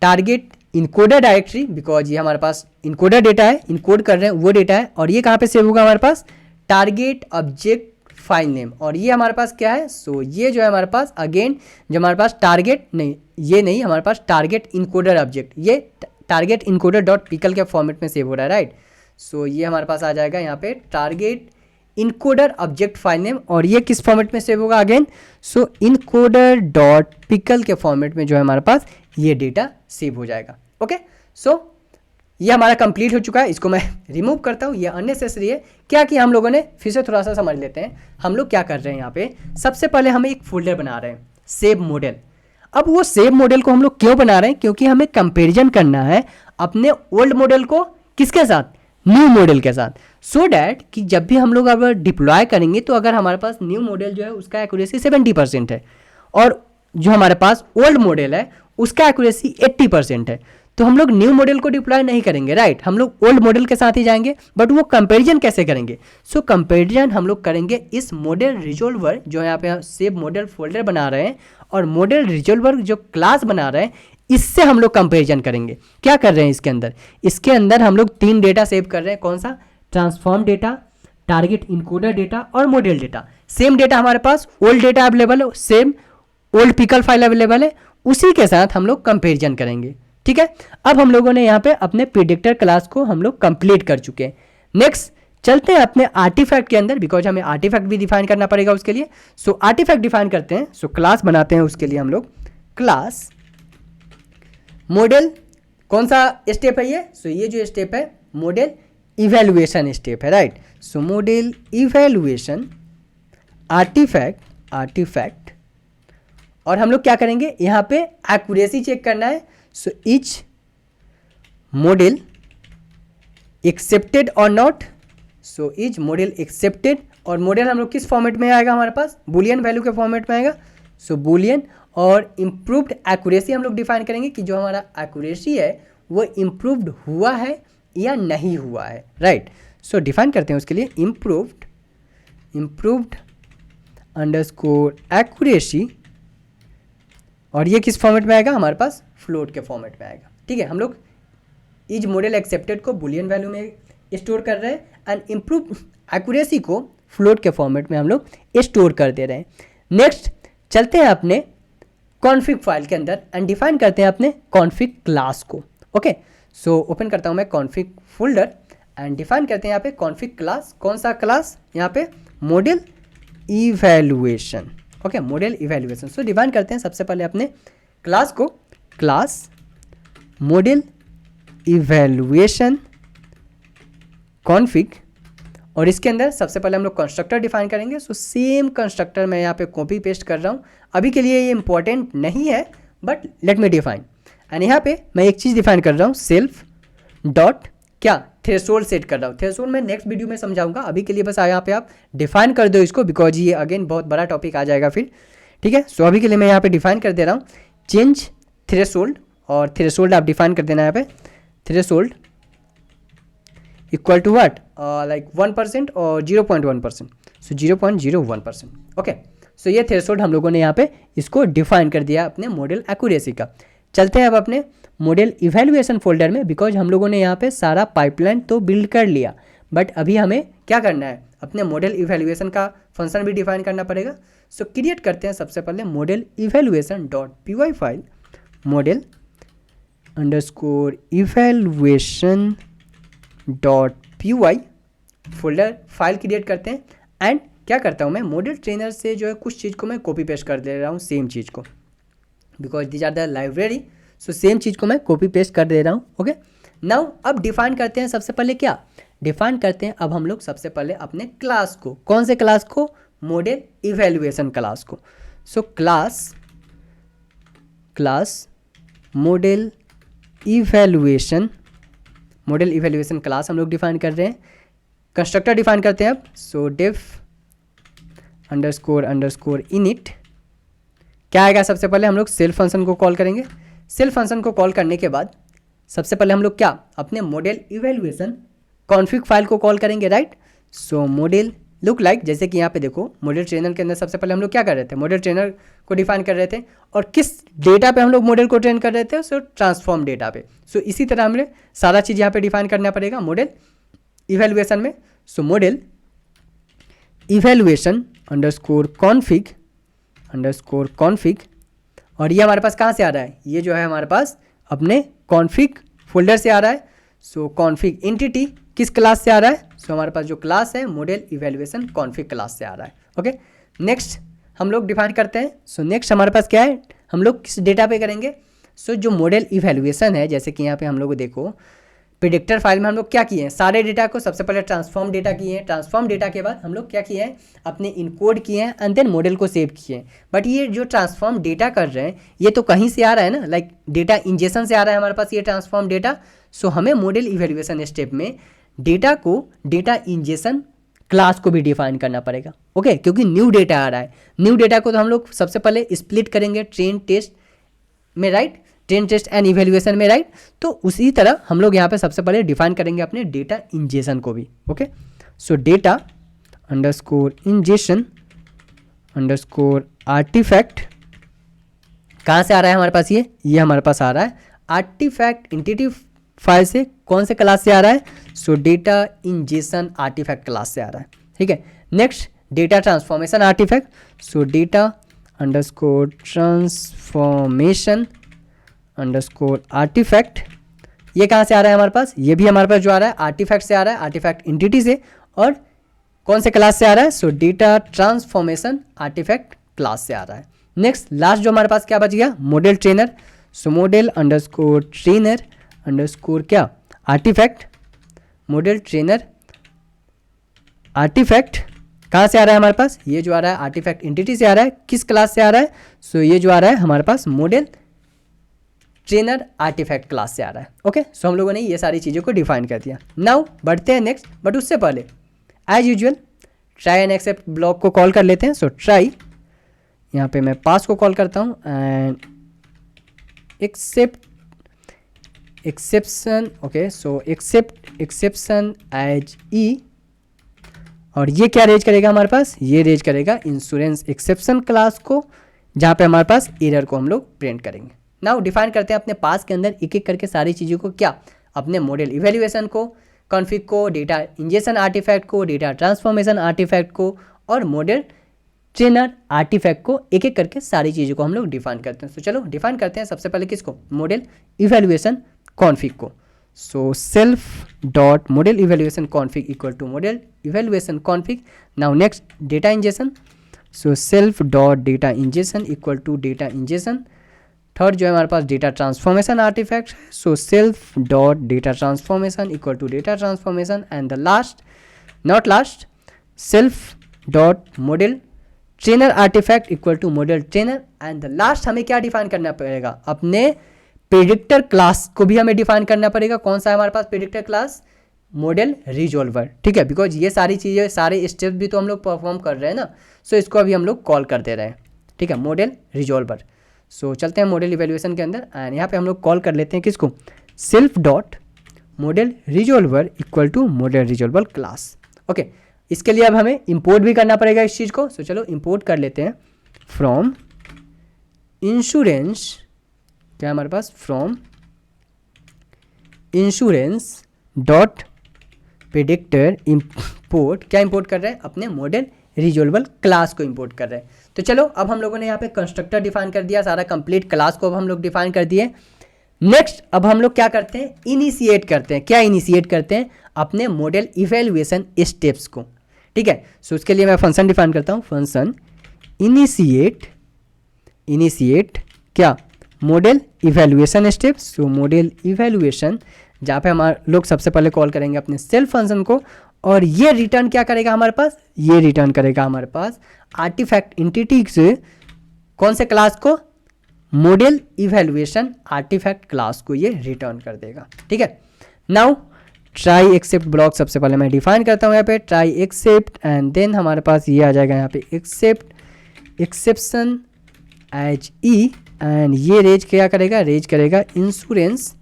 target encoder directory, because ये हमारे पास इनकोडर डेटा है, इनकोड कर रहे हैं वो डेटा है, और ये कहाँ पे सेव होगा हमारे पास, टारगेट ऑब्जेक्ट फाइल नेम, और ये हमारे पास क्या है, सो ये जो है हमारे पास अगेन जो हमारे पास टारगेट नहीं, ये नहीं, हमारे पास टारगेट इनकोडर ऑब्जेक्ट, ये टारगेट इनकोडर डॉट पिकल के फॉर्मेट में सेव हो रहा है, राइट। सो ये हमारे पास आ जाएगा यहाँ पे target encoder object file name, और ये किस फॉर्मेट में सेव होगा अगेन, सो इनकोडर डॉट पिकल के फॉर्मेट में जो है हमारे पास ये डेटा सेव हो जाएगा। ओके, सो ये हमारा कंप्लीट हो चुका है, इसको मैं रिमूव करता हूँ, ये अननेसेसरी है। क्या कि हम लोगों ने फिर से थोड़ा सा समझ लेते हैं, हम लोग क्या कर रहे हैं यहाँ पे, सबसे पहले हम एक फोल्डर बना रहे हैं सेव मॉडल। अब वो सेव मॉडल को हम लोग क्यों बना रहे हैं, क्योंकि हमें कंपेरिजन करना है अपने ओल्ड मॉडल को किसके साथ, न्यू मॉडल के साथ, सो डैट कि जब भी हम लोग अगर डिप्लॉय करेंगे तो अगर हमारे पास न्यू मॉडल जो है उसका एक्यूरेसी 70% है और जो हमारे पास ओल्ड मॉडल है उसका एक्यूरेसी 80% है, तो हम लोग न्यू मॉडल को डिप्लॉय नहीं करेंगे, राइट, हम लोग ओल्ड मॉडल के साथ ही जाएंगे। बट वो कंपैरिजन कैसे करेंगे, सो कंपैरिजन हम लोग करेंगे इस मॉडल रिजोल्वर जो यहाँ पे सेव मॉडल फोल्डर बना रहे हैं और मॉडल रिजोल्वर जो क्लास बना रहे हैं, इससे हम लोग कंपैरिजन करेंगे। क्या कर रहे हैं इसके अंदर हम लोग 3 डेटा सेव कर रहे हैं, कौन सा, transform data, target encoder data और मॉडल डेटा। सेम डेटा हमारे पास ओल्ड डेटा अवेलेबल है, same old pickle file available है, उसी के साथ हम लोग कंपैरिजन करेंगे। ठीक है, अब हम लोगों ने यहाँ पे अपने प्रिडिक्टर क्लास को हम लोग कंप्लीट कर चुके हैं। नेक्स्ट चलते हैं अपने आर्टिफैक्ट के अंदर, बिकॉज हमें आर्टिफैक्ट भी डिफाइन करना पड़ेगा उसके लिए। सो आर्टिफैक्ट डिफाइन करते हैं, सो क्लास बनाते हैं उसके लिए हम लोग क्लास मॉडल, कौन सा स्टेप है ये, सो ये जो स्टेप है मॉडल इवैल्यूएशन स्टेप है, right. So model evaluation artefact और हम लोग क्या करेंगे यहाँ पे एक्यूरेसी चेक करना है। सो इच मॉडल एक्सेप्टेड और not, so etch model accepted, और मॉडल हम लोग किस फॉर्मेट में आएगा, हमारे पास बुलियन वैल्यू के फॉर्मेट में आएगा, सो बुलियन। और इम्प्रूव्ड एक्यूरेसी हम लोग डिफाइन करेंगे कि जो हमारा एक्यूरेसी है वो इम्प्रूव्ड हुआ है या नहीं हुआ है, राइट। सो डिफाइन करते हैं उसके लिए इम्प्रूव्ड अंडरस्कोर एक्यूरेसी, और ये किस फॉर्मेट में आएगा, हमारे पास फ्लोट के फॉर्मेट में आएगा। ठीक है, हम लोग इज मॉडल एक्सेप्टेड को बुलियन वैल्यू में स्टोर कर रहे हैं एंड इम्प्रूव एक्यूरेसी को फ्लोट के फॉर्मेट में हम लोग स्टोर कर दे रहे हैं। नेक्स्ट चलते हैं अपने कॉन्फिग फाइल के अंदर एंड डिफाइन करते हैं अपने कॉन्फिग क्लास को। ओके, सो ओपन करता हूं मैं कॉन्फिग फोल्डर एंड डिफाइन करते हैं यहाँ पे कॉन्फिग क्लास, कौन सा क्लास, यहाँ पे model evaluation. Okay, model evaluation. सो डिफाइन करते हैं सबसे पहले अपने क्लास को, क्लास मॉडल इवैल्यूएशन कॉन्फिग, और इसके अंदर सबसे पहले हम लोग कंस्ट्रक्टर डिफाइन करेंगे। सो सेम कंस्ट्रक्टर मैं यहाँ पे कॉपी पेस्ट कर रहा हूँ, अभी के लिए ये इंपॉर्टेंट नहीं है but let me define. And यहाँ पे मैं एक चीज़ डिफाइन कर रहा हूँ, सेल्फ डॉट क्या, थ्रेशोल्ड सेट कर रहा हूँ। थ्रेशोल्ड मैं नेक्स्ट वीडियो में समझाऊंगा, अभी के लिए बस यहाँ पे आप डिफाइन कर दो इसको, बिकॉज ये अगेन बहुत बड़ा टॉपिक आ जाएगा फिर। ठीक है, सो अभी के लिए मैं यहाँ पे डिफाइन कर दे रहा हूँ चेंज थ्रेशोल्ड, और थ्रेशोल्ड आप डिफाइन कर देना यहाँ पे, threshold equal to what, like 1% और 0.1%, सो 0.01%। ओके, सो ये थ्रेशोल्ड हम लोगों ने यहाँ पे इसको डिफाइन कर दिया अपने मॉडल एक्यूरेसी का। चलते हैं अब अपने मॉडल इवैल्यूएशन फोल्डर में, बिकॉज हम लोगों ने यहाँ पे सारा पाइपलाइन तो बिल्ड कर लिया, बट अभी हमें क्या करना है, अपने मॉडल इवैल्यूएशन का फंक्शन भी डिफाइन करना पड़ेगा। सो क्रिएट करते हैं सबसे पहले model evaluation dot py file, model underscore evaluation dot py folder file create करते हैं एंड क्या करता हूँ मैं, मॉडल ट्रेनर से जो है कुछ चीज़ को मैं कॉपी पेस्ट कर दे रहा हूँ, सेम चीज़ को, because these are the library, so same चीज़ को मैं कॉपी पेस्ट कर दे रहा हूँ। ओके, नाउ अब डिफाइन करते हैं सबसे पहले क्या, डिफाइन करते हैं अब हम लोग सबसे पहले अपने क्लास को, कौन से क्लास को, मॉडल इवैल्यूएशन क्लास को। So class model evaluation class हम लोग डिफाइन कर रहे हैं। कंस्ट्रक्टर डिफाइन करते हैं अब, सो डिफ अंडरस्कोर इनिट, क्या आएगा, सबसे पहले हम लोग सेल्फ फंक्शन को कॉल करेंगे। सेल्फ फंक्शन को कॉल करने के बाद सबसे पहले हम लोग क्या, अपने मॉडल इवैल्यूएशन कॉन्फिग फाइल को कॉल करेंगे, right. So model look like, जैसे कि यहाँ पे देखो मॉडल ट्रेनर के अंदर सबसे पहले हम लोग क्या कर रहे थे, मॉडल ट्रेनर को डिफाइन कर रहे थे, और किस डेटा पे हम लोग मॉडल को ट्रेन कर रहे थे, सो ट्रांसफॉर्म डेटा पे। सो इसी तरह हमें सारा चीज़ यहाँ पे डिफाइन करना पड़ेगा मॉडल इवैल्यूएशन में। सो मॉडल इवैल्यूएशन config और ये हमारे पास कहाँ से आ रहा है, ये जो है हमारे पास अपने config फोल्डर से आ रहा है। सो config entity किस क्लास से आ रहा है, सो हमारे पास जो क्लास है मॉडल इवेल्युएशन config क्लास से आ रहा है। ओके, नेक्स्ट हम लोग डिफाइन करते हैं। सो नेक्स्ट हमारे पास क्या है, हम लोग किस डेटा पे करेंगे, सो जो मॉडल इवेल्युएशन है, जैसे कि यहाँ पे हम लोग देखो प्रेडिक्टर फाइल में हम लोग क्या किए हैं, सारे डेटा को सबसे पहले ट्रांसफॉर्म डेटा किए हैं, ट्रांसफॉर्म डेटा के बाद हम लोग क्या किए हैं, अपने इनकोड किए हैं एंड देन मॉडल को सेव किए हैं। बट ये जो ट्रांसफॉर्म डेटा कर रहे हैं ये तो कहीं से आ रहा है ना, लाइक डेटा इंजेक्शन से आ रहा है हमारे पास ये ट्रांसफॉर्म डेटा। सो हमें मॉडल इवेल्युएशन स्टेप में डेटा को डेटा इंजेक्शन क्लास को भी डिफाइन करना पड़ेगा। ओके, क्योंकि न्यू डेटा आ रहा है, न्यू डेटा को तो हम लोग सबसे पहले स्प्लिट करेंगे ट्रेन टेस्ट में, right, train test and evaluation में, राइट। तो उसी तरह हम लोग यहाँ पे सबसे पहले डिफाइन करेंगे अपने डेटा इंजेक्शन को भी। Okay, so data underscore injection underscore artifact कहाँ से आ रहा है हमारे पास, ये हमारे पास आ रहा है आर्टिफैक्ट एंटिटी फाइल से। कौन से क्लास से आ रहा है, so data injection artifact class से आ रहा है। ठीक है, next data transformation artifact, so data underscore transformation underscore artifact, ये कहाँ से आ रहा है हमारे पास, ये भी हमारे पास जो आ रहा है आर्टिफैक्ट से आ रहा है, आर्टिफैक्ट एंटिटी से। और कौन से क्लास से आ रहा है, so data transformation artifact class से आ रहा है। नेक्स्ट लास्ट जो हमारे पास क्या बच गया, मॉडल ट्रेनर, सो मॉडल अंडरस्कोर ट्रेनर अंडरस्कोर क्या आर्टिफैक्ट, मॉडल ट्रेनर आर्टिफैक्ट कहाँ से आ रहा है हमारे पास, ये जो आ रहा है आर्टिफैक्ट एंटिटी से आ रहा है। किस क्लास से आ रहा है, सो ये जो आ रहा है हमारे पास मॉडल ट्रेनर आर्टिफैक्ट क्लास से आ रहा है। ओके, सो हम लोगों ने ये सारी चीज़ों को डिफाइन कर दिया। नाउ बढ़ते हैं नेक्स्ट, बट उससे पहले as usual try and except block को कॉल कर लेते हैं। सो ट्राई, यहाँ पे मैं पास को कॉल करता हूँ and except exception. Okay, so except exception as ई, और ये क्या रेज करेगा हमारे पास, ये रेज करेगा इंश्योरेंस एक्सेप्शन क्लास को, जहाँ पे हमारे पास एरर को हम लोग प्रिंट करेंगे। नाउ डिफाइन करते हैं अपने पास के अंदर एक एक करके सारी चीज़ों को, क्या अपने मॉडल इवेल्युएशन को, कॉन्फ़िग को, डेटा इंजेक्शन आर्टिफैक्ट को, डेटा ट्रांसफॉर्मेशन आर्टिफैक्ट को और मॉडल ट्रेनर आर्टिफैक्ट को, एक एक करके सारी चीज़ों को हम लोग डिफाइन करते हैं। तो चलो डिफाइन करते हैं सबसे पहले किसको, मॉडल इवेल्युएशन कॉन्फ़िग को। So self dot model evaluation config equal to model evaluation config. Now next data injection, so self dot data injection equal to data injection. Third जो है हमारे पास data transformation artifact, so self dot data transformation equal to data transformation. And the last not last self dot model trainer artifact equal to model trainer. And the last हमें क्या डिफाइन करना पड़ेगा, अपने प्रेडिक्टर क्लास को भी हमें डिफाइन करना पड़ेगा। कौन सा है हमारे पास प्रेडिक्टर क्लास, मॉडल रिजॉल्वर। ठीक है, बिकॉज ये सारी चीज़ें सारे स्टेप्स भी तो हम लोग परफॉर्म कर रहे हैं ना, सो इसको अभी हम लोग कॉल कर दे रहे हैं। ठीक है, मॉडल रिजॉल्वर। सो चलते हैं मॉडल इवेल्युएशन के अंदर एंड यहाँ पे हम लोग कॉल कर लेते हैं किसको, self dot model resolver equal to model resolver class. Okay, इसके लिए अब हमें इंपोर्ट भी करना पड़ेगा इस चीज़ को। सो चलो इंपोर्ट कर लेते हैं फ्रॉम इंश्योरेंस, क्या हमारे पास, from insurance dot predictor import, क्या इंपोर्ट कर रहे हैं, अपने मॉडल रिजॉल्वर क्लास को इंपोर्ट कर रहे हैं। तो चलो अब हम लोगों ने यहाँ पे कंस्ट्रक्टर डिफाइन कर दिया, सारा कंप्लीट क्लास को अब हम लोग डिफाइन कर दिए। नेक्स्ट अब हम लोग क्या करते हैं, इनिशिएट करते हैं। क्या इनिशिएट करते हैं, अपने मॉडल इवेल्युएशन स्टेप्स को। ठीक है, सो उसके लिए मैं फंक्शन डिफाइन करता हूँ, फंक्शन इनिशिएट, इनिशिएट क्या, मॉडल इवेल्युएशन स्टेप्स। सो मॉडल इवेल्युएशन, जहाँ पे हमारे लोग सबसे पहले कॉल करेंगे अपने सेल्फ फंक्शन को, और ये रिटर्न क्या करेगा हमारे पास, ये रिटर्न करेगा हमारे पास आर्टिफैक्ट एंटिटी से कौन से क्लास को, मॉडल इवेल्युएशन आर्टिफैक्ट क्लास को ये रिटर्न कर देगा। ठीक है, नाउ ट्राई एक्सेप्ट ब्लॉक सबसे पहले मैं डिफाइन करता हूँ यहाँ पे ट्राई एक्सेप्ट, एंड देन हमारे पास ये आ जाएगा यहाँ पे except exception as E, and ये रेज क्या करेगा, रेज करेगा इंश्योरेंस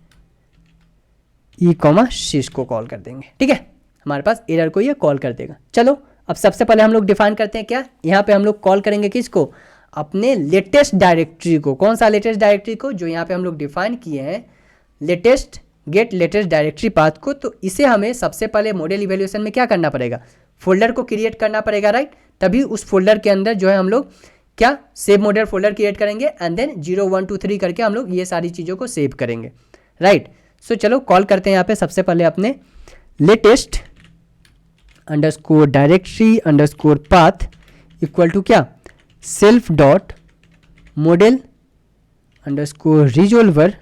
ई कॉमा शीश को कॉल कर देंगे। ठीक है, हमारे पास एरर को ये कॉल कर देगा। चलो अब सबसे पहले हम लोग डिफाइन करते हैं क्या, यहाँ पे हम लोग कॉल करेंगे किसको, अपने लेटेस्ट डायरेक्टरी को। कौन सा लेटेस्ट डायरेक्टरी को, जो यहाँ पे हम लोग डिफाइन किए हैं latest gate latest directory path को। तो इसे हमें सबसे पहले मॉडल इवेल्युएशन में क्या करना पड़ेगा, फोल्डर को क्रिएट करना पड़ेगा, राइट। तभी उस फोल्डर के अंदर जो है हम लोग क्या सेव मॉडल फोल्डर क्रिएट करेंगे एंड देन 0 1 2 3 करके हम लोग ये सारी चीज़ों को सेव करेंगे, राइट। सो चलो कॉल करते हैं यहाँ पे सबसे पहले अपने latest underscore directory underscore path equal to क्या self dot model underscore resolver,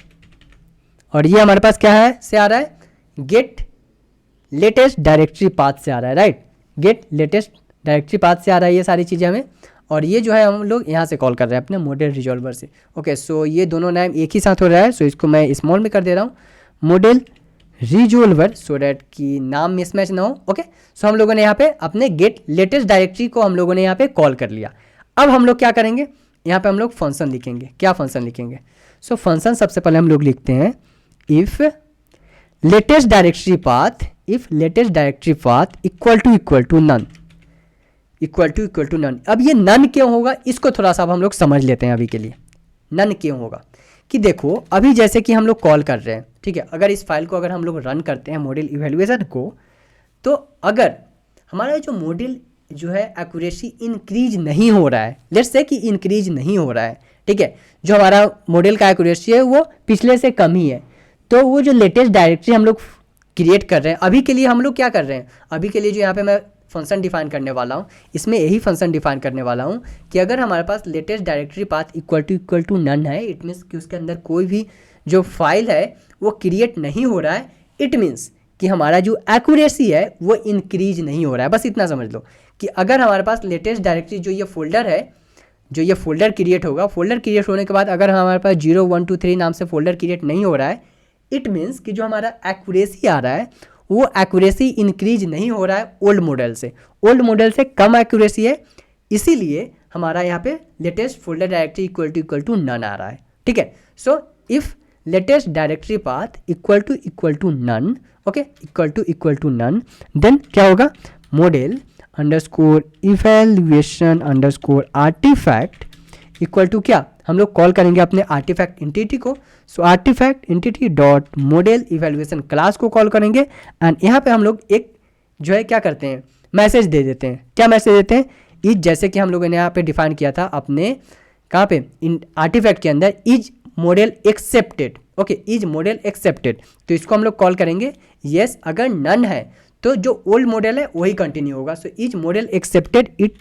और ये हमारे पास क्या है से आ रहा है गेट लेटेस्ट डायरेक्टरी पाथ से आ रहा है, right. Gate latest directory path से आ रहा है ये सारी चीज़ें हमें, और ये जो है हम लोग यहाँ से कॉल कर रहे हैं अपने मॉडल रिजोल्वर से। ओके, सो ये दोनों नाम एक ही साथ हो रहा है, सो इसको मैं स्मॉल में कर दे रहा हूँ मॉडल रिजोल्वर, सो डैट कि नाम मिसमैच ना हो। ओके, सो हम लोगों ने यहाँ पे अपने गेट लेटेस्ट डायरेक्टरी को हम लोगों ने यहाँ पे कॉल कर लिया। अब हम लोग क्या करेंगे, यहाँ पे हम लोग फंक्शन लिखेंगे। क्या फंक्शन लिखेंगे? सो फंक्शन सबसे पहले हम लोग लिखते हैं if latest directory path, if latest directory path equal to none, equal to none. अब ये नन क्यों होगा इसको थोड़ा सा अब हम लोग समझ लेते हैं। अभी के लिए नन क्यों होगा कि देखो अभी जैसे कि हम लोग कॉल कर रहे हैं, ठीक है, अगर इस फाइल को अगर हम लोग रन करते हैं मॉडल इवैल्यूएशन को, तो अगर हमारा जो मॉडल जो है एक्यूरेसी इंक्रीज नहीं हो रहा है, लेट्स से कि इंक्रीज नहीं हो रहा है, ठीक है, जो हमारा मॉडल का एक्यूरेसी है वो पिछले से कम ही है, तो वो जो लेटेस्ट डायरेक्टरी हम लोग क्रिएट कर रहे हैं, अभी के लिए हम लोग क्या कर रहे हैं, अभी के लिए जो यहाँ पे मैं फंक्शन डिफाइन करने वाला हूँ, इसमें यही फंक्शन डिफाइन करने वाला हूँ कि अगर हमारे पास latest directory path equal to none है, इट मीन्स कि उसके अंदर कोई भी जो फाइल है वो क्रिएट नहीं हो रहा है, इट मीन्स कि हमारा जो एक्यूरेसी है वो इंक्रीज नहीं हो रहा है। बस इतना समझ लो कि अगर हमारे पास लेटेस्ट डायरेक्टरी जो ये फोल्डर है, जो ये फोल्डर क्रिएट होगा, फोल्डर क्रिएट होने के बाद अगर हमारे पास 0 1 2 3 नाम से फोल्डर क्रिएट नहीं हो रहा है, इट मीन्स कि जो हमारा एक्यूरेसी आ रहा है वो एक्यूरेसी इंक्रीज नहीं हो रहा है ओल्ड मॉडल से कम एक्यूरेसी है, इसीलिए हमारा यहाँ पे latest folder directory equal to none आ रहा है, ठीक है। So if latest directory path equal to none, okay, equal to none, then क्या होगा model underscore evaluation underscore artifact equal to क्या, हम लोग कॉल करेंगे अपने आर्टिफैक्ट इंटिटी को। So artifact entity dot model evaluation class को कॉल करेंगे एंड यहाँ पे हम लोग एक जो है क्या करते हैं मैसेज दे देते हैं। क्या मैसेज देते हैं? इज, जैसे कि हम लोगों ने यहाँ पे डिफाइन किया था अपने कहाँ पे इन आर्टिफैक्ट के अंदर, is model accepted, okay, is model accepted, तो इसको हम लोग कॉल करेंगे येस। अगर नन है तो जो ओल्ड मॉडल है वही कंटिन्यू होगा। So is model accepted it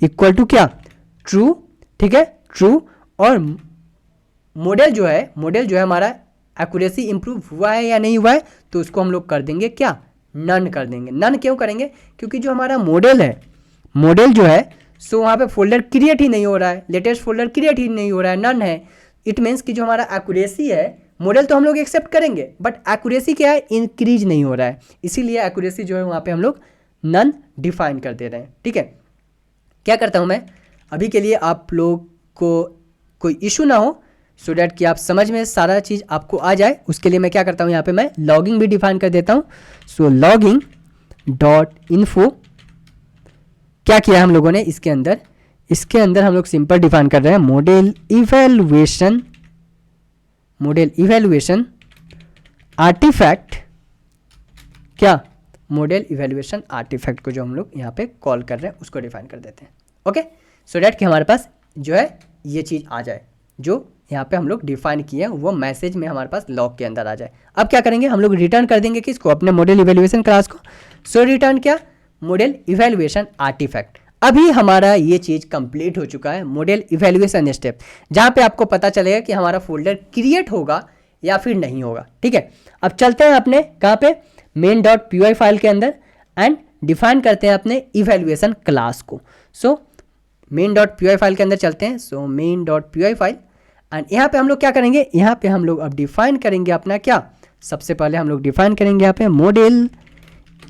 equal to क्या ट्रू, ठीक है, ट्रू। और मॉडल जो है हमारा एक्यूरेसी इंप्रूव हुआ है या नहीं हुआ है, तो उसको हम लोग कर देंगे क्या नन कर देंगे। नन क्यों करेंगे? क्योंकि जो हमारा मॉडल जो है सो वहाँ पे फोल्डर क्रिएट ही नहीं हो रहा है, लेटेस्ट फोल्डर क्रिएट ही नहीं हो रहा है, नन है। इट मीन्स कि जो हमारा एक्यूरेसी है, मॉडल तो हम लोग एक्सेप्ट करेंगे बट एक्यूरेसी क्या है, इंक्रीज नहीं हो रहा है, इसीलिए एक्यूरेसी जो है वहाँ पे हम लोग नन डिफाइन कर दे रहे हैं, ठीक है। क्या करता हूँ मैं अभी के लिए, आप लोग को कोई इशू ना हो, सो डैट कि आप समझ में सारा चीज़ आपको आ जाए, उसके लिए मैं क्या करता हूँ यहाँ पे मैं लॉगिंग भी डिफाइन कर देता हूँ। सो लॉगिंग डॉट इन्फो, क्या किया हम लोगों ने इसके अंदर हम लोग सिंपल डिफाइन कर रहे हैं मॉडल इवैल्यूएशन आर्टिफैक्ट, क्या मॉडल इवैल्यूएशन आर्टिफैक्ट को जो हम लोग यहाँ पे कॉल कर रहे हैं उसको डिफाइन कर देते हैं, ओके, सो डैट कि हमारे पास जो है ये चीज़ आ जाए, जो यहाँ पे हम लोग डिफाइन किए हैं वो मैसेज में हमारे पास लॉग के अंदर आ जाए। अब क्या करेंगे, हम लोग रिटर्न कर देंगे किसको, अपने मॉडल इवैल्यूएशन क्लास को। सो रिटर्न क्या, मॉडल इवैल्यूएशन आर्टिफैक्ट। अभी हमारा ये चीज़ कंप्लीट हो चुका है, मॉडल इवैल्यूएशन स्टेप, जहाँ पे आपको पता चलेगा कि हमारा फोल्डर क्रिएट होगा या फिर नहीं होगा, ठीक है। अब चलते हैं अपने कहाँ पे main.py फाइल के अंदर एंड डिफाइन करते हैं अपने इवैल्यूएशन क्लास को। सो main.py फाइल के अंदर चलते हैं। सो main.py फाइल एंड यहाँ पे हम लोग क्या करेंगे, यहाँ पे हम लोग अब डिफाइन करेंगे अपना क्या, सबसे पहले हम लोग डिफाइन करेंगे यहाँ पे मॉडल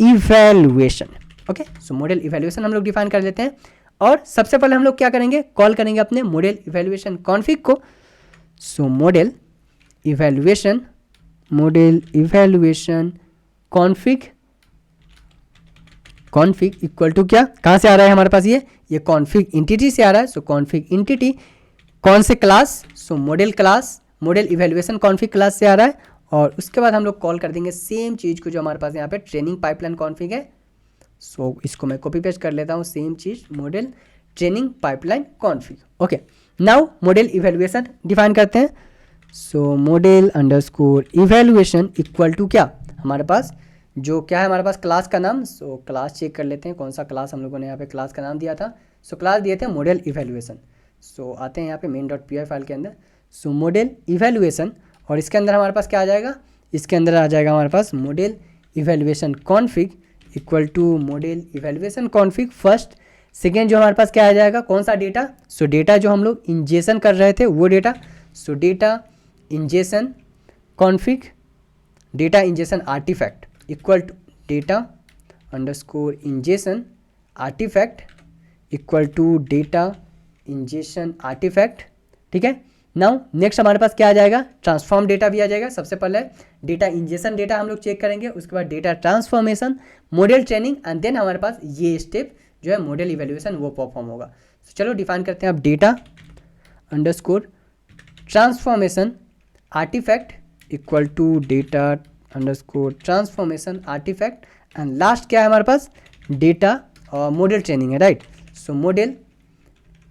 इवैल्यूएशन, ओके। सो मॉडल इवैल्यूएशन हम लोग डिफाइन कर लेते हैं और सबसे पहले हम लोग क्या करेंगे, कॉल करेंगे अपने मॉडल इवैल्यूएशन कॉन्फिग को। So model evaluation config equal to क्या, कहाँ से आ रहा है हमारे पास, ये कॉन्फिग इंटिटी से आ रहा है। सो कॉन्फिग इंटिटी कौन से class, so model class, model evaluation config class से आ रहा है। और उसके बाद हम लोग कॉल कर देंगे सेम चीज़ को जो हमारे पास यहाँ पे ट्रेनिंग पाइपलाइन कॉन्फिग है। सो इसको मैं कॉपी पेस्ट कर लेता हूँ, सेम चीज़ model training pipeline config. Okay, now model evaluation define करते हैं। So model underscore evaluation equal to क्या, हमारे पास जो क्या है हमारे पास क्लास का नाम। सो क्लास चेक कर लेते हैं कौन सा क्लास हम लोगों ने यहाँ पे क्लास का नाम दिया था। सो क्लास दिए थे मॉडल इवेल्युएशन। सो आते हैं यहाँ पे main.py फाइल के अंदर। सो मॉडल इवेल्युएशन, और इसके अंदर हमारे पास क्या आ जाएगा, इसके अंदर आ जाएगा हमारे पास model evaluation config equal to model evaluation config first. Second जो हमारे पास क्या आ जाएगा, कौन सा डेटा, सो डेटा जो हम लोग इंजेक्शन कर रहे थे वो डेटा। So data injection config, data injection artifact equal to data underscore injection artifact equal to data injection artifact. ठीक है, नाउ नेक्स्ट हमारे पास क्या आ जाएगा, ट्रांसफॉर्म डेटा भी आ जाएगा। सबसे पहले डेटा इंजेक्शन डेटा हम लोग चेक करेंगे, उसके बाद data transformation, model training, and then हमारे पास ये स्टेप जो है मॉडल इवेल्युएशन वो परफॉर्म होगा। तो चलो डिफाइन करते हैं अब data underscore transformation artifact equal to data underscore transformation artifact, and last क्या है हमारे पास, डेटा मॉडल ट्रेनिंग है, right. So model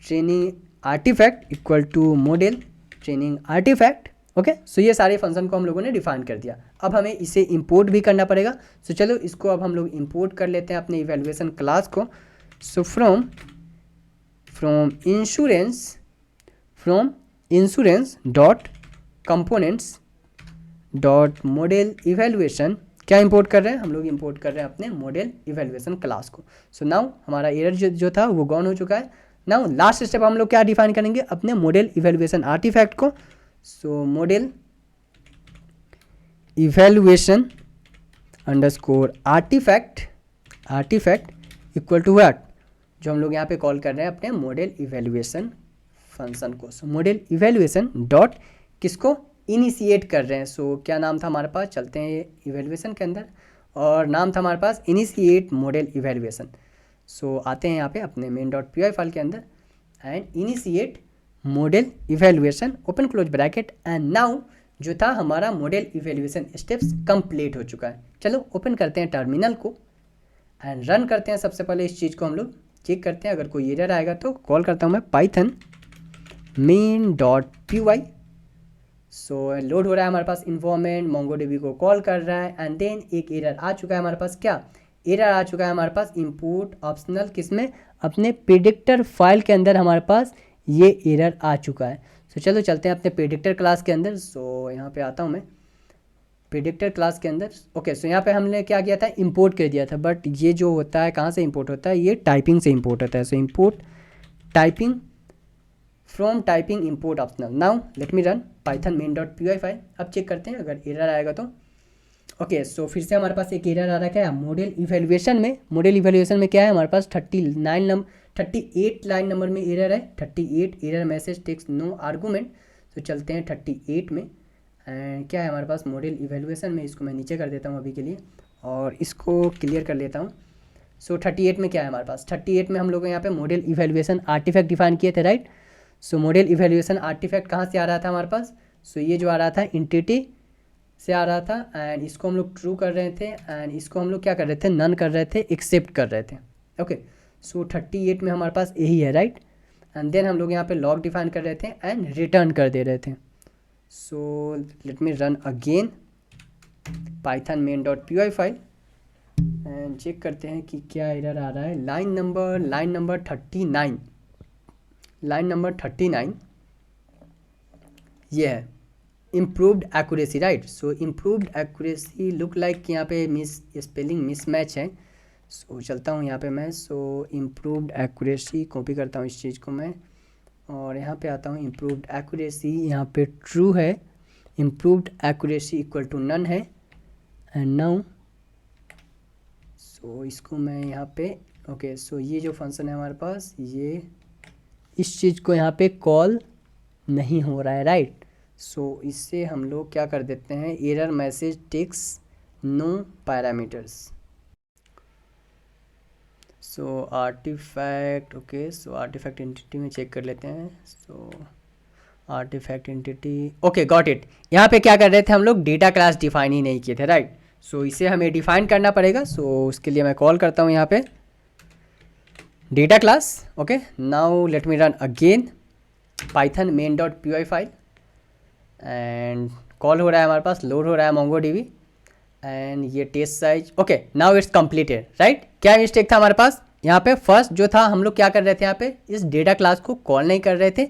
training artifact equal to model training artifact. Okay, so ये सारे फंक्शन को हम लोगों ने डिफाइन कर दिया। अब हमें इसे इंपोर्ट भी करना पड़ेगा। सो चलो इसको अब हम लोग इंपोर्ट कर लेते हैं अपने इवेल्युएशन क्लास को। So from insurance dot components dot model evaluation, क्या इंपोर्ट कर रहे हैं हम लोग, इंपोर्ट कर रहे हैं अपने मॉडल इवेल्युएशन क्लास को। सो नाउ हमारा एरर जो था वो गॉन हो चुका है। नाउ लास्ट स्टेप हम लोग क्या डिफाइन करेंगे, अपने मॉडल इवेल्युएशन आर्टिफैक्ट को। So model evaluation underscore artifact equal to what, जो हम लोग यहाँ पे कॉल कर रहे हैं अपने मॉडल इवेल्युएशन फंक्शन को। सो मॉडल इवेल्युएशन डॉट किसको इनिशिएट कर रहे हैं। सो क्या नाम था हमारे पास, चलते हैं इवेल्युएशन के अंदर, और नाम था हमारे पास इनिशिएट मॉडल इवेल्युएशन। सो आते हैं यहाँ पे अपने main.py फाइल के अंदर and initiate model evaluation open close bracket, and now जो था हमारा मॉडल इवेल्युएशन स्टेप्स कंप्लीट हो चुका है। चलो ओपन करते हैं टर्मिनल को एंड रन करते हैं। सबसे पहले इस चीज़ को हम लोग चेक करते हैं, अगर कोई एरर आएगा तो कॉल करता हूँ मैं पाइथन main.py। सो लोड हो रहा है हमारे पास इन्फॉर्मेंट, मोंगोडीबी को कॉल कर रहा है, एंड देन एक एरर आ चुका है हमारे पास, क्या एरर आ चुका है हमारे पास, इंपोर्ट ऑप्शनल किसमें, अपने प्रेडिक्टर फाइल के अंदर हमारे पास ये एरर आ चुका है। सो चलो चलते हैं अपने प्रेडिक्टर क्लास के अंदर। सो यहाँ पे आता हूँ मैं प्रेडिक्टर क्लास के अंदर। ओके, सो यहाँ पे हमने क्या किया था, इंपोर्ट कर दिया था, बट ये जो होता है कहाँ से इंपोर्ट होता है, ये टाइपिंग से इंपोर्ट होता है। So import typing from typing import optional. Now let me run python main.py file. अब चेक करते हैं अगर एरर आएगा तो। ओके, सो फिर से हमारे पास एक एरर आ रहा है, क्या है मॉडल इवेल्युएशन में क्या है हमारे पास 38 लाइन नंबर में एरर है, 38 error message text no argument. तो चलते हैं 38 में, एंड क्या है हमारे पास मॉडल इवेल्युएशन में, इसको मैं नीचे कर देता हूँ अभी के लिए और इसको क्लियर कर लेता हूँ। सो 38 में क्या है हमारे पास, 38 में हम लोग यहाँ पे मॉडल इवेल्युएशन आर्टिफैक्ट डिफाइन किए थे, right. So model evaluation artefact कहाँ से आ रहा था हमारे पास, सो ये जो आ रहा था एंटिटी से आ रहा था, एंड इसको हम लोग ट्रू कर रहे थे, एंड इसको हम लोग क्या कर रहे थे, नन कर रहे थे, एक्सेप्ट कर रहे थे। ओके, सो 38 में हमारे पास यही है, राइट। एंड देन हम लोग यहाँ पे लॉग डिफाइन कर रहे थे एंड रिटर्न कर दे रहे थे। So let me run again python main.py file and check करते हैं कि क्या एरर आ रहा है। लाइन नंबर 39 ये है इम्प्रूव्ड एक्यूरेसी, राइट। सो इम्प्रूव्ड एक्यूरेसी लुक लाइक यहाँ पे स्पेलिंग मिसमैच है। सो चलता हूँ यहाँ पे मैं, सो इम्प्रूव्ड एक्यूरेसी कॉपी करता हूँ इस चीज़ को मैं, और यहाँ पे आता हूँ इम्प्रूव्ड एक्यूरेसी, यहाँ पे ट्रू है, improved accuracy equal to none है, एंड नाउ सो इसको मैं यहाँ पे ओके, सो ये जो फंक्शन है हमारे पास, ये इस चीज़ को यहाँ पे कॉल नहीं हो रहा है, राइट। सो इससे हम लोग क्या कर देते हैं, error message takes no parameters. So artifact okay, so artifact entity में चेक कर लेते हैं। So artifact entity okay, got it. यहाँ पे क्या कर रहे थे हम लोग, डेटा क्लास डिफाइन ही नहीं किए थे, राइट। सो इसे हमें डिफाइन करना पड़ेगा। सो उसके लिए मैं कॉल करता हूँ यहाँ पे data class. Okay, now let me run again python main dot P Y file and call हो रहा है हमारे पास, लोड हो रहा है मोंगो डीबी एंड ये test size. Okay, now it's completed right. क्या मिस्टेक था हमारे पास यहाँ पे? फर्स्ट जो था हम लोग क्या कर रहे थे यहाँ पे, इस डेटा क्लास को कॉल नहीं कर रहे थे।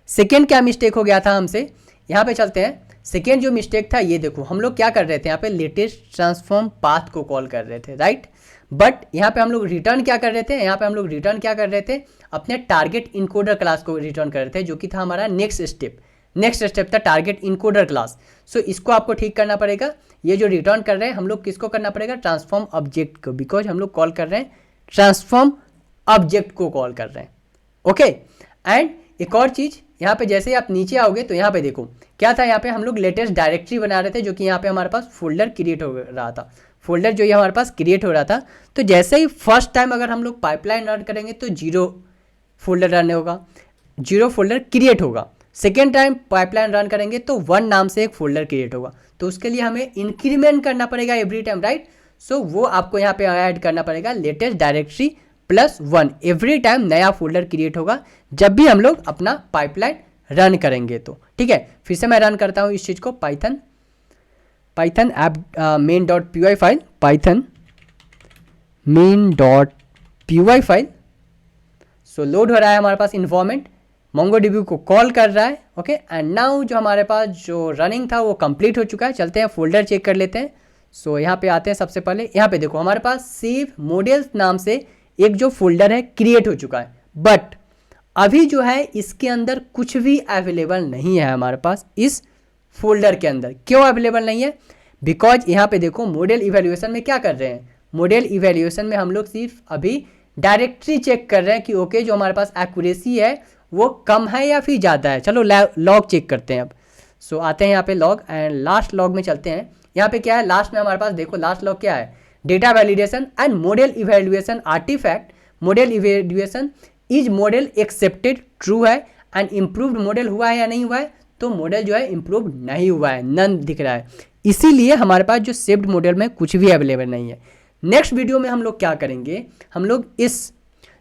सेकेंड क्या मिस्टेक हो गया था हमसे, यहाँ पे चलते हैं। सेकेंड जो मिस्टेक था ये देखो, हम लोग क्या कर रहे थे यहाँ पे, लेटेस्ट ट्रांसफॉर्म पाथ को कॉल कर रहे थे राइट। बट यहाँ पे हम लोग रिटर्न क्या कर रहे थे, यहाँ पे हम लोग रिटर्न क्या कर रहे थे, अपने टारगेट इनकोडर क्लास को रिटर्न कर रहे थे, जो कि था हमारा नेक्स्ट स्टेप था टारगेट इनकोडर क्लास। सो इसको आपको ठीक करना पड़ेगा। ये जो रिटर्न कर रहे हैं हम लोग किसको करना पड़ेगा, ट्रांसफॉर्म ऑब्जेक्ट को, बिकॉज हम लोग कॉल कर रहे हैं ट्रांसफॉर्म ऑब्जेक्ट को कॉल कर रहे हैं। ओके, एंड एक और चीज़ यहाँ पे जैसे ही आप नीचे आओगे तो यहाँ पे देखो क्या था, यहाँ पे हम लोग लेटेस्ट डायरेक्टरी बना रहे थे, जो कि यहाँ पे हमारे पास फोल्डर क्रिएट हो रहा था। फोल्डर जो ये हमारे पास क्रिएट हो रहा था, तो जैसे ही फर्स्ट टाइम अगर हम लोग पाइपलाइन रन करेंगे तो 0 फोल्डर रन होगा, 0 फोल्डर क्रिएट होगा। सेकेंड टाइम पाइपलाइन रन करेंगे तो 1 नाम से एक फोल्डर क्रिएट होगा। तो उसके लिए हमें इंक्रीमेंट करना पड़ेगा एवरी टाइम राइट। सो वो आपको यहाँ पे ऐड करना पड़ेगा लेटेस्ट डायरेक्टरी +1 एवरी टाइम नया फोल्डर क्रिएट होगा जब भी हम लोग अपना पाइपलाइन रन करेंगे तो। ठीक है, फिर से मैं रन करता हूँ इस चीज़ को, python app main dot P Y file, python main dot P Y file. So load हो रहा है हमारे पास इन्फॉर्मेंट, मोंगोडीबी को कॉल कर रहा है। ओके, एंड नाउ जो हमारे पास जो रनिंग था वो कंप्लीट हो चुका है। चलते हैं फोल्डर चेक कर लेते हैं। सो यहाँ पे आते हैं, सबसे पहले यहाँ पे देखो हमारे पास सेव मॉडल्स नाम से एक जो फोल्डर है क्रिएट हो चुका है, बट अभी जो है इसके अंदर कुछ भी अवेलेबल नहीं है हमारे पास इस फोल्डर के अंदर। क्यों अवेलेबल नहीं है? बिकॉज यहाँ पे देखो मॉडल इवैल्यूएशन में क्या कर रहे हैं, मॉडल इवैल्यूएशन में हम लोग सिर्फ अभी डायरेक्टरी चेक कर रहे हैं कि ओके जो हमारे पास एक्यूरेसी है वो कम है या फिर ज़्यादा है। चलो लॉग चेक करते हैं अब। सो आते हैं यहाँ पे लॉग एंड लास्ट लॉग में चलते हैं। यहाँ पे क्या है लास्ट में हमारे पास, देखो लास्ट लॉग क्या है, data validation and model evaluation artifact. Model evaluation is model accepted true है एंड इम्प्रूव्ड मॉडल हुआ है या नहीं हुआ है, तो मॉडल जो है इम्प्रूव्ड नहीं हुआ है, नन दिख रहा है। इसीलिए हमारे पास जो सेव्ड मॉडल में कुछ भी अवेलेबल नहीं है। नेक्स्ट वीडियो में हम लोग क्या करेंगे, हम लोग इस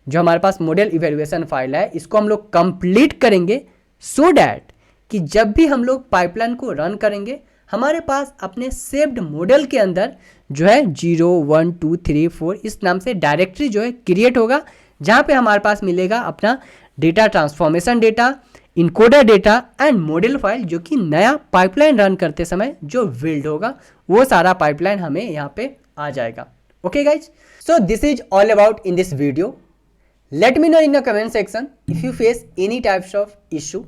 जो हमारे पास मॉडल इवैल्यूएशन फाइल है इसको हम लोग कंप्लीट करेंगे, सो डैट कि जब भी हम लोग पाइपलाइन को रन करेंगे हमारे पास अपने सेव्ड मॉडल के अंदर जो है 0 1 2 3 4 इस नाम से डायरेक्टरी जो है क्रिएट होगा, जहाँ पे हमारे पास मिलेगा अपना data transformation data, encoder data and model file, जो कि नया पाइपलाइन रन करते समय जो बिल्ड होगा वो सारा पाइपलाइन हमें यहाँ पे आ जाएगा। Okay guys, so this is all about in this video. Late me know in the comment section if you face any types of issue.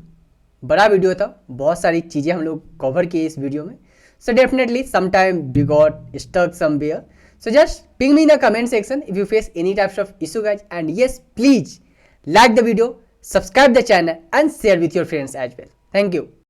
बड़ा वीडियो था, बहुत सारी चीज़ें हम लोग कवर किए इस वीडियो में। So definitely sometime we got stuck somewhere. So just ping me in the comment section if you face any types of issue guys, and yes please like the video, subscribe the channel and share with your friends as well. Thank you.